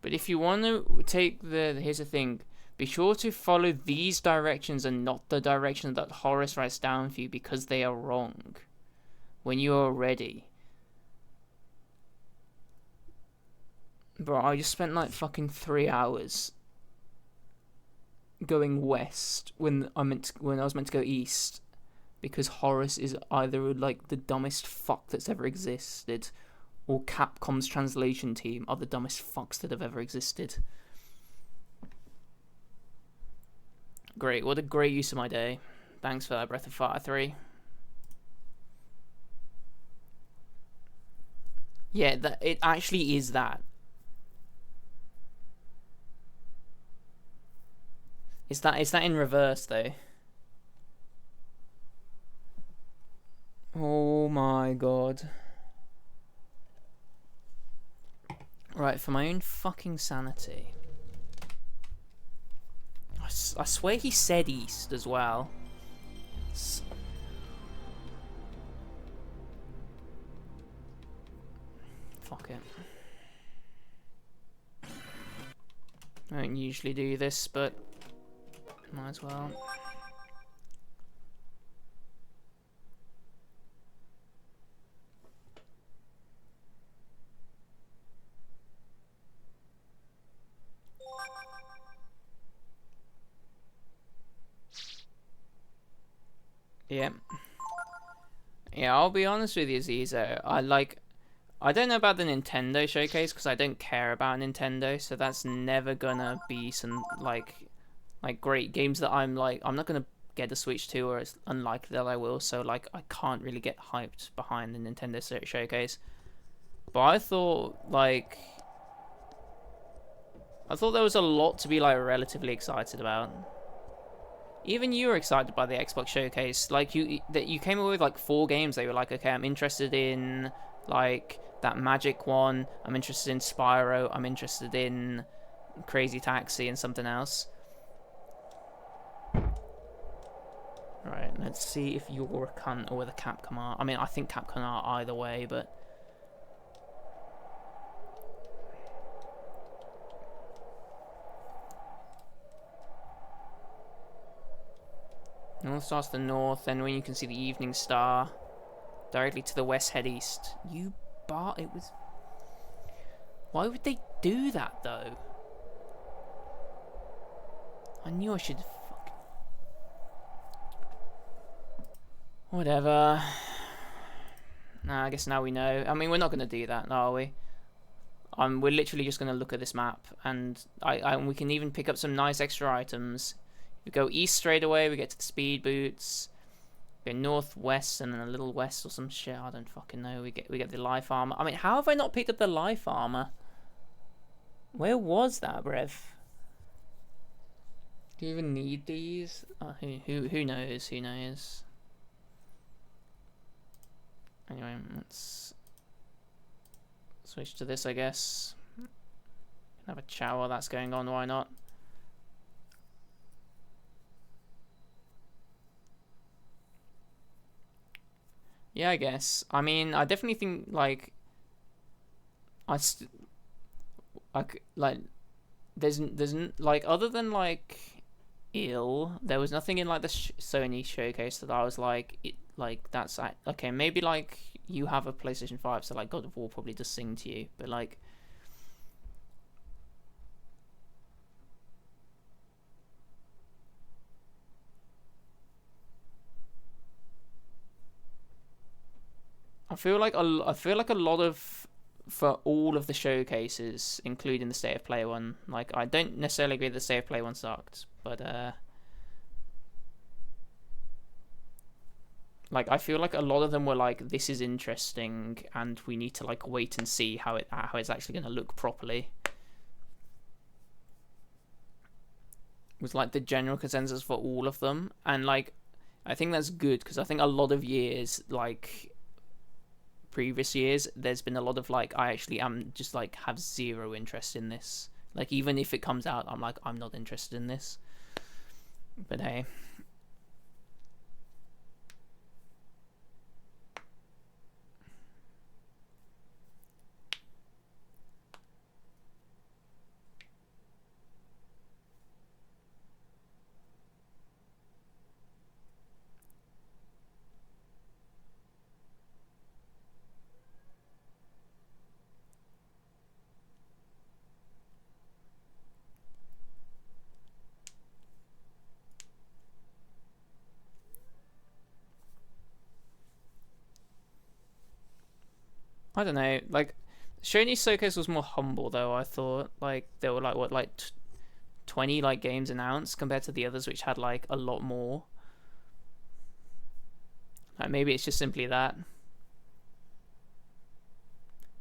But if you want to take here's the thing, be sure to follow these directions and not the direction that Horace writes down for you because they are wrong. When you are ready. Bro, I just spent like fucking 3 hours going west when I was meant to go east because Horace is either like the dumbest fuck that's ever existed or Capcom's translation team are the dumbest fucks that have ever existed. Great, what a great use of my day. Thanks for that, Breath of Fire 3. Yeah, it actually is that. Is that in reverse though? Oh my god. Right, for my own fucking sanity. I swear he said east as well. Fuck it. I don't usually do this, but might as well. Yeah. Yeah, I'll be honest with you, Zizo. I don't know about the Nintendo showcase because I don't care about Nintendo, so that's never gonna be some like great games that I'm not gonna get the Switch 2, or it's unlikely that I will. So like I can't really get hyped behind the Nintendo showcase. But I thought there was a lot to be like relatively excited about. Even you were excited by the Xbox showcase. Like you came away with like 4 games. They were like, okay, I'm interested in like that Magic one. I'm interested in Spyro. I'm interested in Crazy Taxi and something else. Right, let's see if you're a cunt or whether Capcom are. I mean, I think Capcom are either way, but North Star's the north, then when you can see the evening star directly to the west, head east. It was. Why would they do that though? I knew I should. Whatever. Nah, I guess now we know. I mean, we're not going to do that, are we? We're literally just going to look at this map, and we can even pick up some nice extra items. We go east straight away, we get to the speed boots. We go northwest and then a little west or some shit. I don't fucking know. We get the life armor. I mean, how have I not picked up the life armor? Where was that, Brev? Do you even need these? Who knows? Who knows? Anyway, let's switch to this, I guess. Have a chat while that's going on. Why not? Yeah, I guess. I mean, I definitely think like there's like other than like ill, there was nothing in like the Sony showcase that I was like that's okay. Maybe like you have a PlayStation 5, so like God of War probably does sing to you, but like. I feel like a lot of, for all of the showcases, including the State of Play one, like I don't necessarily agree that the State of Play one sucked, but like I feel like a lot of them were like, this is interesting and we need to like wait and see how it's actually going to look properly. It was like the general consensus for all of them, and like I think that's good because I think a lot of years, like previous years, there's been a lot of like, I actually am just like have zero interest in this. Like even if it comes out, I'm like, I'm not interested in this. But hey. I don't know. Like, Shoney's showcase was more humble though. I thought like there were like what 20 like games announced compared to the others which had like a lot more. Like maybe it's just simply that.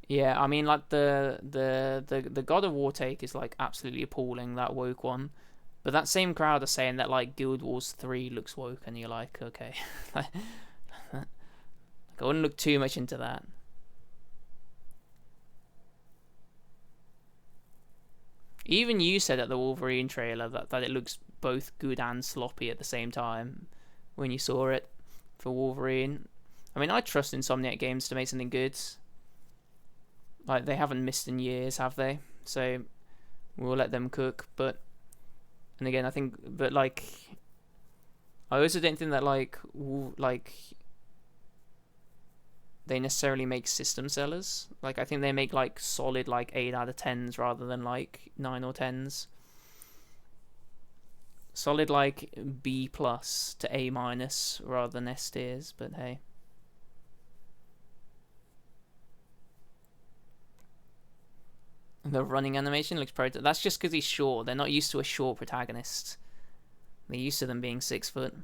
Yeah, I mean like the God of War take is like absolutely appalling, that woke one. But that same crowd are saying that like Guild Wars 3 looks woke, and you're like, okay. Like, I wouldn't look too much into that. Even you said at the Wolverine trailer that it looks both good and sloppy at the same time when you saw it for Wolverine. I mean, I trust Insomniac Games to make something good. Like, they haven't missed in years, have they? So we'll let them cook. But, and again, I think, but like, I also don't think that like they necessarily make system sellers. Like, I think they make like solid like 8 out of 10s rather than like 9 or 10s. Solid like B plus to A minus rather than S tiers, but hey. The running animation looks pro. That's just because he's short. They're not used to a short protagonist. They're used to them being 6 foot.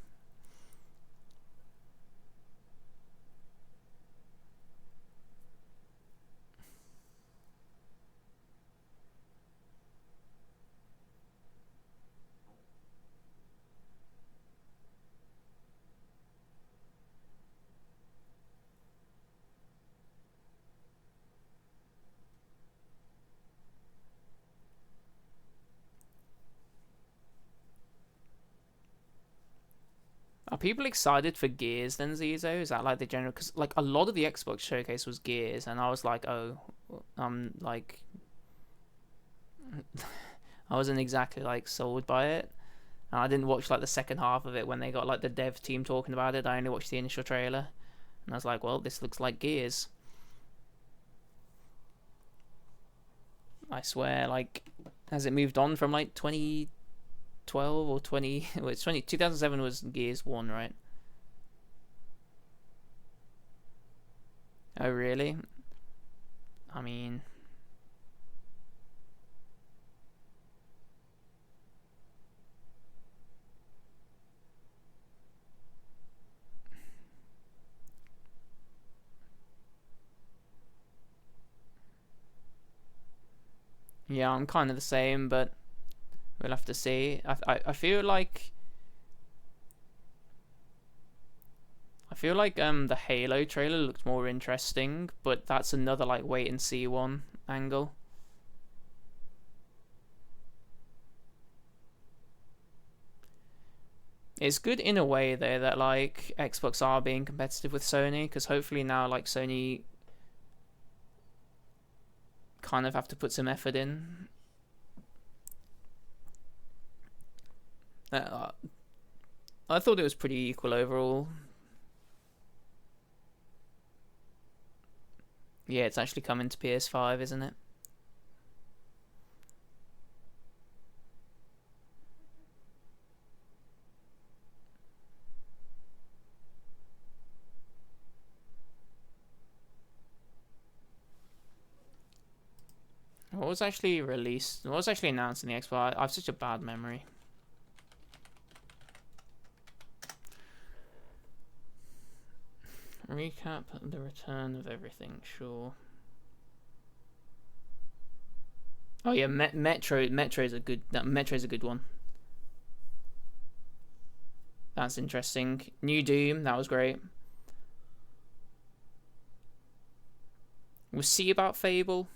Are people excited for Gears then, Zizo? Is that like the general? Because like a lot of the Xbox showcase was Gears, and I was like, oh, like, I wasn't exactly like sold by it. And I didn't watch like the second half of it when they got like the dev team talking about it. I only watched the initial trailer, and I was like, well, this looks like Gears. I swear, like, has it moved on from like 2012 or 20? Well, it's 2007 was Gears 1, right? Oh, really? I mean, yeah, I'm kind of the same, but we'll have to see. I feel like the Halo trailer looked more interesting, but that's another like wait and see one angle. It's good in a way though that like Xbox are being competitive with Sony, because hopefully now like Sony kind of have to put some effort in. Uh, I thought it was pretty equal overall. Yeah, it's actually coming to PS5, isn't it? What was actually released? What was actually announced in the Xbox? I have such a bad memory. Recap the return of everything, sure. Oh yeah, Metro. Metro's a good. Metro's a good one. That's interesting. New Doom. That was great. We'll see about Fable.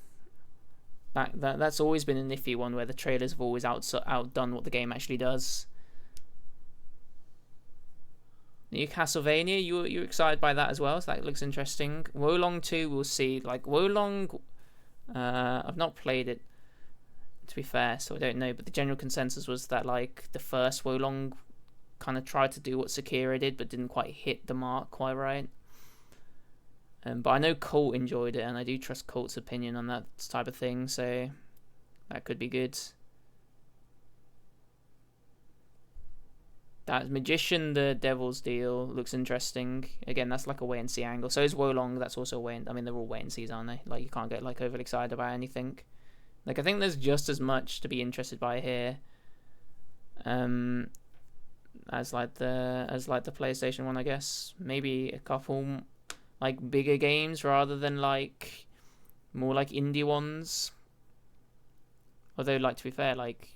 That's always been a iffy one where the trailers have always outdone what the game actually does. New Castlevania, you excited by that as well? So that looks interesting. Wolong 2, we'll see. Like Wolong, I've not played it to be fair, so I don't know. But the general consensus was that like the first Wolong kind of tried to do what Sekiro did, but didn't quite hit the mark quite right. But I know Colt enjoyed it, and I do trust Colt's opinion on that type of thing, so that could be good. That Magician, the Devil's Deal, looks interesting. Again, that's like a wait and see angle. So is Wolong. That's also a wait. I mean, they're all wait and sees, aren't they? Like, you can't get like overly excited about anything. Like, I think there's just as much to be interested by here, as like the PlayStation one, I guess. Maybe a couple like bigger games rather than like more like indie ones. Although, like, to be fair, like,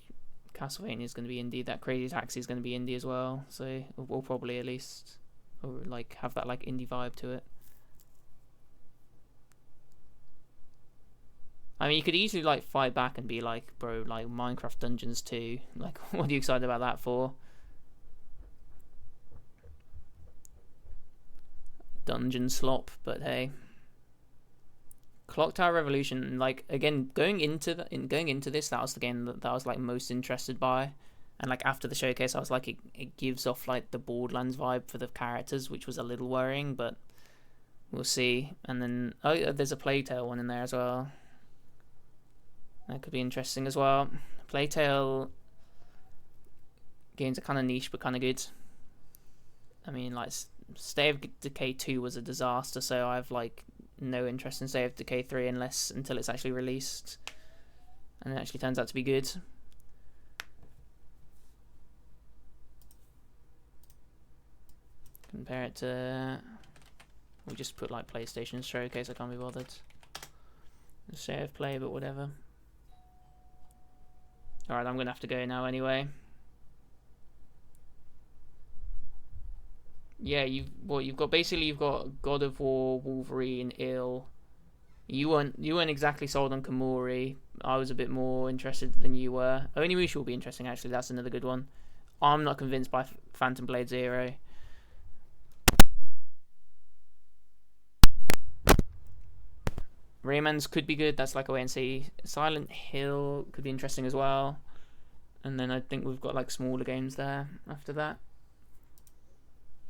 Castlevania is going to be indie. That Crazy Taxi is going to be indie as well. So we'll probably at least, or like, have that like indie vibe to it. I mean, you could easily like fight back and be like, bro, like Minecraft Dungeons 2. Like, what are you excited about that for? Dungeon slop, but hey. Clock Tower Revolution, like, again, going into this, that was the game that I was like most interested by, and like after the showcase, I was like, it gives off like the Borderlands vibe for the characters, which was a little worrying, but we'll see. And then there's a Plague Tale one in there as well. That could be interesting as well. Plague Tale games are kind of niche, but kind of good. I mean, like, State of Decay 2 was a disaster, so I've like no interest in State of Decay 3 until it's actually released, and it actually turns out to be good. Compare it to, we'll just put like PlayStation Showcase. I can't be bothered. State of Play, but whatever. Alright, I'm gonna have to go now anyway. Yeah, you've got God of War, Wolverine, Ill. You weren't exactly sold on Kamori. I was a bit more interested than you were. Onimusha will be interesting, actually. That's another good one. I'm not convinced by Phantom Blade Zero. Rayman's could be good. That's like a wait and see. Silent Hill could be interesting as well. And then I think we've got like smaller games there after that.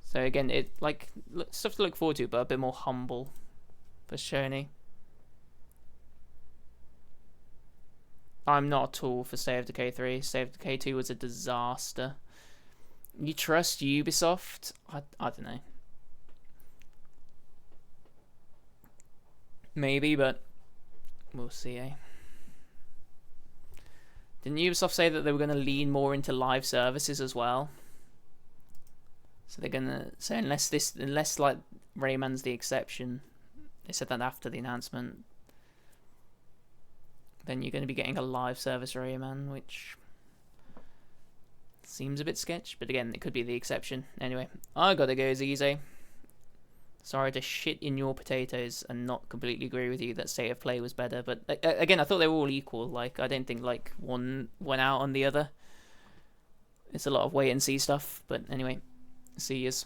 So again, it like stuff to look forward to, but a bit more humble for Sony. I'm not at all for State of Decay 3. State of Decay 2 was a disaster. You trust Ubisoft? I don't know. Maybe, but we'll see, eh? Didn't Ubisoft say that they were going to lean more into live services as well? So they're gonna unless like Rayman's the exception, they said that after the announcement, then you're going to be getting a live service Rayman, which seems a bit sketch. But again, it could be the exception. Anyway, I gotta go, Zize. Sorry to shit in your potatoes and not completely agree with you that State of Play was better, but again, I thought they were all equal. Like, I didn't think like one went out on the other. It's a lot of wait and see stuff, but anyway. See yous.